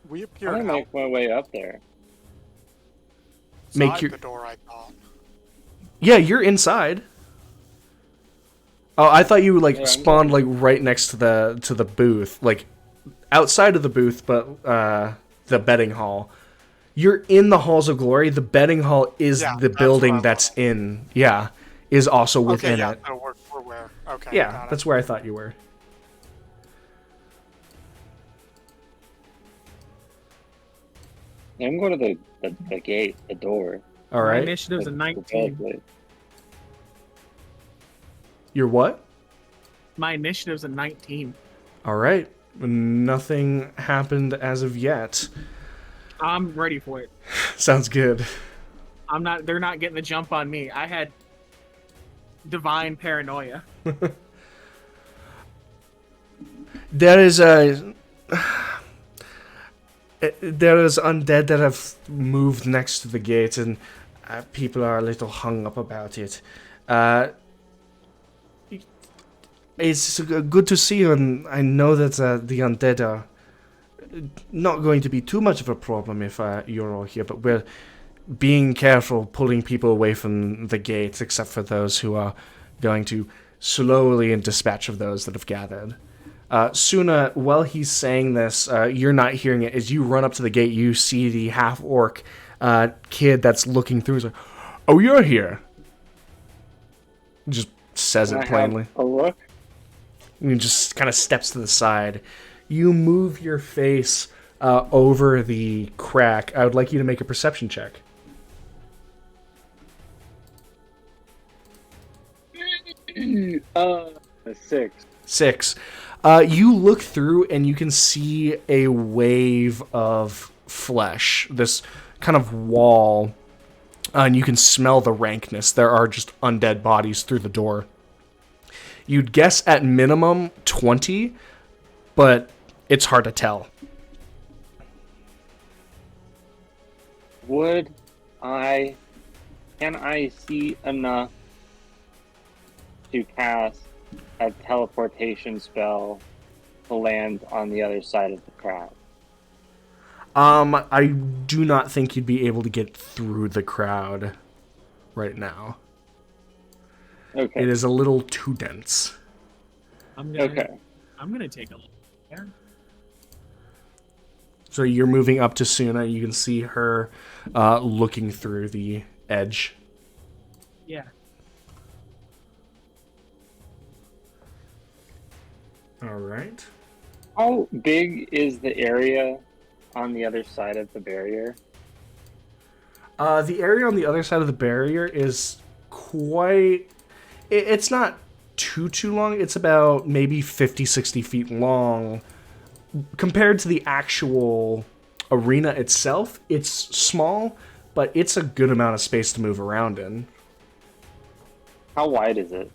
We I'm appeared gonna out make my way up there. Make your- the door, I thought. Yeah, you're inside. Oh, I thought you Yeah, I'm spawned like right next to the booth, like outside of the booth, but the betting hall. You're in the Halls of Glory. The betting hall is Yeah, the that's building what I that's in. Yeah, is also Okay, within yeah, it. so we're where? Okay, Yeah, got it. that's where I thought you were. I'm going to the gate, the door. All My right. initiative's a The 19. belly. You're what? My initiative's a 19. All right. Nothing happened as of yet. I'm ready for it. Sounds good. They're not getting the jump on me. I had divine paranoia. There is undead that have moved next to the gate, and people are a little hung up about it. It's good to see you, and I know that the undead are not going to be too much of a problem if you're all here, but we're being careful pulling people away from the gate, except for those who are going to slowly and dispatch of those that have gathered. Suna, while he's saying this, you're not hearing it. As you run up to the gate, you see the half-orc kid that's looking through. He's like, "Oh, you're here." Just says Can it I have plainly. a look? And he just kind of steps to the side. You move your face over the crack. I would like you to make a perception check. A 6. 6. You look through and you can see a wave of flesh, this kind of wall, and you can smell the rankness. There are just undead bodies through the door. You'd guess at minimum 20, but it's hard to tell. Can I see enough to cast a teleportation spell to land on the other side of the crowd? I do not think you'd be able to get through the crowd right now. Okay. It is a little too dense. I'm gonna take a look there. So you're moving up to Suna. You can see her looking through the edge. Yeah. All right. How big is the area on the other side of the barrier? The area on the other side of the barrier is quite... It's not too long. It's about maybe 50, 60 feet long. Compared to the actual arena itself, it's small, but it's a good amount of space to move around in. How wide is it?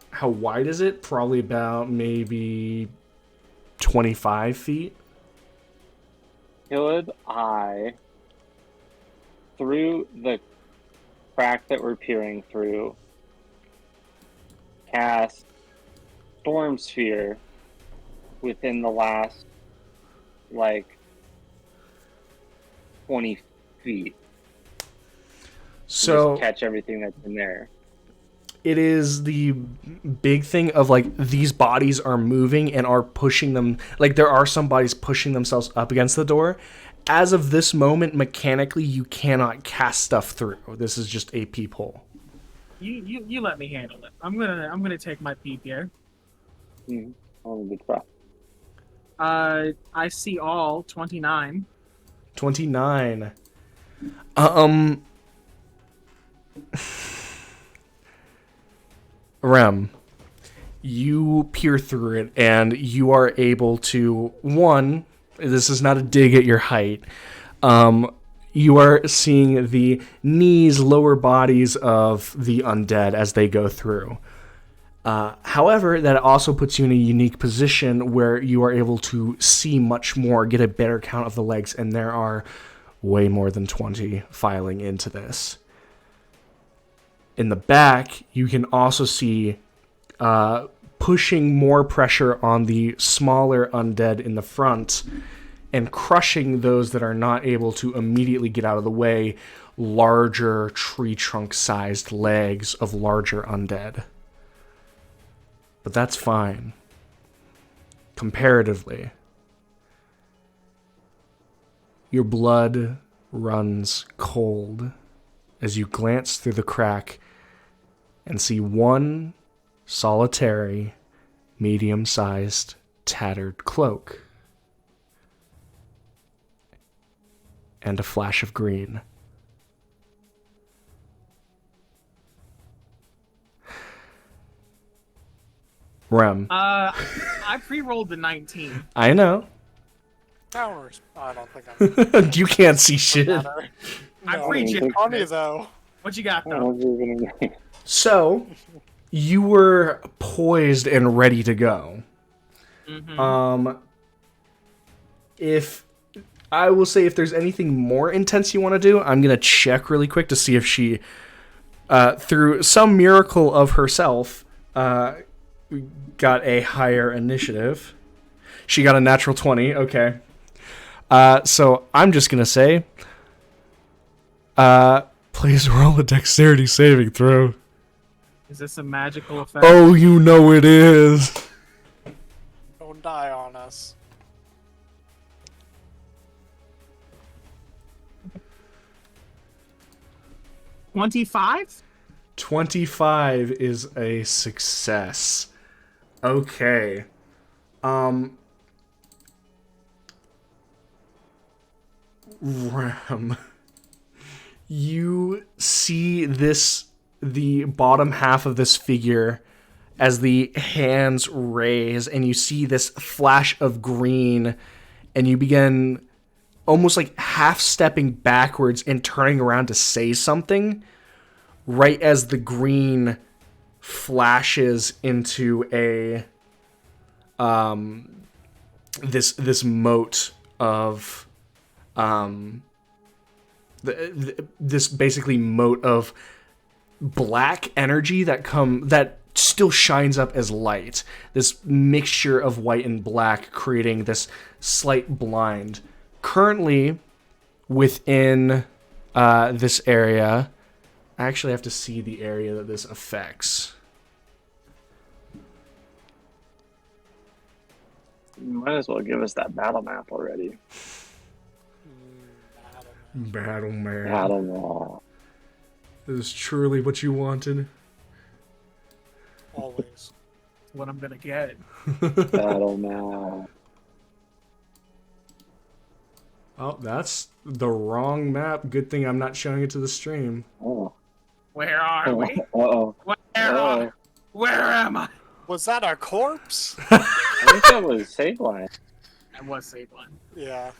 How wide is it? Probably about maybe 25 feet. Could I, through the crack that we're peering through, cast Storm Sphere within the last, 20 feet? So Just catch everything that's in there. it is the big thing of these bodies are moving and are pushing them. There are some bodies pushing themselves up against the door. As of this moment, mechanically, you cannot cast stuff through. This is just a peephole. You let me handle it. I'm gonna take my peep here. Oh, good try. I see all 29. 29. Rem, you peer through it, and you are able to, one, this is not a dig at your height, you are seeing the knees, lower bodies of the undead as they go through. However, that also puts you in a unique position where you are able to see much more, get a better count of the legs, and there are way more than 20 filing into this. In the back, you can also see pushing more pressure on the smaller undead in the front and crushing those that are not able to immediately get out of the way, larger tree trunk-sized legs of larger undead. But that's fine. Comparatively. Your blood runs cold as you glance through the crack and see one solitary, medium-sized, tattered cloak. And a flash of green. Rem. I pre-rolled the 19. I know. Counters. I don't think I'm. You can't see shit. Matter. I No, pre-jiffed funny this. though. What you got I though? was gonna So, you were poised and ready to go. If I will say if there's anything more intense you want to do, I'm gonna check really quick to see if she, through some miracle of herself, got a higher initiative. She got a natural 20. Okay. So I'm just gonna say, please roll a dexterity saving throw. Is this a magical effect? Oh, you know it is. Don't die on us. $25? 25 is a success. Okay. Ram. You see the bottom half of this figure as the hands raise, and you see this flash of green, and you begin almost like half stepping backwards and turning around to say something right as the green flashes into a this moat of this basically moat of black energy that still shines up as light. This mixture of white and black creating this slight blind. Currently within this area, I actually have to see the area that this affects. You might as well give us that battle map already. Battle man. Battle map. This is truly what you wanted. Always. What I'm gonna get. Battle map. Oh, that's the wrong map. Good thing I'm not showing it to the stream. Oh. Where are we? Uh-oh. Where am I? Was that a corpse? I think that was save line. I was saved one. Yeah.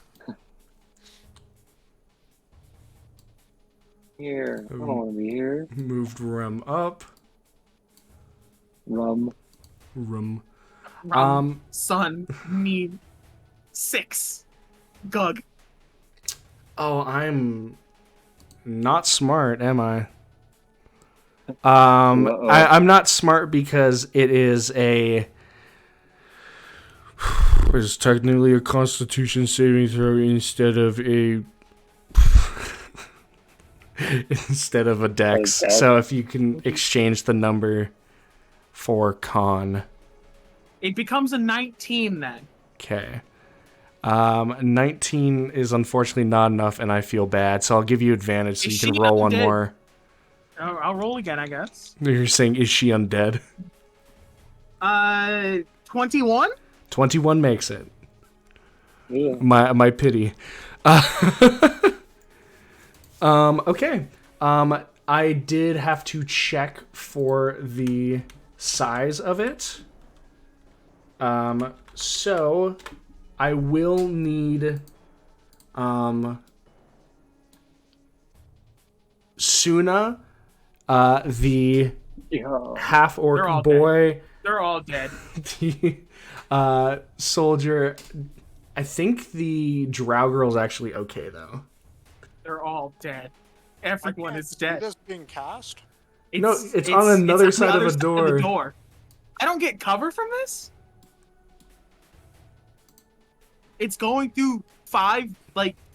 Here. I don't want to be here. Moved Rum up. Rum. Son, need 6. Gug. Oh, I'm not smart, am I? I'm not smart because it is it's technically a Constitution saving throw instead of a Dex. Okay. So if you can exchange the number for con. It becomes a 19 then. Okay. 19 is unfortunately not enough, and I feel bad, so I'll give you advantage so Is you can she roll one undead? more. I'll roll again, I guess. You're saying, is she undead? 21? 21 makes it. Yeah. My pity. Okay. I did have to check for the size of it. So I will need Suna, the Yeah. half They're orc all boy, They're all dead. the soldier. I think the drow girl's actually okay though. They're all dead. Everyone is dead. This being cast? No, it's on another on the side of other a side door. I don't get cover from this? It's going through 5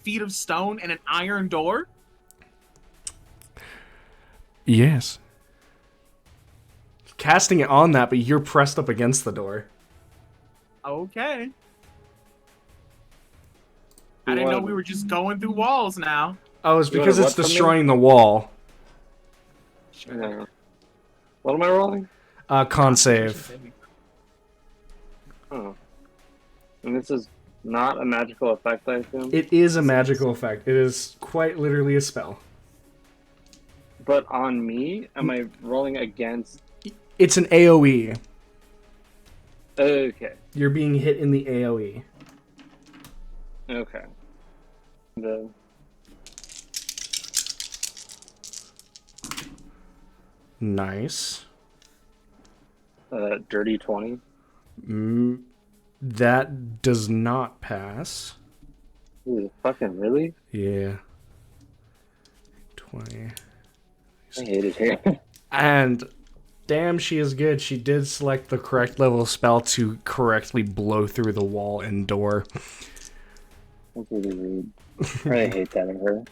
feet of stone and an iron door? Yes. Casting it on that, but you're pressed up against the door. Okay. I didn't know we were just going through walls now. Oh, it's You because wanna it's what from me? destroying the wall. Yeah. What am I rolling? Con save. Oh. And this is not a magical effect, I assume? It is a magical effect. It is quite literally a spell. But on me, am I rolling against? It's an AoE. Okay. You're being hit in the AoE. Okay. The Nice. dirty 20. That does not pass. Ooh, fucking really? Yeah. 20. I hate it here. And damn, she is good. She did select the correct level of spell to correctly blow through the wall and door. That's really rude. I hate that of her.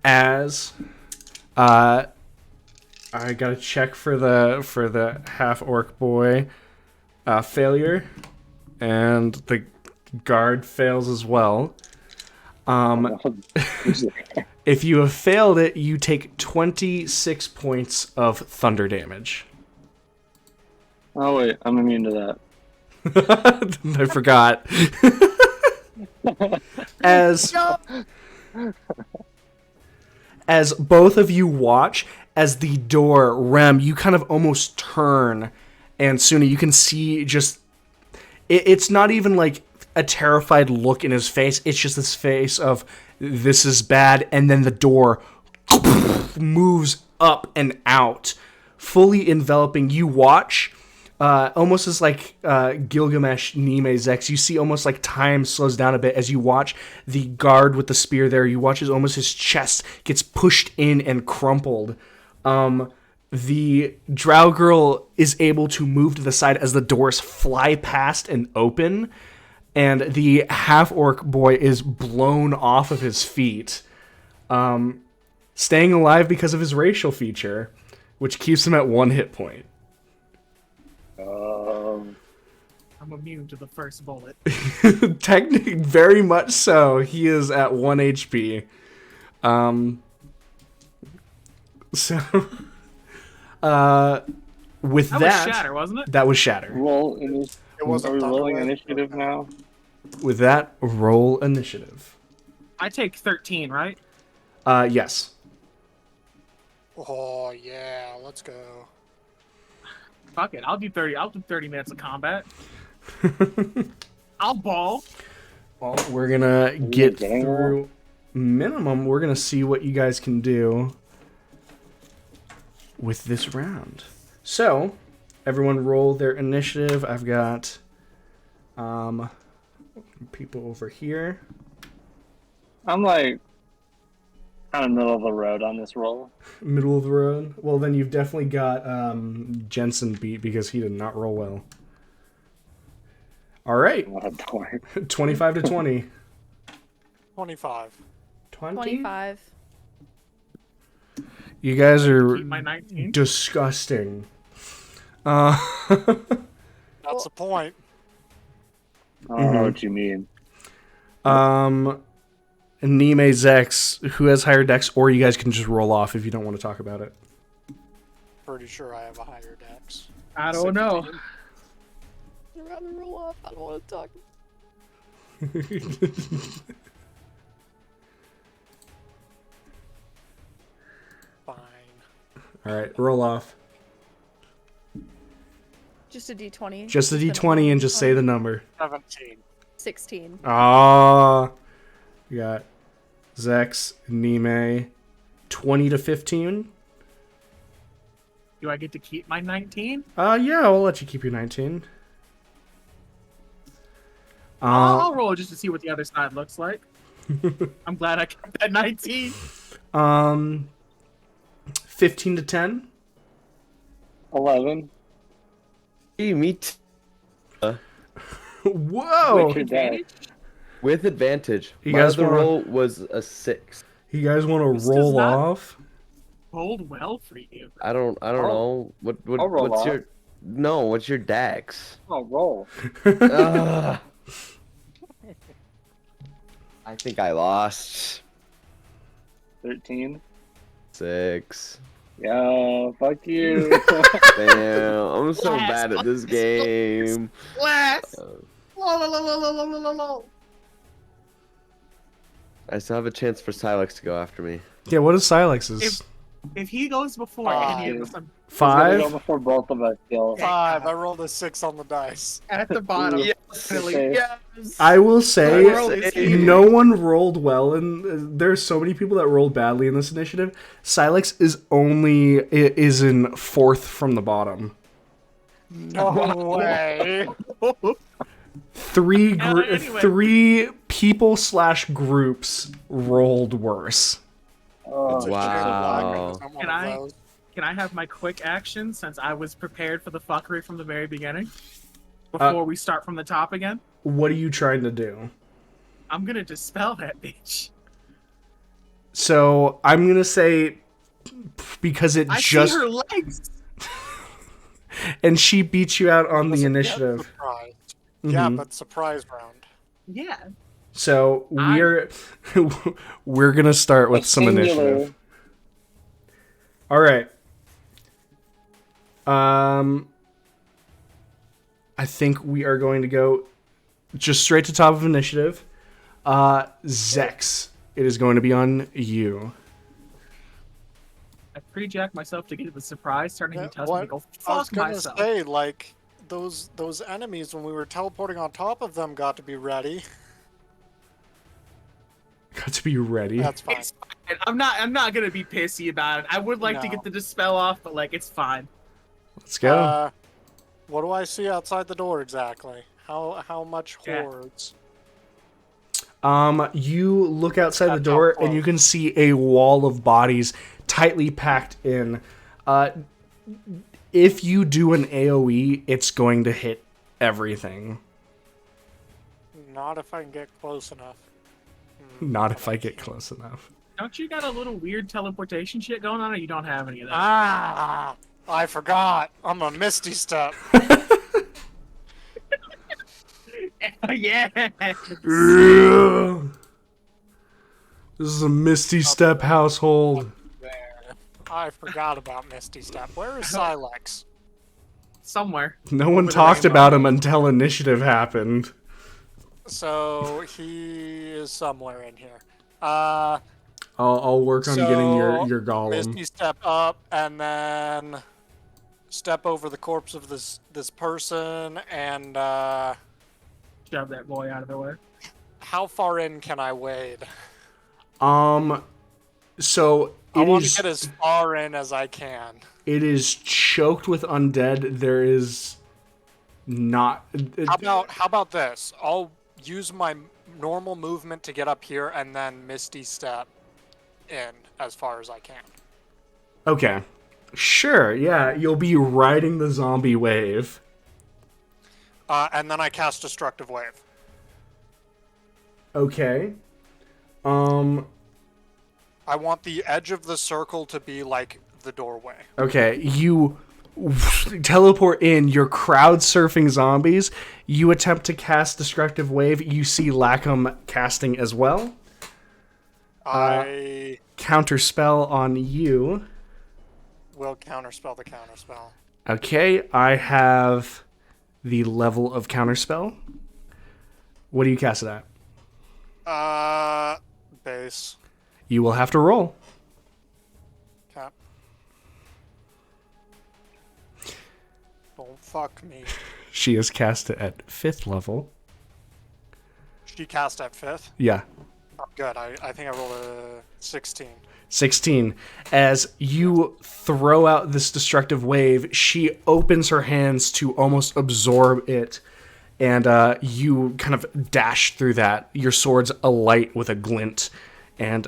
As I gotta check for the half orc boy failure, and the guard fails as well. If you have failed it, you take 26 points of thunder damage. Oh wait, I'm immune to that. I forgot. As both of you watch, as the door, Rem, you kind of almost turn, and Suna, you can see just... It's not even like a terrified look in his face. It's just this face of, this is bad, and then the door moves up and out, fully enveloping. You watch, almost as like Gilgamesh, Nime, Zex, you see almost like time slows down a bit as you watch the guard with the spear there. You watch as almost his chest gets pushed in and crumpled. The drow girl is able to move to the side as the doors fly past and open, and the half-orc boy is blown off of his feet, staying alive because of his racial feature, which keeps him at 1 hit point. I'm immune to the first bullet. Technically, very much so. He is at 1 HP. With That that, was Shatter, wasn't it? that was Shatter. Roll initiative. It wasn't Are we rolling Thunderwave. initiative now? With that, roll initiative. I take 13, right? Yes. Oh yeah, let's go. Fuck it, I'll do 30. I'll do 30 minutes of combat. I'll ball. Well, we're gonna get getting through minimum. We're gonna see what you guys can do with this round. So, everyone roll their initiative. I've got people over here. I'm like kind of middle of the road on this roll. Middle of the road. Well, then you've definitely got Jensen beat because he did not roll well. All right, What a dork. 25 to 20. 25. 20? 25. You guys are Keep my 19. disgusting. That's the point. I don't know what you mean. Nime, Zex, who has higher dex, or you guys can just roll off if you don't want to talk about it. Pretty sure I have a higher dex. I don't know. I'd rather roll off. I don't want to talk. Fine. All right, roll off. Just a d20. Just a d20 and just say the number. 17. 16. Ah, you got Zex, Nime, 20 to 15. Do I get to keep my 19? Yeah, I'll let you keep your 19. I'll roll just to see what the other side looks like. I'm glad I kept that 19. 15 to 10. 11. Hey, me too. Whoa! With your dad. With advantage. You My guys other wanna- roll was a 6. You guys want This to does roll not- off? Rolled well for you. I don't know. I'll roll What's off. your... No, what's your dex? Oh, roll. Ugh. I think I lost. 13. 6. Yeah, fuck you. Damn, I'm so Yes, bad at this game. Last. Lol. I still have a chance for Silex to go after me. Yeah, what is Silex's? If he goes before any of us, I'm He's gonna go 5? before both of us, Gil. 5. I rolled a 6 on the dice. at the bottom. Really. Yes. I will say, The world is here. no one rolled well, and there's so many people that rolled badly in this initiative. Silex is in 4th from the bottom. No way. Anyway. 3 people / groups rolled worse. Oh, It's a shame Wow. Blacker isn't one Can of I- those. Can I have my quick action since I was prepared for the fuckery from the very beginning? Before we start from the top again? What are you trying to do? I'm gonna dispel that bitch. So I'm gonna say because it I just see her legs. and she beat you out on the Doesn't get initiative. surprised. Yeah, Mhm. but surprise round. Yeah. So we're gonna start with some initiative. All right. I think we are going to go just straight to top of initiative. Zex, it is going to be on you. I pre-jacked myself to get the surprise, turning Yeah, to test me to go I was fuck gonna myself. say, like, those enemies when we were teleporting on top of them got to be ready. Got to be ready. That's fine. It's fine. I'm not gonna be pissy about it. I would like to No. get the dispel off, but like it's fine. Let's go. What do I see outside the door exactly? How much Yeah. hordes? You look outside the That's door how and you close. can see a wall of bodies tightly packed in. If you do an AoE, it's going to hit everything. Not if I can get close enough. Not if I get close enough. Don't you got a little weird teleportation shit going on, or you don't have any of that? Ah! I forgot. I'm a Misty Step. Yeah. This is a Misty Step household. There. I forgot about Misty Step. Where is Silex? Somewhere. No one Over the talked rainbow. about him until initiative happened. So he is somewhere in here. I'll work on getting your golem. Misty Step up and then step over the corpse of this person and Shove that boy out of the way. how far in can I wade? So I it want is to get as far in as I can. it is choked with undead. There is not. How about this? I'll use my normal movement to get up here and then Misty Step in as far as I can. Okay. Sure, yeah, you'll be riding the zombie wave. And then I cast Destructive Wave. Okay. I want the edge of the circle to be like the doorway. Okay, you teleport in, you're crowd surfing zombies. You attempt to cast Destructive Wave. You see Lacom casting as well. I Counterspell on you. will counterspell the counterspell. Okay, I have the level of Counterspell. What do you cast it at? Base. You will have to roll. Cap. Don't fuck me. She is cast it at 5th level. She cast at 5th. Yeah. Oh, good. I think I rolled a 16. 16. As you throw out this destructive wave, she opens her hands to almost absorb it, and you kind of dash through that. Your sword's alight with a glint, and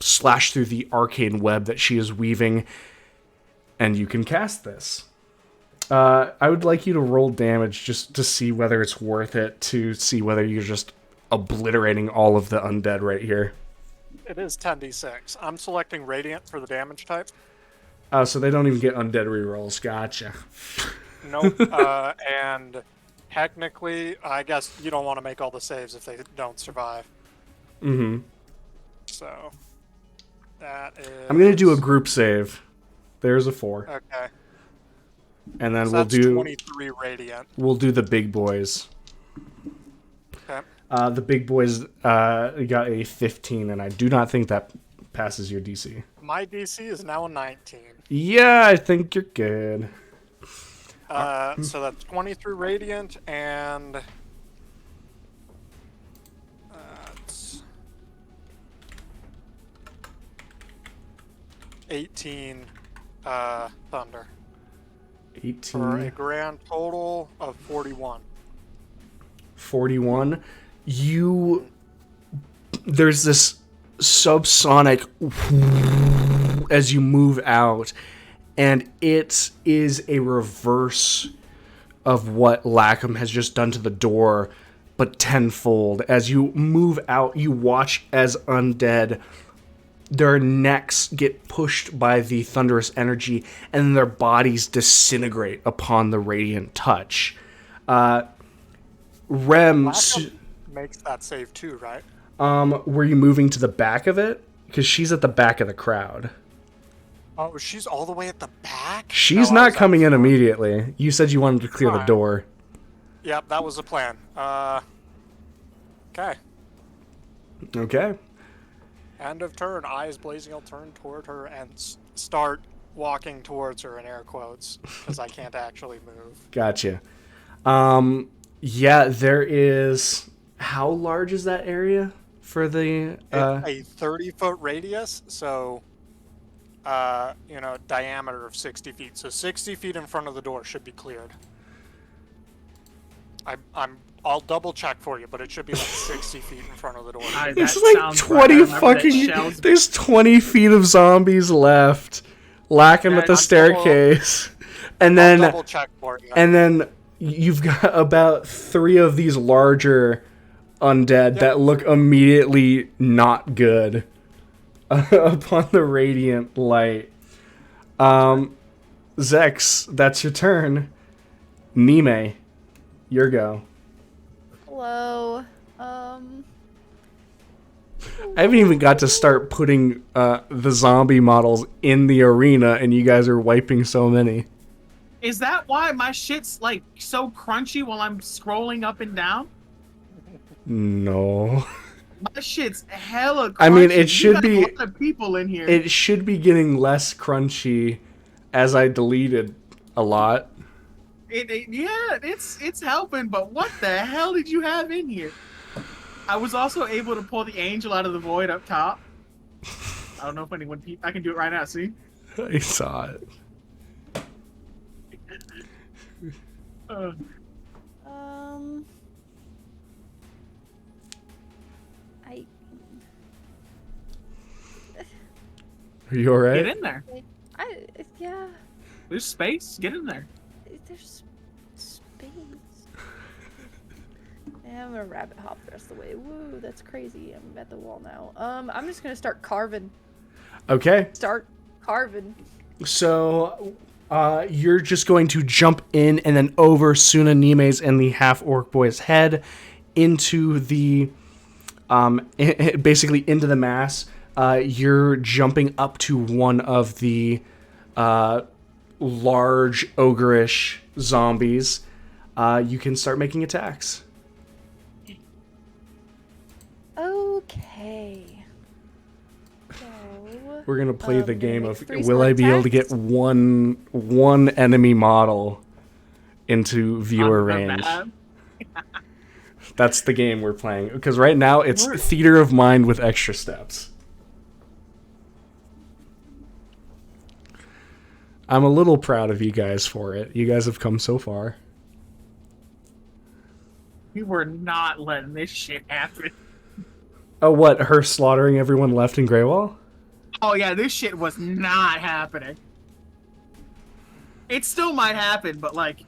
slash through the arcane web that she is weaving, and you can cast this. I would like you to roll damage just to see whether it's worth it, to see whether you're just obliterating all of the undead right here. It is 10d6. I'm selecting Radiant for the damage type. So they don't even get undead rerolls. Gotcha. Nope. And technically, I guess you don't want to make all the saves if they don't survive. Mm-hmm. So, that is... I'm going to do a group save. There's a 4. Okay. And then So we'll that's do 23 Radiant. we'll do the big boys. Okay. The big boys got a 15, and I do not think that passes your DC. My DC is now a 19. Yeah, I think you're good. So that's 23 Radiant, and... it's 18 Thunder. 18. For a grand total of 41. 41. There's this subsonic as you move out, and it is a reverse of what Lacom has just done to the door, but tenfold. As you move out, you watch as undead, their necks get pushed by the thunderous energy, and their bodies disintegrate upon the radiant touch. Rem... makes that save too, right? Were you moving to the back of it? Because she's at the back of the crowd. Oh, she's all the way at the back? She's No, I not was at coming the in front. immediately. You said you wanted to clear the Alright. door. Yep, that was the plan. Okay. Okay. End of turn. Eyes blazing. I'll turn toward her and start walking towards her in air quotes because I can't actually move. Gotcha. Yeah, there is... How large is that area for the... It's a 30-foot radius, so, diameter of 60 feet. So 60 feet in front of the door should be cleared. I'll double check for you, but it should be like 60 feet in front of the door. It's like 20 fucking... There's 20 feet of zombies left. Lacom at the staircase. And then... I'll double check for you. And then you've got about 3 of these larger undead that look immediately not good upon the radiant light. Zex, that's your turn. Nime, your go. Hello. I haven't even got to start putting the zombie models in the arena, and you guys are wiping so many. Is that why my shit's like so crunchy while I'm scrolling up and down? No. My shit's hella crunchy. I mean, it You should got be... a lot of people in here. It should be getting less crunchy as I deleted a lot. It's helping, but what the hell did you have in here? I was also able to pull the angel out of the void up top. I don't know if anyone... I can do it right now, see? I saw it. Are you alright? Get in there. Yeah, There's space. Get in there. there's space. I'm gonna rabbit hop the rest of the way. Woo, that's crazy. I'm at the wall now. I'm just gonna start carving. Okay. Start carving. So, you're just going to jump in and then over Suna Nime's and the half-orc boy's head into the, basically into the mass. You're jumping up to one of the large ogreish zombies. You can start making attacks. Okay. So, We're gonna play the game make of 3 will I be able to attacks? get one enemy model into viewer On the range. map. That's the game we're playing because right now it's theater of mind with extra steps. I'm a little proud of you guys for it. You guys have come so far. We were not letting this shit happen. Oh, what? Her slaughtering everyone left in Greywall? Oh yeah, this shit was not happening. It still might happen, but like,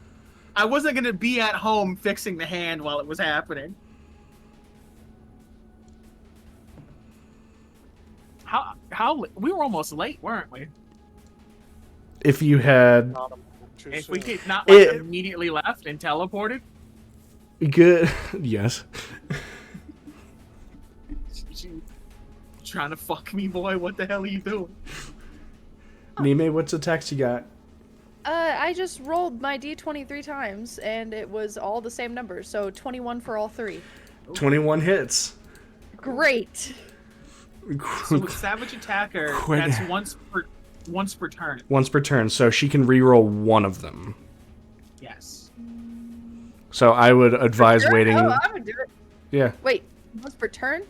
I wasn't gonna be at home fixing the hand while it was happening. How we were almost late, weren't we? If you had Not a moment too If soon. we could not like It- immediately left and teleported. good, yes. You trying to fuck me, boy? What the hell are you doing? Nime, what's the text you got? I just rolled my d20 3 times, and it was all the same number, so 21 for all 3. 21 hits. Great. So with Savage Attacker, Quit. that's once per turn. Once per turn, so she can reroll one of them. Yes. So I would advise Sure? waiting. Oh, I'm gonna do it. Yeah, Wait, once per turn?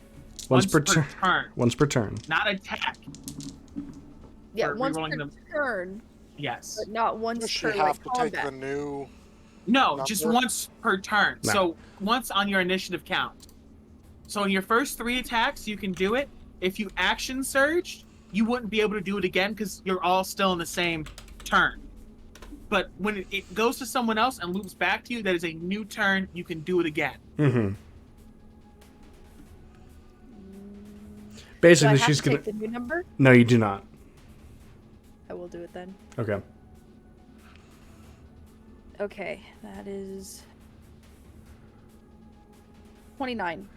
once per turn. turn, Once per turn. not attack. Yeah, Or once rerolling per them. turn, Yes. but not once Does she per have like to take combat. the new... No, Not just work? once per turn. No. So once on your initiative count. So in your first 3 attacks, you can do it. If you action surged, you wouldn't be able to do it again because you're all still in the same turn. But when it goes to someone else and loops back to you, that is a new turn. You can do it again. Mm-hmm. Do I Basically, have she's to gonna. take the new number? No, you do not. I will do it then. Okay. Okay, that is 29.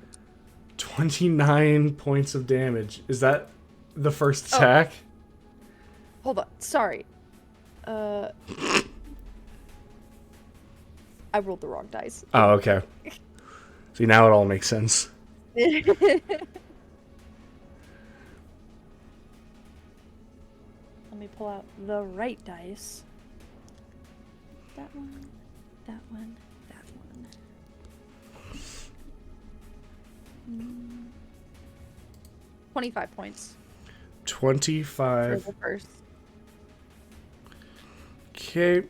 29 points of damage. Is that the first Oh. attack? Hold on. Sorry. I rolled the wrong dice. Oh, okay. See, now it all makes sense. Let me pull out the right dice. That one, that one, that one. 25 points for 25. the first. Okay.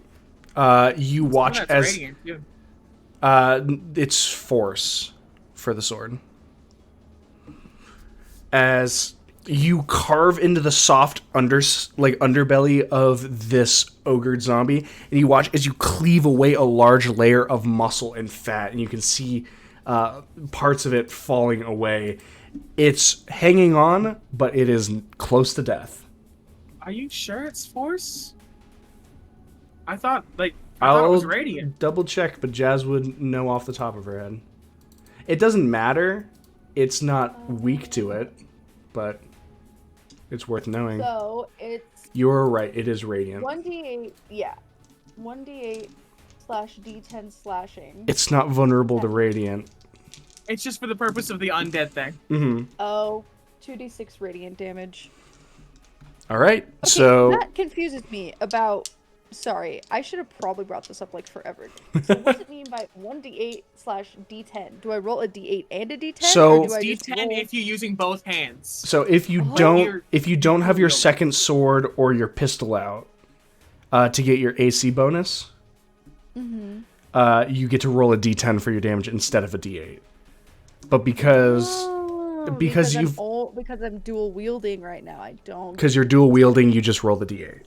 You watch That's as radiant, too. it's force for the sword. As you carve into the soft underbelly of this ogred zombie, and you watch as you cleave away a large layer of muscle and fat, and you can see parts of it falling away. It's hanging on, but it is close to death. Are you sure it's force? I thought it was radiant. Double check, but Jazz would know off the top of her head. It doesn't matter. It's not weak to it, but it's worth knowing. So it's You're right. It is radiant. 1d8, yeah. 1d8 / d10 slashing. It's not vulnerable to radiant. It's just for the purpose of the undead thing. Mm-hmm. Oh, 2d6 radiant damage. All right. Okay, So that confuses me about. Sorry, I should have probably brought this up forever. So what does it mean by 1d8 / d10? Do I roll a d8 and a d10? So- or do I just D10 roll... if you're using both hands. So if you Oh. don't have your second sword or your pistol out to get your AC bonus, you get to roll a D10 for your damage instead of a D8. But because because you've because I'm dual wielding right now, I don't. because you're dual wielding, you just roll the D8.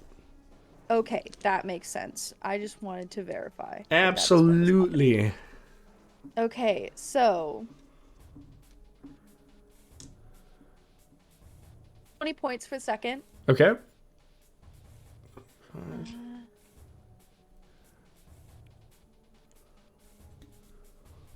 Okay, that makes sense. I just wanted to verify. that Absolutely. Okay, so 20 points for second. Okay.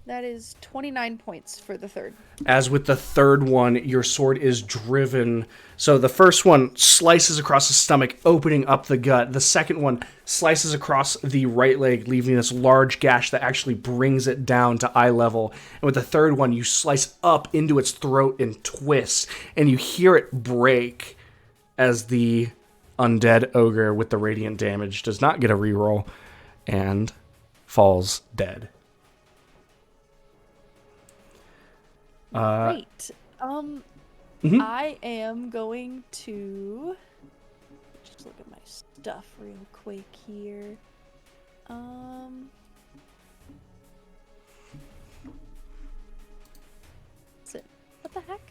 That is 29 points for the third. As with the third one, your sword is driven. So the first one slices across the stomach, opening up the gut. The second one slices across the right leg, leaving this large gash that actually brings it down to eye level. And with the third one, you slice up into its throat and twist, and you hear it break as the undead ogre with the radiant damage does not get a reroll and falls dead. Great. Mhm. I am going to just look at my stuff real quick here. What the heck?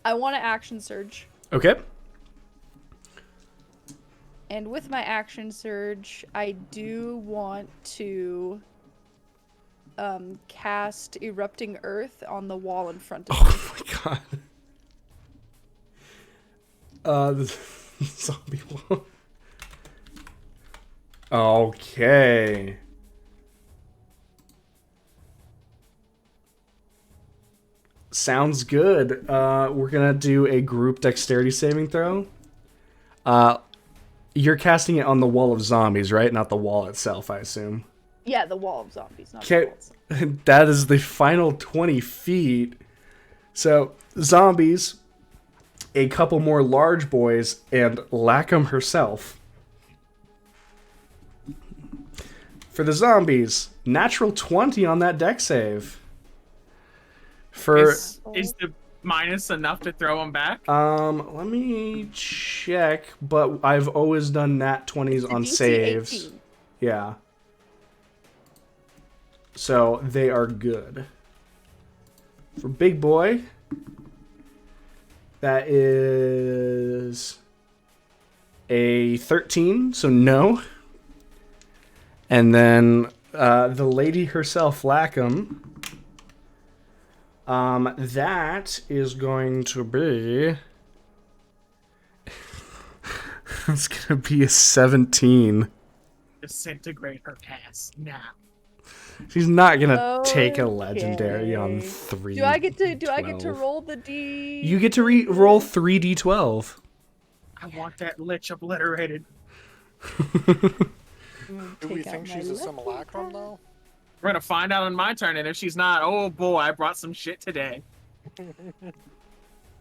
I want to action surge. Okay. And with my action surge, I do want to cast Erupting Earth on the wall in front of me. Oh my god. The zombie wall. Okay. Sounds good. We're gonna do a group dexterity saving throw. You're casting it on the wall of zombies, right? Not the wall itself, I assume. Yeah, the wall of zombies, not the Okay, wall itself. that is the final 20 feet. So, zombies, a couple more large boys, and Lacom herself. For the zombies, natural 20 on that deck save. For Is the minus enough to throw him back? let me check, but I've always done nat 20s on DC saves. 18. Yeah. So they are good. For big boy, that is a 13, so no. And then the lady herself, Lacom, that is going to be... It's going to be a 17. Disintegrate her ass now. She's not gonna take a Okay. legendary on 3. Do I get to roll the D? You get to roll 3d12. I want that lich obliterated. Do we think she's a simulacrum, though? We're gonna find out on my turn, and if she's not, oh boy, I brought some shit today.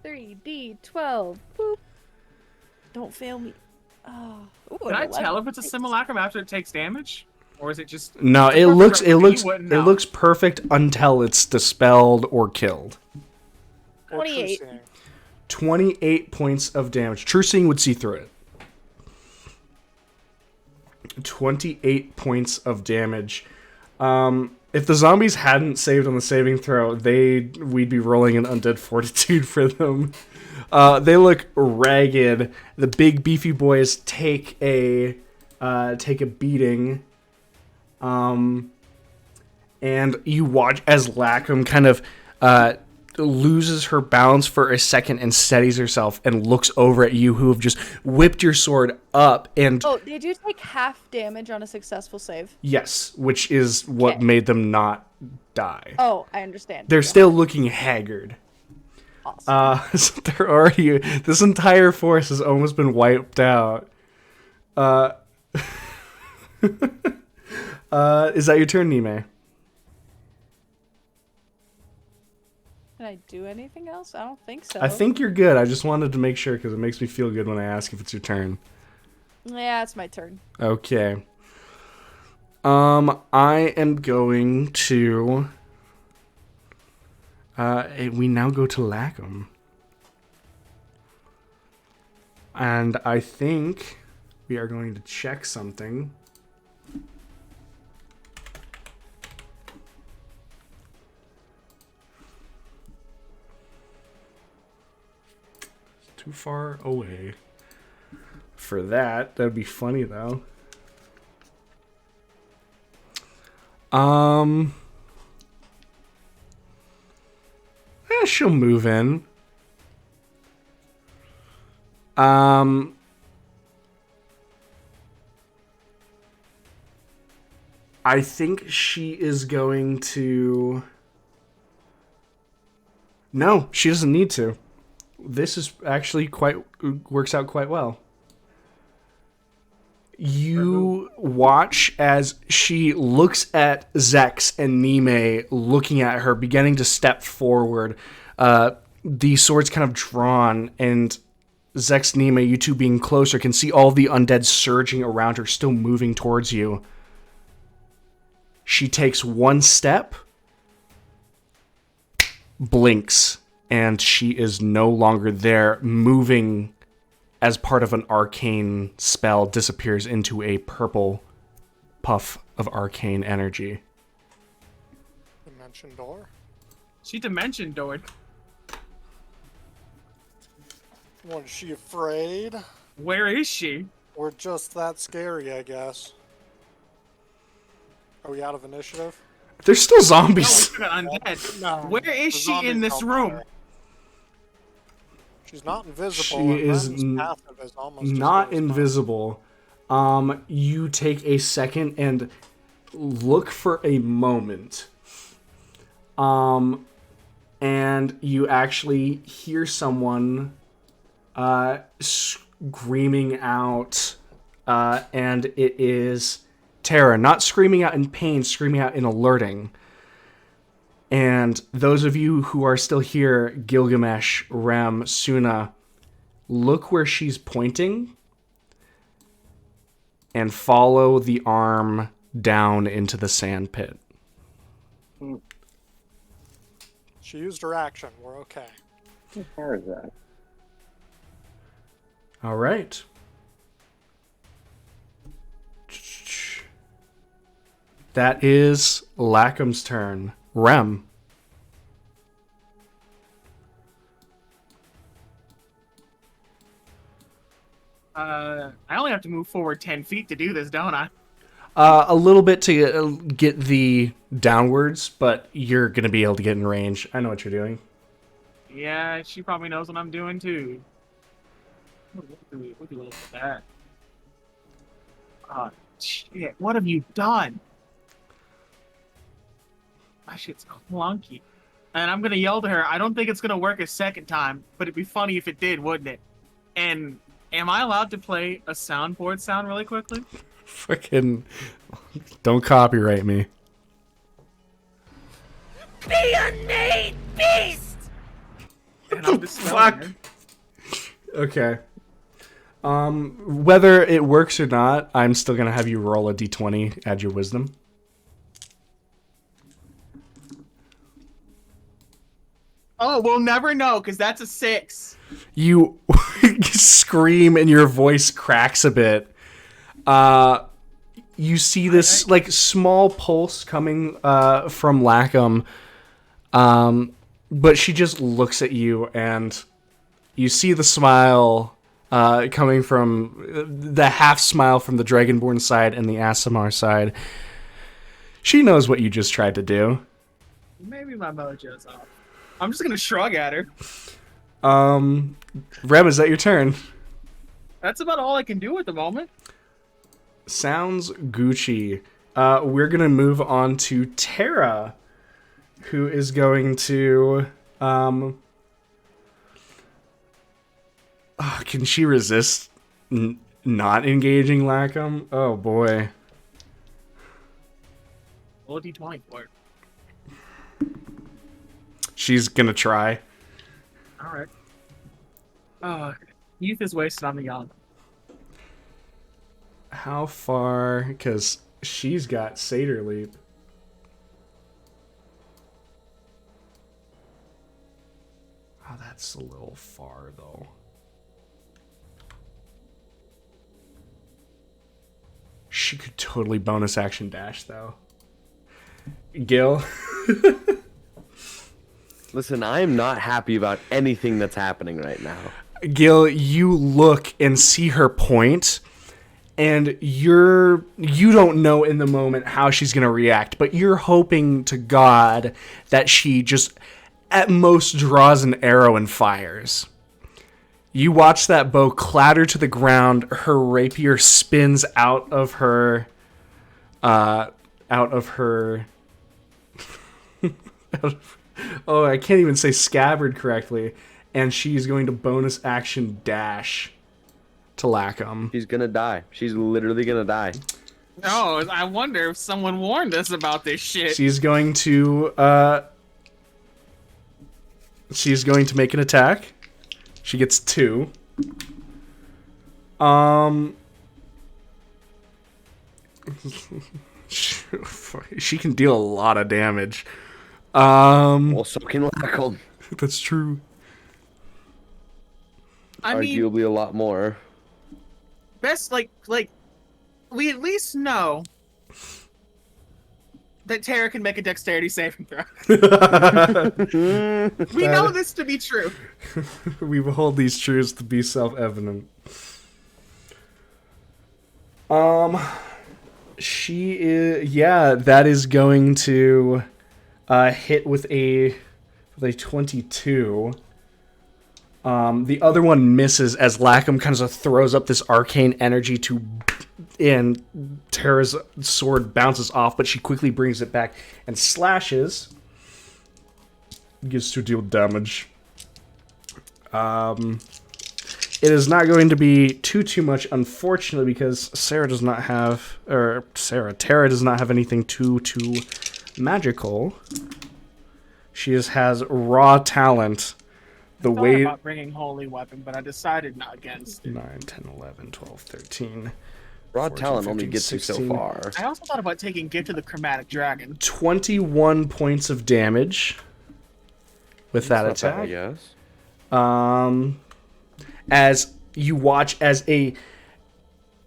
3d12. Boop. Don't fail me. Oh. Ooh, Can I an tell 11. if it's a simulacrum after it takes damage, or is it just? No, it's it perfect looks reference, but you wouldn't know. perfect until it's dispelled or killed. Or 28. true seeing? 28 points of damage. True Seeing would see through it. 28 points of damage. If the zombies hadn't saved on the saving throw, we'd be rolling an undead fortitude for them. They look ragged. The big beefy boys take a beating. And you watch as Lacom kind of loses her balance for a second and steadies herself and looks over at you, who have just whipped your sword up. And Oh, they do take half damage on a successful save. yes, which is what Okay. made them not die. Oh, I understand. They're Yeah. still looking haggard. Awesome. So they're already. This entire force has almost been wiped out. Is that your turn, Nime? Can I do anything else? I don't think so. I think you're good. I just wanted to make sure because it makes me feel good when I ask if it's your turn. Yeah, it's my turn. Okay. I am going to. We now go to Lacom. And I think we are going to check something. Too far away for that. That'd be funny though. She'll move in. I think she is going to. No, she doesn't need to. This is actually works out quite well. You watch as she looks at Zex and Nime looking at her, beginning to step forward. The sword's kind of drawn, and Zex, Nime, you two being closer, can see all the undead surging around her, still moving towards you. She takes one step, blinks, and she is no longer there, moving as part of an arcane spell, disappears into a purple puff of arcane energy. Dimension door? She dimension doored. What, is she afraid? Where is she? Or just that scary, I guess? Are we out of initiative? There's still No, zombies. we got undead. No. Where is the she in zombies this don't room? matter. She's not invisible. She and is Remy's passive is almost as Not good as mine. invisible. You take a second and look for a moment. And you actually hear someone screaming out, and it is Tara, not screaming out in pain, screaming out in alerting. And those of you who are still here, Gilgamesh, Rem, Suna, look where she's pointing and follow the arm down into the sand pit. She used her action. We're okay. How far is that? All right. That is Lacom's turn. Rem. I only have to move forward 10 feet to do this, don't I? A little bit to get the downwards, but you're going to be able to get in range. I know what you're doing. Yeah, she probably knows what I'm doing too. We'll do that. Shit, what have you done? That shit's clunky. And I'm gonna yell to her, I don't think it's gonna work a second time, but it'd be funny if it did, wouldn't it? And am I allowed to play a soundboard sound really quickly? Freaking don't copyright me. Be a Nate beast! And I'm dispelling her. Okay. Whether it works or not, I'm still gonna have you roll a d20, add your wisdom. Oh, we'll never know, because that's a 6. You scream and your voice cracks a bit. You see this like small pulse coming from Lacom, but she just looks at you, and you see the smile coming from the half smile from the Dragonborn side and the Aasimar side. She knows what you just tried to do. Maybe my mojo's off. I'm just gonna shrug at her. Rem, is that your turn? That's about all I can do at the moment. Sounds Gucci. We're gonna move on to Tara, who is going to can she resist not engaging Lacom? Oh boy. Roll a d20 for it. She's gonna try. Alright. Youth is wasted on the young. How far? Because she's got Satyr Leap. Oh, that's a little far, though. She could totally bonus action dash, though. Gil? Listen, I am not happy about anything that's happening right now. Gil, you look and see her point, and you don't know in the moment how she's going to react, but you're hoping to God that she just at most draws an arrow and fires. You watch that bow clatter to the ground, her rapier spins out of her oh, I can't even say scabbard correctly. And she's going to bonus action dash to Lacom. She's gonna die. She's literally gonna die. Oh, I wonder if someone warned us about this shit. She's going to make an attack. She gets 2. She can deal a lot of damage. Well, so can Lacom. That's true. I mean, Arguably a lot more. best like we at least know that Tara can make a dexterity saving throw. We know this to be true. We hold these truths to be self-evident. She is, yeah, that is going to hit with a 22. The other one misses as Lacom kind of throws up this arcane energy and Tara's sword bounces off, but she quickly brings it back and slashes. Gets to deal damage. It is not going to be too much, unfortunately, because Tara does not have anything too magical. She just has raw talent. The I thought way about bringing holy weapon, but I decided not against it. 9, 10, 11, 12, 13. Raw 14, talent 15, only gets you so 16. far. I also thought about taking Gift to the Chromatic Dragon. 21 points of damage with that That's not bad, attack. yes. As you watch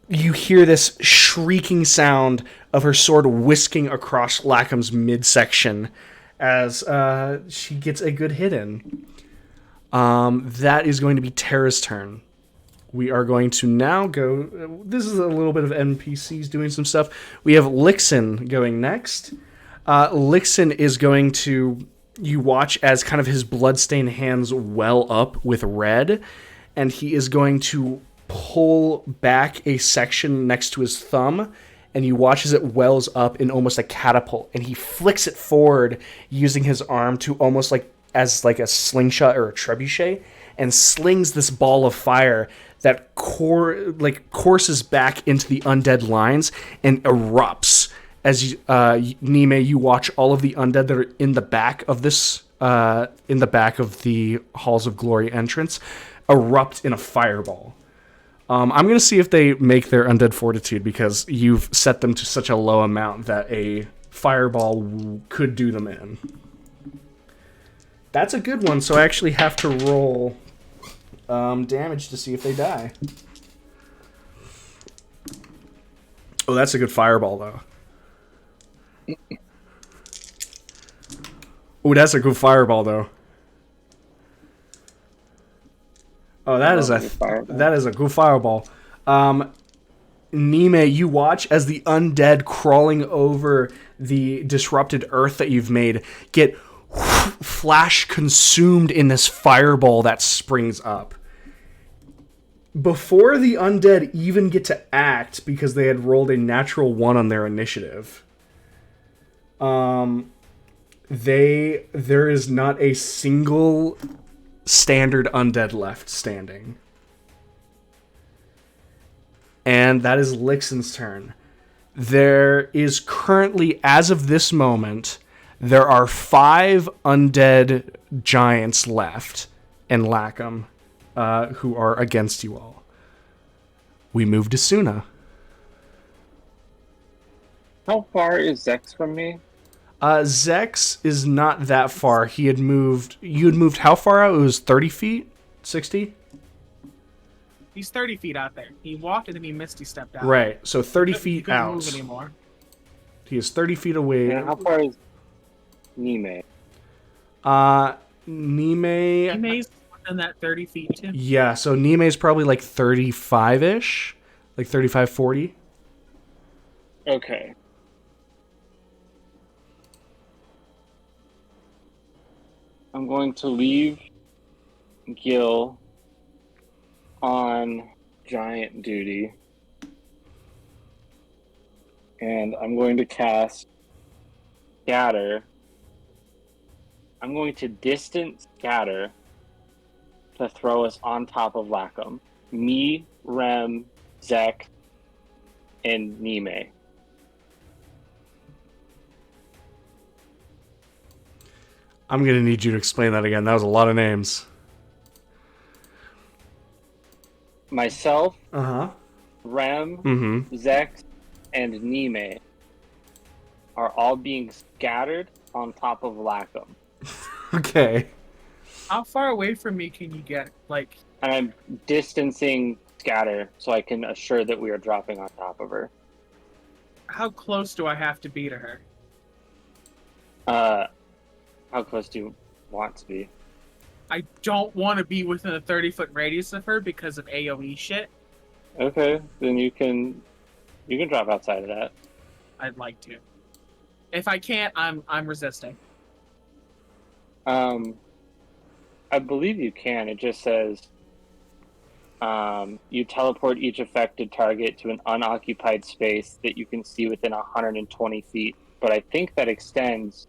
you hear this shrieking sound of her sword whisking across Lacom's midsection as she gets a good hit in. That is going to be Tara's turn. We are going to now go... This is a little bit of NPCs doing some stuff. We have Lixin going next. Lixin is going to... You watch as kind of his bloodstained hands well up with red, and he is going to pull back a section next to his thumb and you watch as it wells up in almost a catapult, and he flicks it forward using his arm to almost like as like a slingshot or a trebuchet, and slings this ball of fire that courses back into the undead lines and erupts. As Nime, you watch all of the undead that are in the back of this, in the back of the Halls of Glory entrance, erupt in a fireball. I'm going to see if they make their undead fortitude, because you've set them to such a low amount that a fireball could do them in. That's a good one, so I actually have to roll damage to see if they die. Oh, that's a good fireball, though. Oh, that's a good fireball, though. Oh, that is a good fireball. Nime, you watch as the undead crawling over the disrupted earth that you've made get flash consumed in this fireball that springs up. Before the undead even get to act, because they had rolled a natural 1 on their initiative, there is not a single standard undead left standing. And that is Lixen's turn. There is currently, as of this moment, there are 5 undead giants left in Lacom who are against you all. We move to Suna. How far is Zex from me? Zex is not that far. He had moved... You had moved how far out? It was 30 feet? 60? He's 30 feet out there. He walked and then he misty stepped out. Right, so 30 He feet couldn't out. move anymore. He is 30 feet away. And how far is Nime? Nime... Nime's within that 30 feet too. Yeah, so Nime's probably like 35-ish. Like 35, 40. Okay. I'm going to leave Gil on giant duty. And I'm going to cast Scatter. I'm going to distance Scatter to throw us on top of Lacom. Me, Rem, Zek, and Nime. I'm going to need you to explain that again. That was a lot of names. Myself, Uh-huh. Rem, Mm-hmm. Zex, and Nime are all being scattered on top of Lacom. Okay. How far away from me can you get? Like, And I'm distancing Scatter so I can assure that we are dropping on top of her. how close do I have to be to her? How close do you want to be? I don't want to be within a 30-foot radius of her because of AoE shit. Okay, then you can drop outside of that. I'd like to. If I can't, I'm resisting. I believe you can. It just says you teleport each affected target to an unoccupied space that you can see within 120 feet. But I think that extends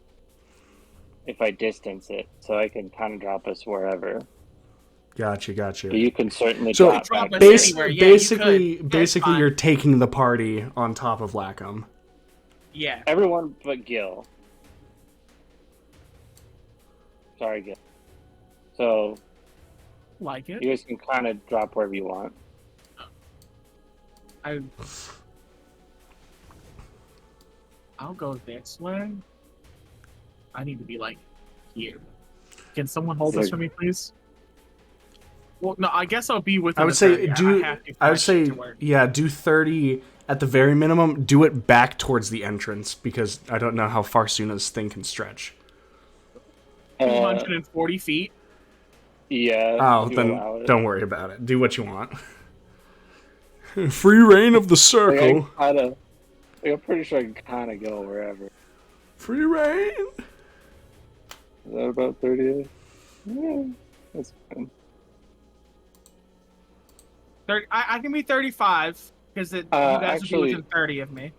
if I distance it, so I can kind of drop us wherever. Gotcha. But you can certainly So, drop back. anywhere. Yeah, basically, you could. Fine. you're taking the party on top of Lacom. Yeah. Everyone but Gil. Sorry, Gil. So Like it. you guys can kind of drop wherever you want. I'll go this way. I need to be like here. Can someone hold this for me, please? Well, no, I guess I'll be with. I would say do 30 at the very minimum. Do it back towards the entrance, because I don't know how far Suna's thing can stretch. 240 feet. Yeah. Oh, you then allow it. don't worry about it. Do what you want. Free reign of the circle. I'm pretty sure I can kind of go wherever. Free reign. Is that about 30? Yeah, that's fine. 30. I can be 35 because you guys would be Actually, within 30 of me.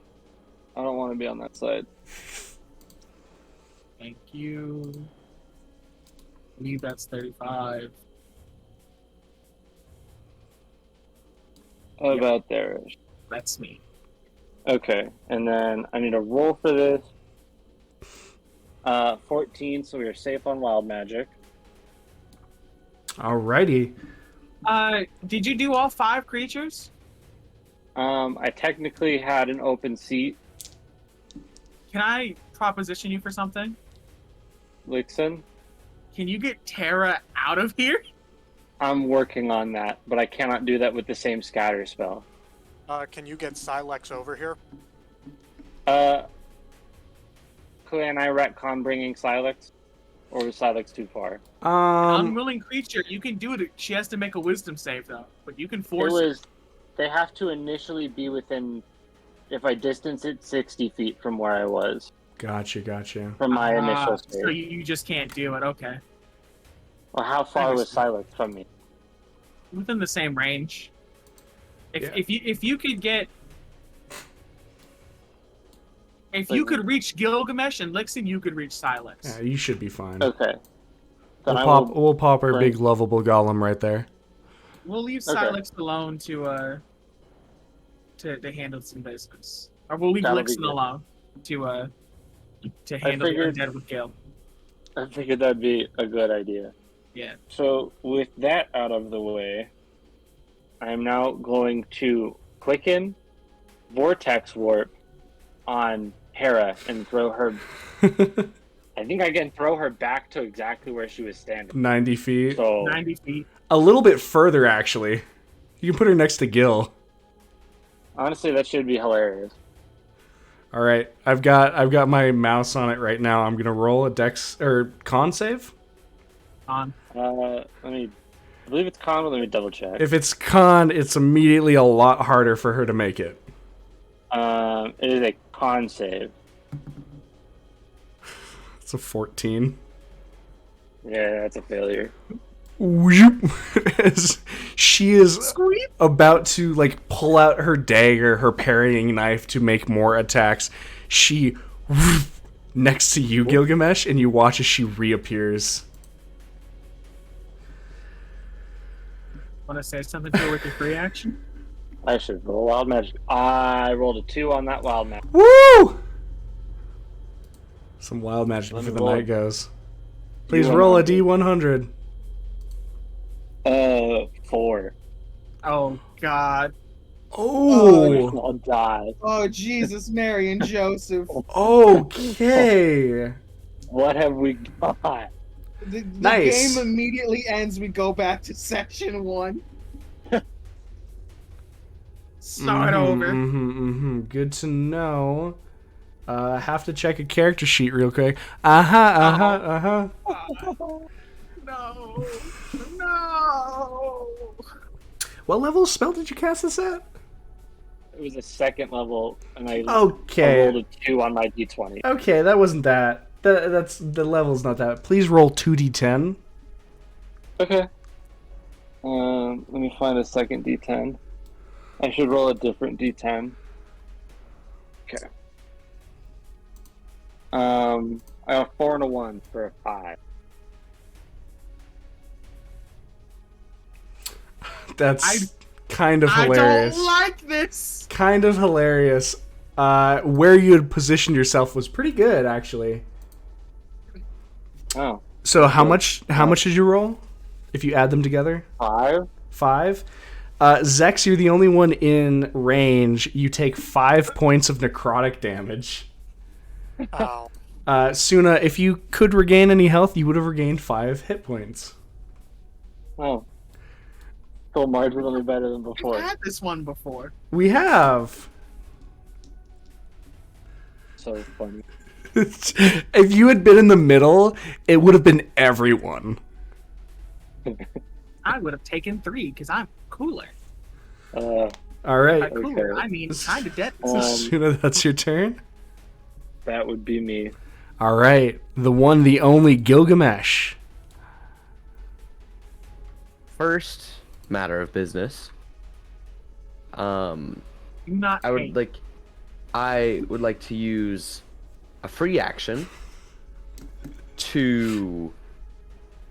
I don't want to be on that side. Thank you. I believe that's 35. Yep. About there. That's me. Okay, and then I need a roll for this. 14, so we are safe on wild magic. Alrighty. Did you do all 5 creatures? I technically had an open seat. Can I proposition you for something? Lixon, Can you get Terra out of here? I'm working on that, but I cannot do that with the same scatter spell. Can you get Silex over here? Can I retcon bringing Silex? Or was Silex too far? Unwilling creature, you can do it. She has to make a wisdom save, though. But you can force it. They have to initially be within, if I distance it 60 feet from where I was. Gotcha. From my initial save. So you just can't do it, okay. Well, how far was Silex from me? Within the same range. If you could get... If you could reach Gilgamesh and Lixin, you could reach Silex. Yeah, you should be fine. Okay. Then We'll pop our big lovable golem right there. We'll leave Silex alone to handle some business. Or we'll leave Lixin alone to handle the undead with Gil. I figured that'd be a good idea. Yeah. So with that out of the way, I am now going to quicken Vortex Warp on Hera and throw her. I think I can throw her back to exactly where she was standing. 90 feet. So 90 feet. A little bit further, actually. You can put her next to Gil. honestly, that should be hilarious. All right, I've got my mouse on it right now. I'm gonna roll a dex or con save. On. I believe it's con, but let me double check. If it's con, it's immediately a lot harder for her to make it. It is a con save. It's a 14. Yeah, that's a failure. As she is about to pull out her dagger, her parrying knife to make more attacks, she next to you, Gilgamesh, and you watch as she reappears. Want to say something to her with your free action? I should roll wild magic. I rolled a 2 on that wild magic. Woo! Some wild magic Let me before the roll. night goes. Please roll a D100. 4. Oh, God. Oh! I'll die. Oh, Jesus, Mary, and Joseph. Okay. What have we got? The Nice. game immediately ends. We go back to section 1. Start over. Good to know. Have to check a character sheet real quick. No. No. What level spell did you cast this at? It was a 2nd level, and I Okay. rolled a 2 on my d20. Okay, that wasn't that. That's the level's not that. Please roll 2d10. Okay. Let me find a second d10. I should roll a different d10. Okay. I have a 4 and a 1 for a 5. That's kind of hilarious. I don't like this. Kind of hilarious. Where you had positioned yourself was pretty good, actually. Oh. So how much did you roll? If you add them together? 5? 5. Zex, you're the only one in range. You take 5 points of necrotic damage. Ow. Suna, if you could regain any health, you would have regained 5 hit points. Oh. Still marginally better than We've before. had this one before. We have. So funny. If you had been in the middle, it would have been everyone. I would have taken 3 because I'm cooler. All By right. cooler, Okay. I mean kind of dead. Suna, that's your turn. That would be me. All right. The one, the only Gilgamesh. First matter of business. Not I would hate. like. I would like to use a free action to,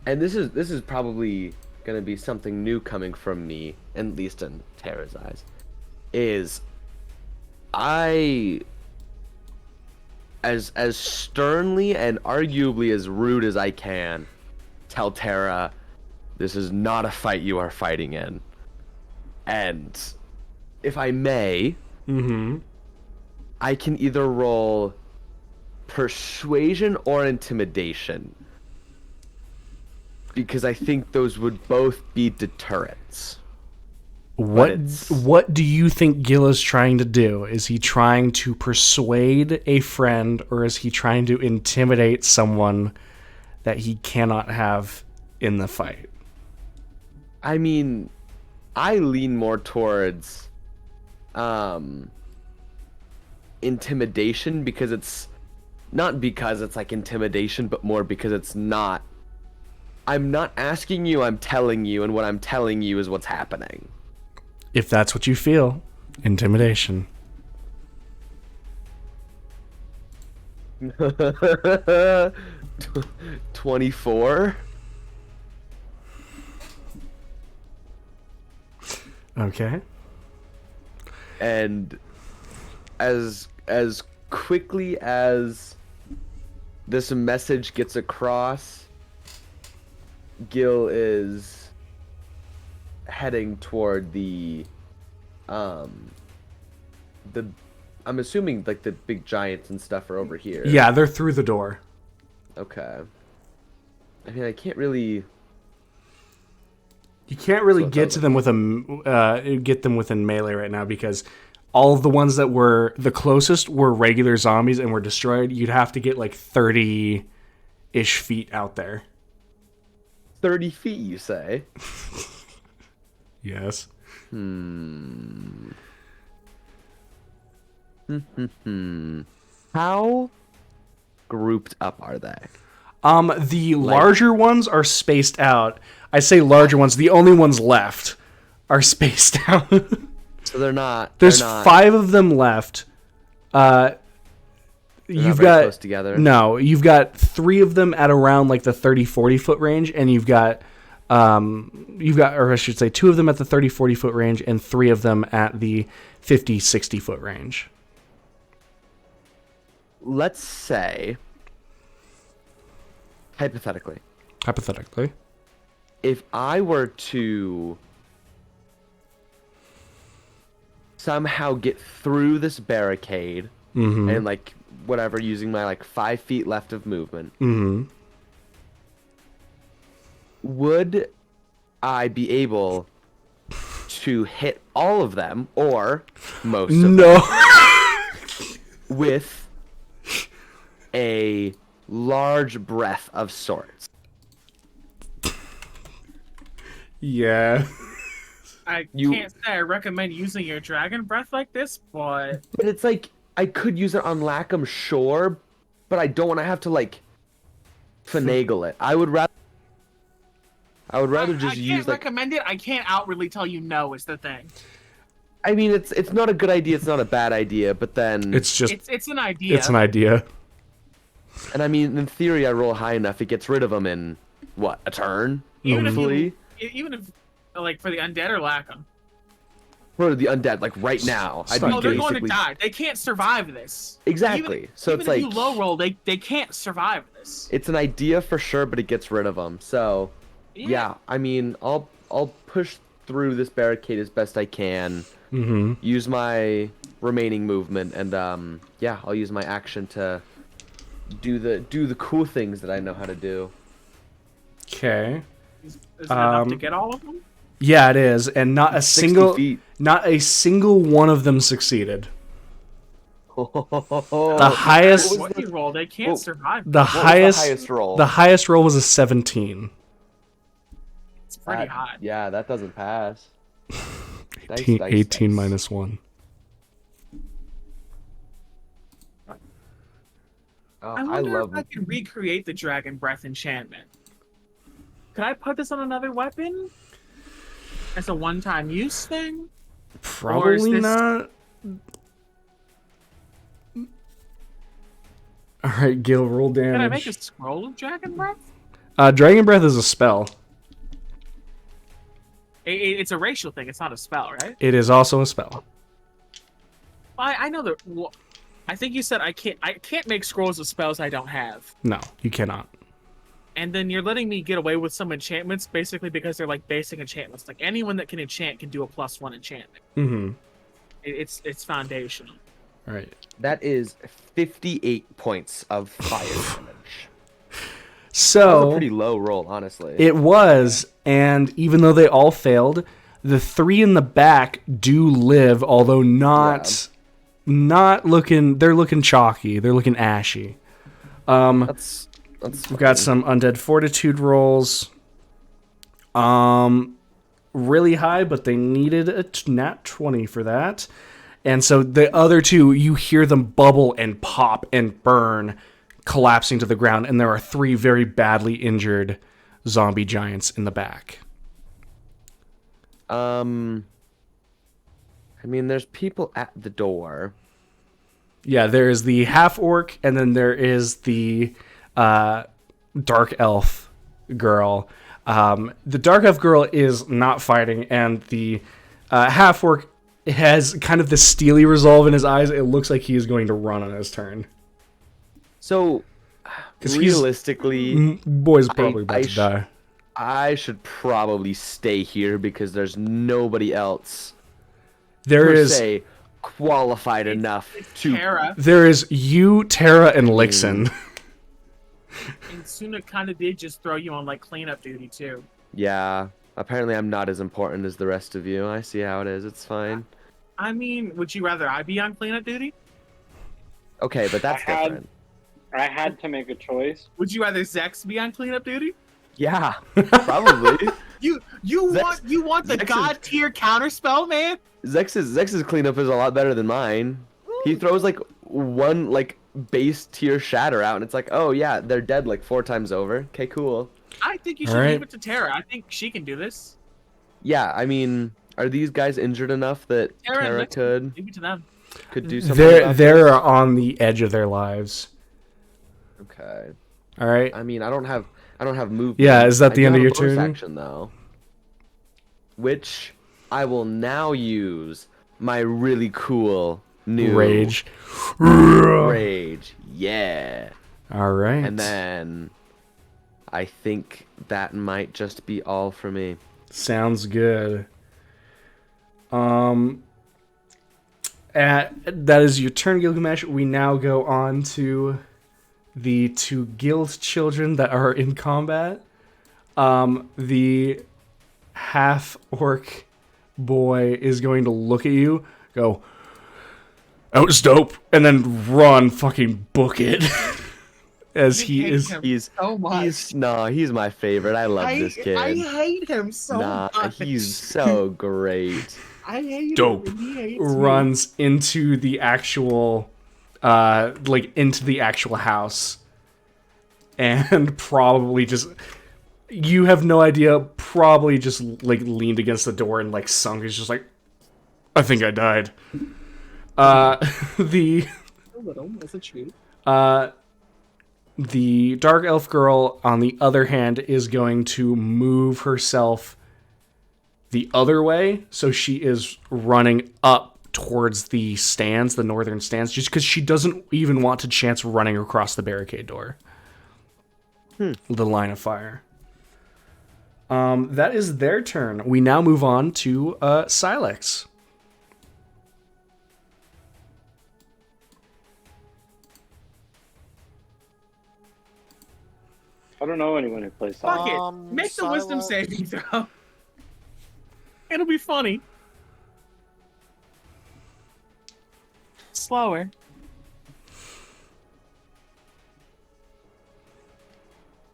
and this is probably gonna be something new coming from me, at least in Tara's eyes, is I, as sternly and arguably as rude as I can, tell Tara, this is not a fight you are fighting in. And if I may, I can either roll persuasion or intimidation, because I think those would both be deterrents. What do you think Gil is trying to do? Is he trying to persuade a friend, or is he trying to intimidate someone that he cannot have in the fight? I mean, I lean more towards intimidation, because it's not because it's like intimidation, but more because it's not. I'm not asking you, I'm telling you, and what I'm telling you is what's happening. If that's what you feel, intimidation. 24. Okay. And as quickly as this message gets across, Gil is heading toward the I'm assuming like the big giants and stuff are over here. Yeah, they're through the door. Okay. I mean, I can't really. You can't really So get to them with get them within melee right now, because all of the ones that were the closest were regular zombies and were destroyed. You'd have to get like 30-ish feet out there. 30 feet, you say? Yes. How grouped up are they? The larger ones are spaced out. I say larger ones. The only ones left are spaced out. So they're not. There's they're not, 5 of them left. they're You've not very got close together. No, you've got 3 of them at around like the 30-40 foot range, and you've got, or I should say 2 of them at the 30-40 foot range, and 3 of them at the 50-60 foot range. Let's say, hypothetically, if I were to somehow get through this barricade and like whatever, using my like 5 feet left of movement, would I be able to hit all of them or most of them with a large breath of sorts? Yeah. I can't say I recommend using your dragon breath like this, but it's like, I could use it on Lacom, sure, but I don't want to have to like finagle it. I would rather just use can't like. recommend it. I can't outwardly tell you no is the thing. I mean, it's not a good idea. It's not a bad idea, but then It's just It's an idea. it's an idea. And I mean, in theory, I roll high enough, it gets rid of them in what, a turn? Even Hopefully, even if like for the undead or Lacom. for the undead, like right now, I'd be Oh, they're going to basically die. They can't survive this. exactly. So Even it's if like you low roll, they can't survive this. it's an idea for sure, but it gets rid of them. So yeah, I mean, I'll push through this barricade as best I can. Use my remaining movement, and yeah, I'll use my action to do the cool things that I know how to do. Okay. Is it enough to get all of them? Yeah, it is, and not a 60 single feet. one of them succeeded. The The highest What do you roll? They can't survive. the What was highest the highest roll? the highest roll was a 17. It's pretty hot. Yeah, that doesn't pass. 18 minus 1. Oh, I wonder love if I can recreate the dragon breath enchantment. Could I put this on another weapon? As a one-time use thing? Probably this- not. All right, Gil, roll damage. Can I make a scroll of Dragon Breath? Dragon Breath is a spell. It's a racial thing. It's not a spell, right? It is also a spell. I know that. Well, I think you said I can't make scrolls of spells I don't have. No, you cannot. And then you're letting me get away with some enchantments, basically because they're like basic enchantments. Like anyone that can enchant can do a +1 enchantment. Mm-hmm. It's foundational. All right. That is 58 points of fire damage. That was So a pretty low roll, honestly. it was, and even though they all failed, the 3 in the back do live, although not looking. They're looking chalky. They're looking ashy. That's We've got some undead fortitude rolls. Really high, but they needed a nat 20 for that. And so the other 2, you hear them bubble and pop and burn, collapsing to the ground, and there are 3 very badly injured zombie giants in the back. I mean, there's people at the door. Yeah, there is the half-orc, and then there is the dark elf girl. The dark elf girl is not fighting, and the half-orc has kind of the steely resolve in his eyes. It looks like he is going to run on his turn. So, 'Cause realistically, Boy's probably about I to die. I should probably stay here because there's nobody else There per is se qualified enough to. Terra there is you, Terra, and Lixen. and Suna kind of did just throw you on like cleanup duty too. Yeah, apparently I'm not as important as the rest of you. I see how it is. It's fine. I mean, would you rather I be on cleanup duty? Okay, but that's different. I had to make a choice. Would you rather Zex be on cleanup duty? Yeah, probably. You want the Zex is- god tier counterspell, man? Zex's cleanup is a lot better than mine. He throws like one like base tier shatter out, and it's like, oh yeah, they're dead like 4 times over. Okay, cool. I think you should Alright. leave it to Terra. I think she can do this. Yeah, I mean, are these guys injured enough that Terra and Terra Lex, leave it to them. could do something? They're about they're this? on the edge of their lives. Okay. All right. I mean, I don't have movement. Yeah, is that the I end do of have your a bonus turn? action though, which I will now use my really cool new Rage. Rage. Yeah. All right. And then I think that might just be all for me. Sounds good. That is your turn, Gilgamesh. We now go on to the 2 guild children that are in combat. The half-orc boy is going to look at you, go, "That was dope," and then run, fucking book it. As he hate is... him He's so much. he's my favorite. I love this kid. I hate him so much. He's so great. I hate Dope. him. And he hates me. runs into the actual into the actual house and probably just, you have no idea, probably just like leaned against the door and like sunk. He's just like, I think I died. The A little, as a treat. the dark elf girl, on the other hand, is going to move herself the other way, so she is running up towards the stands, the northern stands, just because she doesn't even want to chance running across the barricade door. The line of fire. That is their turn. We now move on to Silex. I don't know anyone who plays that. Fuck it. Make the wisdom Silas. saving throw. It'll be funny. Slower.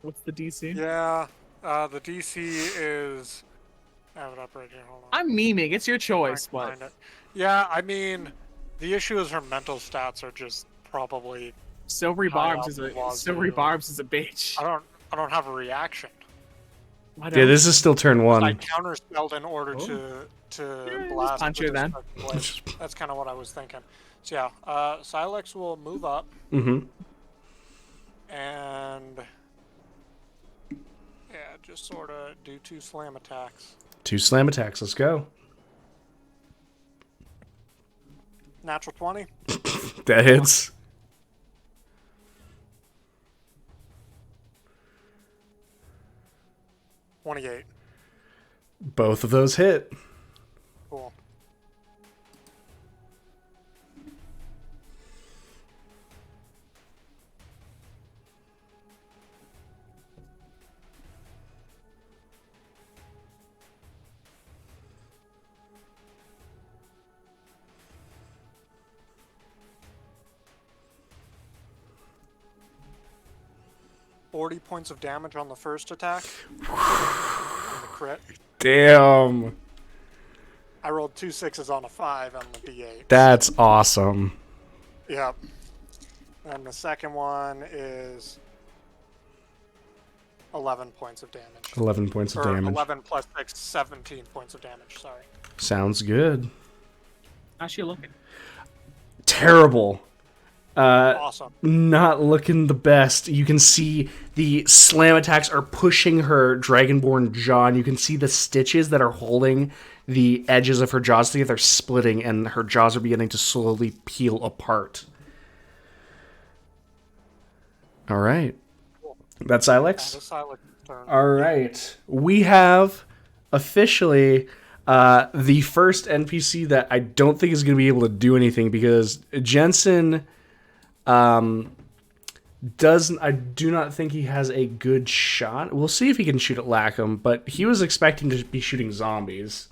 What's the DC? Yeah, the DC is. I have it up right here. Hold on. I'm memeing. It's your I choice, can but find it. Yeah, I mean, the issue is her mental stats are just probably. Silvery High Barbs up is the a wazoo. bitch. I don't have a reaction. Why Yeah, don't- this is still turn I one. counterspelled in order to just blast. punch with her then. respect to blade. That's kind of what I was thinking. So yeah, Silex will move up. Mm-hmm. do 2 slam attacks. 2 slam attacks. Let's go. Natural 20. That hits. $28. Both of those hit. Cool. $40 points of damage on the first attack. On the crit. Damn. I rolled 2 6s on a 5 on the D8. That's awesome. Yep. And the second one is 11 points of damage. 11 points of Or damage. 11 plus 6, 17 points of damage, sorry. Sounds good. How's she looking? Terrible. Awesome. Not looking the best. You can see the slam attacks are pushing her dragonborn jaw, and you can see the stitches that are holding the edges of her jaws together splitting, and her jaws are beginning to slowly peel apart. All right. That's Silex. That is Silex' turn. All right. We have officially the first NPC that I don't think is going to be able to do anything because Jensen I do not think he has a good shot. We'll see if he can shoot at Lacom, but he was expecting to be shooting zombies.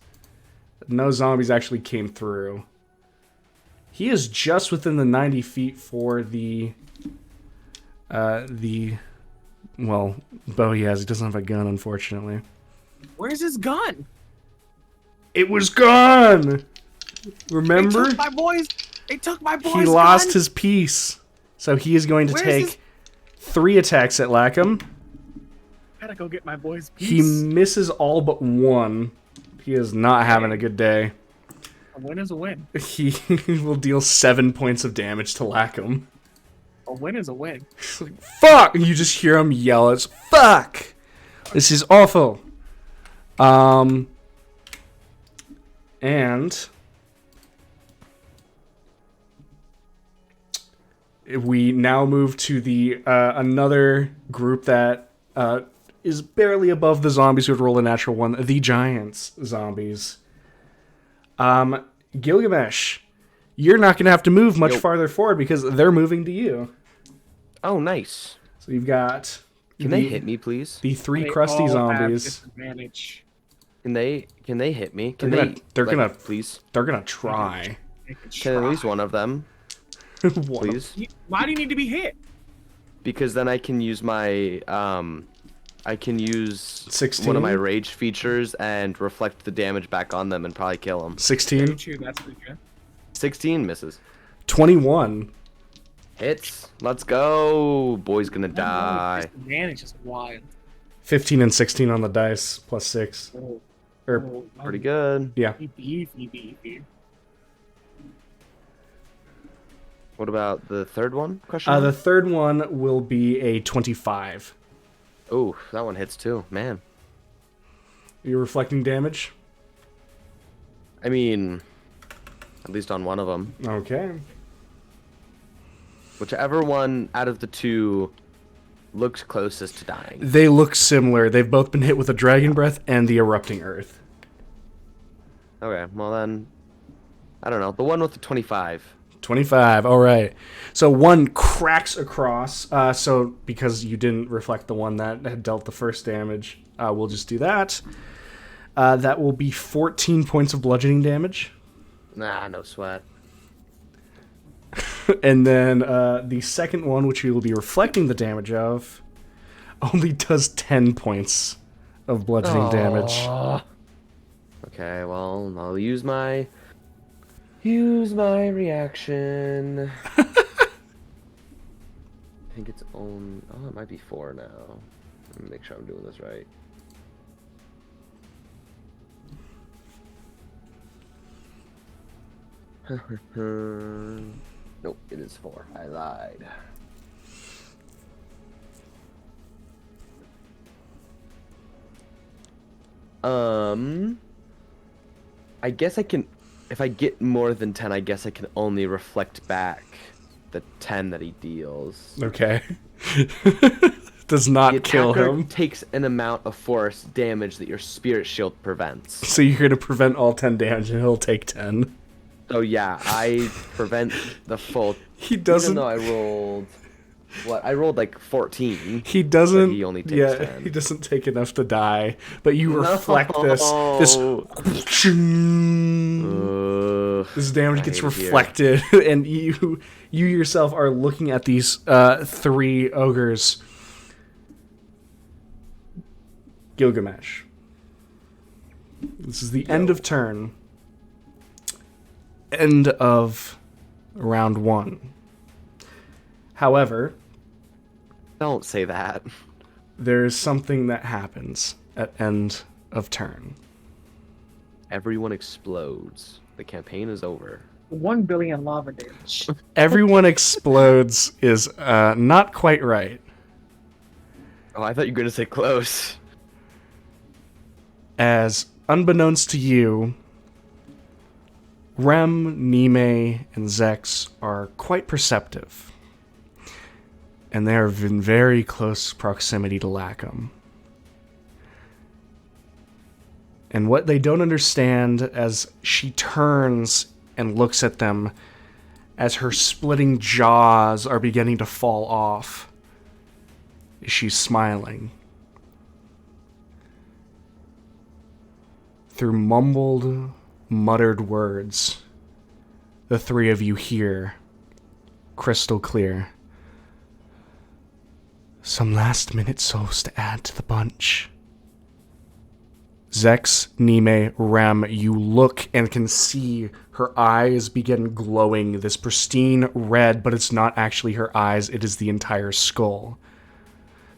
No zombies actually came through. He is just within the 90 feet for the well, bow he has. He doesn't have a gun, unfortunately. Where's his gun? It was gone! Remember? They took my boys. They took my boys. He lost his piece. So he is going to Where's take his- 3 attacks at Lacom. Gotta go get my boys' piece. He misses all but 1. He is not having a good day. A win is a win. He will deal 7 points of damage to Lacom. A win is a win. He's like, fuck! And you just hear him yell, it's fuck! This is awful. And we now move to the another group that is barely above the zombies who would roll a natural 1, the Giants zombies. Gilgamesh, you're not going to have to move much farther forward because they're moving to you. Oh, nice. So you've got... Can they hit me, please? The 3 They crusty all have zombies. disadvantage. Can they hit me? Can They're gonna please? They're gonna try. They can Can at least try. one of them, One of- please? Why do you need to be hit? Because then I can use my I can use 16? one of my rage features and reflect the damage back on them and probably kill them. 16, True, that's pretty good. 16 misses. 21. Hits. Let's go. Boy's gonna die. Disadvantage is wild. 15 and 16 on the dice, plus 6. Oh, Or, Pretty good. yeah. Beefy. What about the third one? Question. The third one will be a 25. Oh, that one hits too. Man. You're reflecting damage? I mean, at least on one of them. Okay. Whichever one out of the 2 looks closest to dying. They look similar. They've both been hit with a dragon breath and the erupting earth. Okay, well then, I don't know. The one with the 25. 25, alright. So one cracks across, so because you didn't reflect the one that had dealt the first damage, we'll just do that. That will be 14 points of bludgeoning damage. Nah, no sweat. And then the second one, which we will be reflecting the damage of, only does 10 points of bludgeoning damage. Okay, well, I'll use my reaction. I think it's on. Oh, it might be 4 now. Let me make sure I'm doing this right. Nope, it is 4. I lied. I guess I can. If I get more than 10, I guess I can only reflect back the 10 that he deals. Okay. Does not The kill attacker him. takes an amount of force damage that your spirit shield prevents. So you're going to prevent all 10 damage and he'll take 10. So yeah, I prevent the full. He doesn't. Even though I rolled. What? I rolled like 14. He doesn't. But he only takes yeah, 10. he doesn't take enough to die. But you reflect this. This damage gets I hate it here. reflected, and you yourself are looking at these 3 ogres. Gilgamesh. This is the end of turn. End of round 1. However, Don't say that. there is something that happens at end of turn. Everyone explodes. The campaign is over. 1 billion lava damage. Everyone explodes is not quite right. Oh, I thought you were gonna say close. As unbeknownst to you, Rem, Nime, and Zex are quite perceptive. And they are in very close proximity to Lacom. And what they don't understand as she turns and looks at them, as her splitting jaws are beginning to fall off, is she's smiling. Through mumbled, muttered words, the 3 of you hear, crystal clear, some last-minute souls to add to the bunch. Zex, Nime, Rem, you look and can see her eyes begin glowing this pristine red, but it's not actually her eyes, it is the entire skull.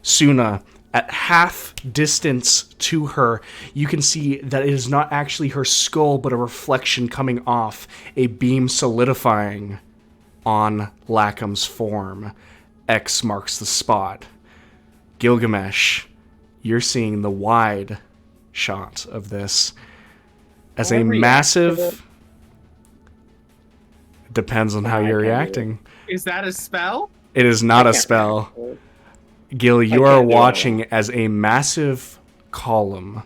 Suna, at half distance to her, you can see that it is not actually her skull, but a reflection coming off, a beam solidifying on Lacom's form. X marks the spot. Gilgamesh, you're seeing the wide shot of this as a massive... Depends on how you're reacting. Is that a spell? It is not a spell. Gil, you are watching as a massive column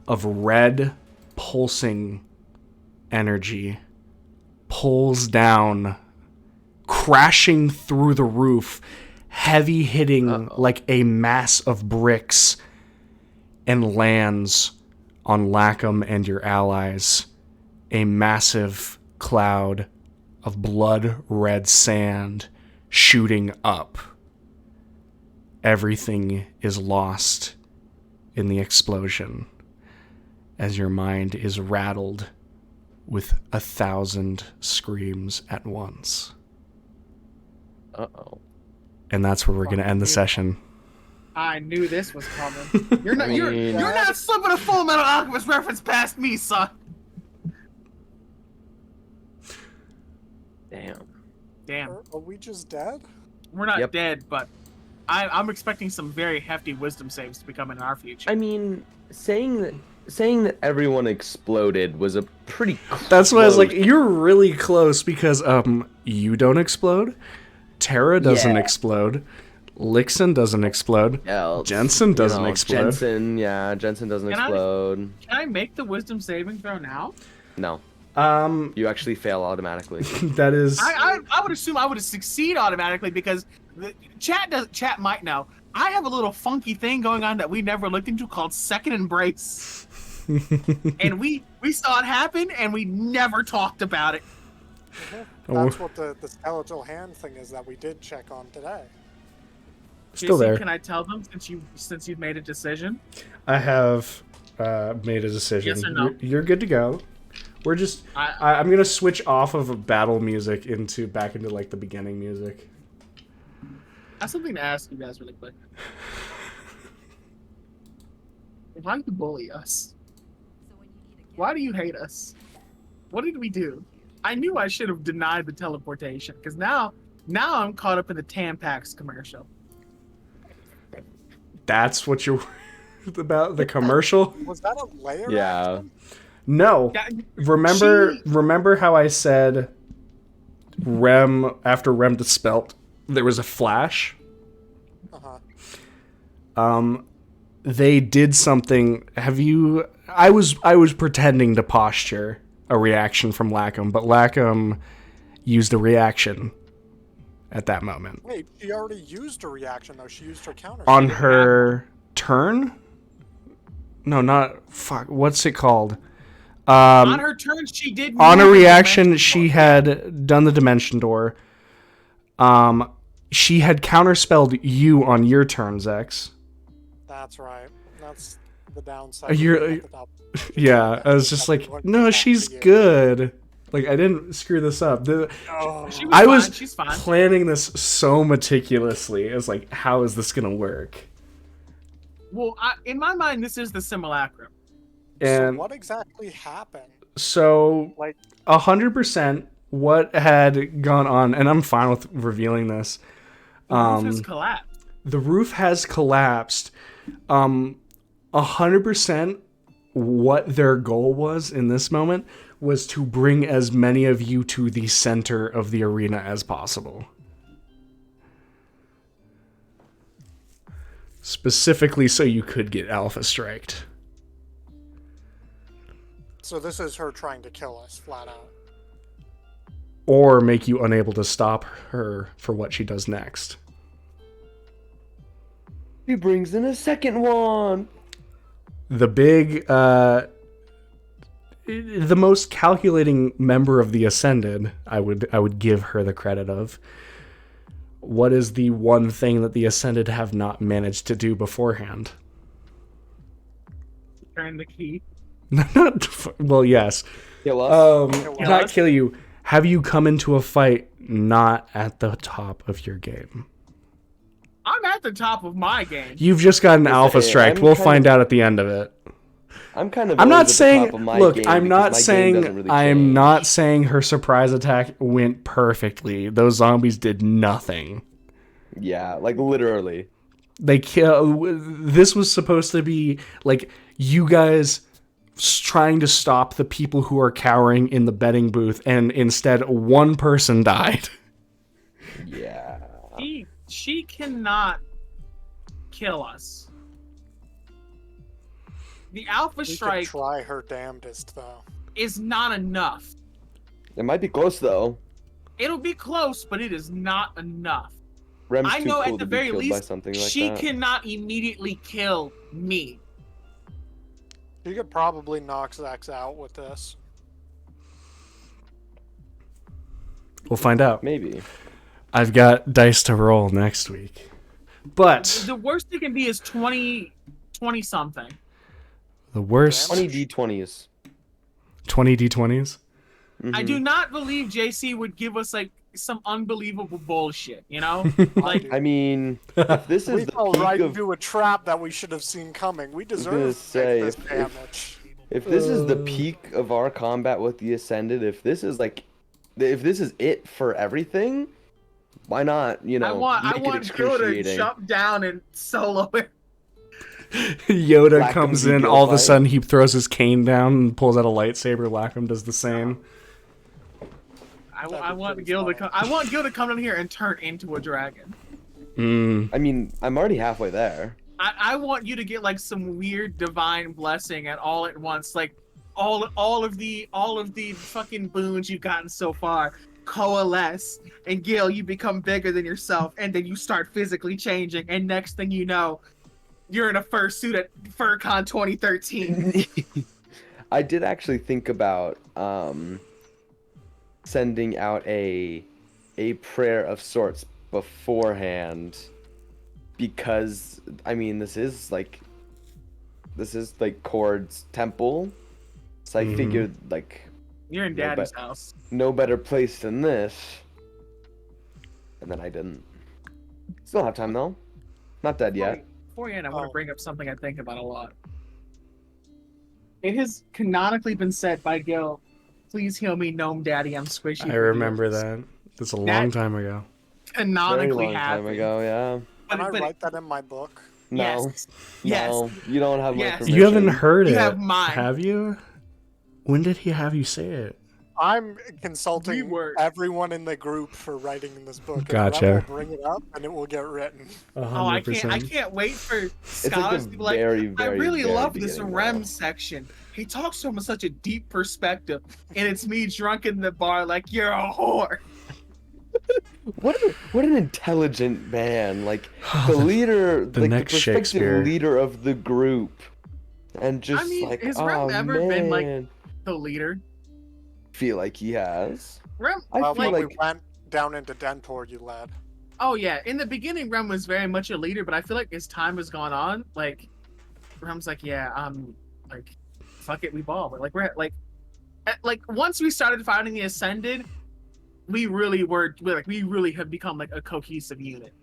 of red pulsing energy pulls down, crashing through the roof, heavy hitting like a mass of bricks, and lands on Lacom and your allies. A massive cloud of blood red sand shooting up. Everything is lost in the explosion as your mind is rattled with 1,000 screams at once. Uh-oh. And that's where we're going to end the session. I knew this was coming. You're not. You're not slipping a Full Metal Alchemist reference past me, son. Damn. Are we just dead? We're not dead, but I'm expecting some very hefty wisdom saves to be coming in our future. I mean, saying that everyone exploded was a pretty close. That's why I was like, you're really close because you don't explode, Terra doesn't explode, Lixen doesn't explode, Jensen doesn't explode. Jensen doesn't explode. Can I make the wisdom saving throw now? No. You actually fail automatically. That is. I would assume I would succeed automatically because the chat might know. I have a little funky thing going on that we never looked into called second embrace. And we saw it happen and we never talked about it. That's what the skeletal hand thing is that we did check on today. Still there. Can I tell them since you've made a decision? I have made a decision. Yes or no? You're good to go. We're just. I'm gonna switch off of battle music back into like the beginning music. I have something to ask you guys really quick. Why do you bully us? Why do you hate us? What did we do? I knew I should have denied the teleportation because now I'm caught up in the Tampax commercial. That's what you're. About the commercial? Was that a layer? Yeah. accident? No. Yeah, Remember how I said after Rem dispelled, there was a flash? Uh-huh. They did something. I was pretending to posture a reaction from Lacom, but Lacom used a reaction at that moment. Wait, she already used a reaction, though. She used her counter. On her turn? No, not... Fuck, what's it called? on her turn, she did. On a move the reaction, dimension she door. had done the dimension door. She had counterspelled you on your turn, Zex. That's right. That's the downside. You're- at the top. Yeah, I was just like, no, she's good. Like, I didn't screw this up. Oh, She I was fine, she's fine. planning this so meticulously. I was like, how is this gonna work? Well, in my mind, this is the simulacrum. And so what exactly happened? so, Like, 100% what had gone on, and I'm fine with revealing this. The roof has collapsed. The roof has collapsed. 100% what their goal was in this moment was to bring as many of you to the center of the arena as possible. Specifically so you could get alpha striked. so this is her trying to kill us, flat out. Or make you unable to stop her for what she does next. He brings in a second one. The big, the most calculating member of the Ascended, I would give her the credit of. What is the one thing that the Ascended have not managed to do beforehand? Turn the key. Well, yes. Kill us. Not kill you. Have you come into a fight not at the top of your game? I'm at the top of my game. You've just got an alpha strike. I'm We'll kind find of- out at the end of it. I'm kind of. I'm not always at the saying. top of my Look, game I'm because not my game doesn't saying. really I'm change. not saying her surprise attack went perfectly. Those zombies did nothing. Yeah, like literally. They kill. This was supposed to be like you guys trying to stop the people who are cowering in the betting booth, and instead one person died. Yeah. She cannot kill us. The alpha We strike could try her damnedest, though. is not enough. It might be close though. It'll be close, but it is not enough. Rem's I too know cool at the to be very killed by least something like she that. cannot immediately kill me. You could probably knock Zax out with this. We'll find out. Maybe. I've got dice to roll next week. But The worst it can be is 20 something. the worst 20 d20s. 20 d20s. I Mhm. do not believe JC would give us like some unbelievable bullshit, you know? Like I mean, if this We is the fell peak right of into a trap that we should have seen coming. We gonna deserve to say, take this if- damage. if this is the peak of our combat with the Ascended, if this is it for everything, why not, you know, I want make it Gil to excruciating? jump down and solo it. Yoda Lacom comes in, Google all of a fight. sudden he throws his cane down and pulls out a lightsaber. Lacom does the same. I want Gil to come. I want Gil to come in here and turn into a dragon. I mean, I'm already halfway there. I want you to get like some weird divine blessing all at once, like all of the fucking boons you've gotten so far coalesce, and Gil, you become bigger than yourself, and then you start physically changing, and next thing you know, you're in a fursuit at FurCon 2013. I did actually think about sending out a prayer of sorts beforehand, because I mean this is like Cord's temple, so I figured like You're in No, Daddy's but- house. no better place than this, and then I didn't. Still have time though, not dead yet. Before you end, I want to Oh. bring up something I think about a lot. It has canonically been said by Gil, "Please heal me, Gnome Daddy. I'm squishy." I for remember years." that. That's a long That- time ago. Very Canonically long time happened. ago, yeah. Can I But write that in my book? No. Yes. No, you don't have my Yes. permission. You haven't heard You it, have mine. have you? When did he have you say it? I'm consulting Rework. everyone in the group for writing this book. Gotcha. If Rem will bring it up, and it will get written. Oh, I can't wait for It's like scholars a to be like, very, I very, really very love this beginning, REM though. section. He talks from such a deep perspective, and it's me drunk in the bar like, you're a whore. What an intelligent man! Like the leader, the like next the prospective Shakespeare. leader of the group, and just like, has oh Rem ever been like man, the leader? feel like he has. Rem, I Well, feel when like we went down into Dentor, you led. oh yeah, in the beginning, Rem was very much a leader, but I feel like as time has gone on, like Rem's like, yeah, like, fuck it, we ball. But like we're like once we started fighting the Ascended, we really have become like a cohesive unit.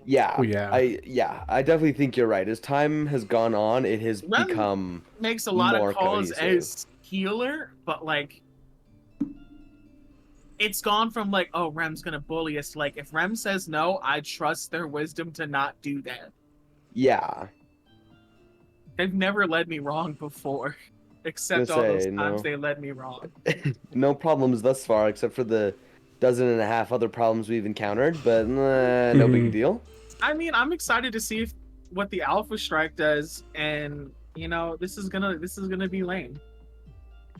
yeah, Oh, yeah. I definitely think you're right. As time has gone on, it has Rem become makes a lot more of calls cohesive. as healer, but like it's gone from like, oh, Rem's gonna bully us. Like if Rem says no, I trust their wisdom to not do that. yeah. They've never led me wrong before, except Gonna all those say, times no. they led me wrong. No problems thus far, except for the dozen and a half other problems we've encountered. But no big deal. I mean, I'm excited to see what the Alpha Strike does, and you know, this is gonna be lame.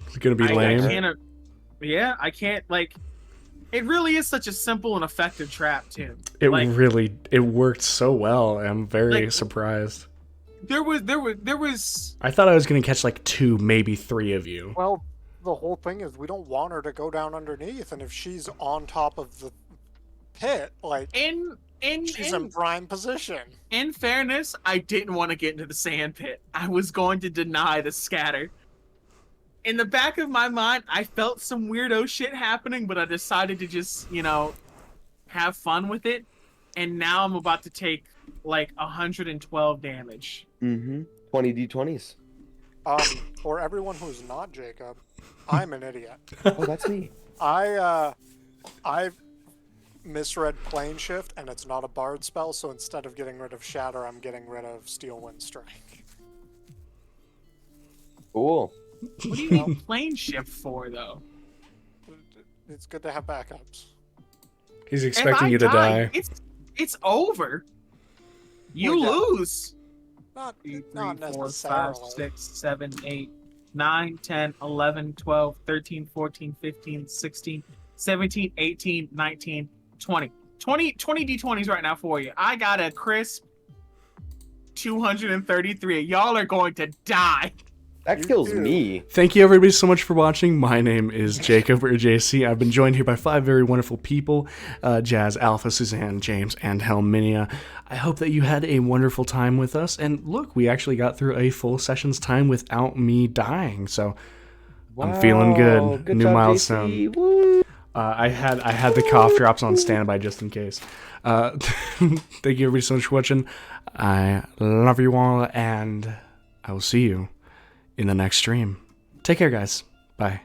It's gonna be I lame. can't. Yeah, I can't like. It really is such a simple and effective trap too. It like, really worked so well. I'm very Like- surprised. There was. I thought I was gonna catch like 2, maybe 3 of you. Well, the whole thing is we don't want her to go down underneath, and if she's on top of the pit, like she's in prime position. In fairness, I didn't want to get into the sand pit. I was going to deny the scatter. In the back of my mind, I felt some weirdo shit happening, but I decided to just, have fun with it. And now I'm about to take like 112 damage. 20 d20s. For everyone who's not Jacob, I'm an idiot. Oh, that's me. I misread plane shift, and it's not a bard spell, so instead of getting rid of shatter, I'm getting rid of steel wind strike. Cool. What do you need plane shift for, though? It's good to have backups. He's If expecting I you to die. It's over. You Well, yeah. lose. Not 2, 3, not 4, 5, necessarily. 6, 7, 8, 9, 10, 11, 12, 13, 14, 15, 16, 17, 18, 19, 20. 20 d20s right now for you. I got a crisp 233. Y'all are going to die. That You kills do. me. Thank you everybody so much for watching. My name is Jacob or JC. I've been joined here by 5 very wonderful people, Jazz, Alpha, Suzanne, James, and Helminia. I hope that you had a wonderful time with us. And look, we actually got through a full session's time without me dying. So I'm feeling Wow, good. New job, milestone. JC. Woo. I had the cough drops on standby just in case. Thank you everybody so much for watching. I love you all, and I will see you in the next stream. Take care, guys. Bye.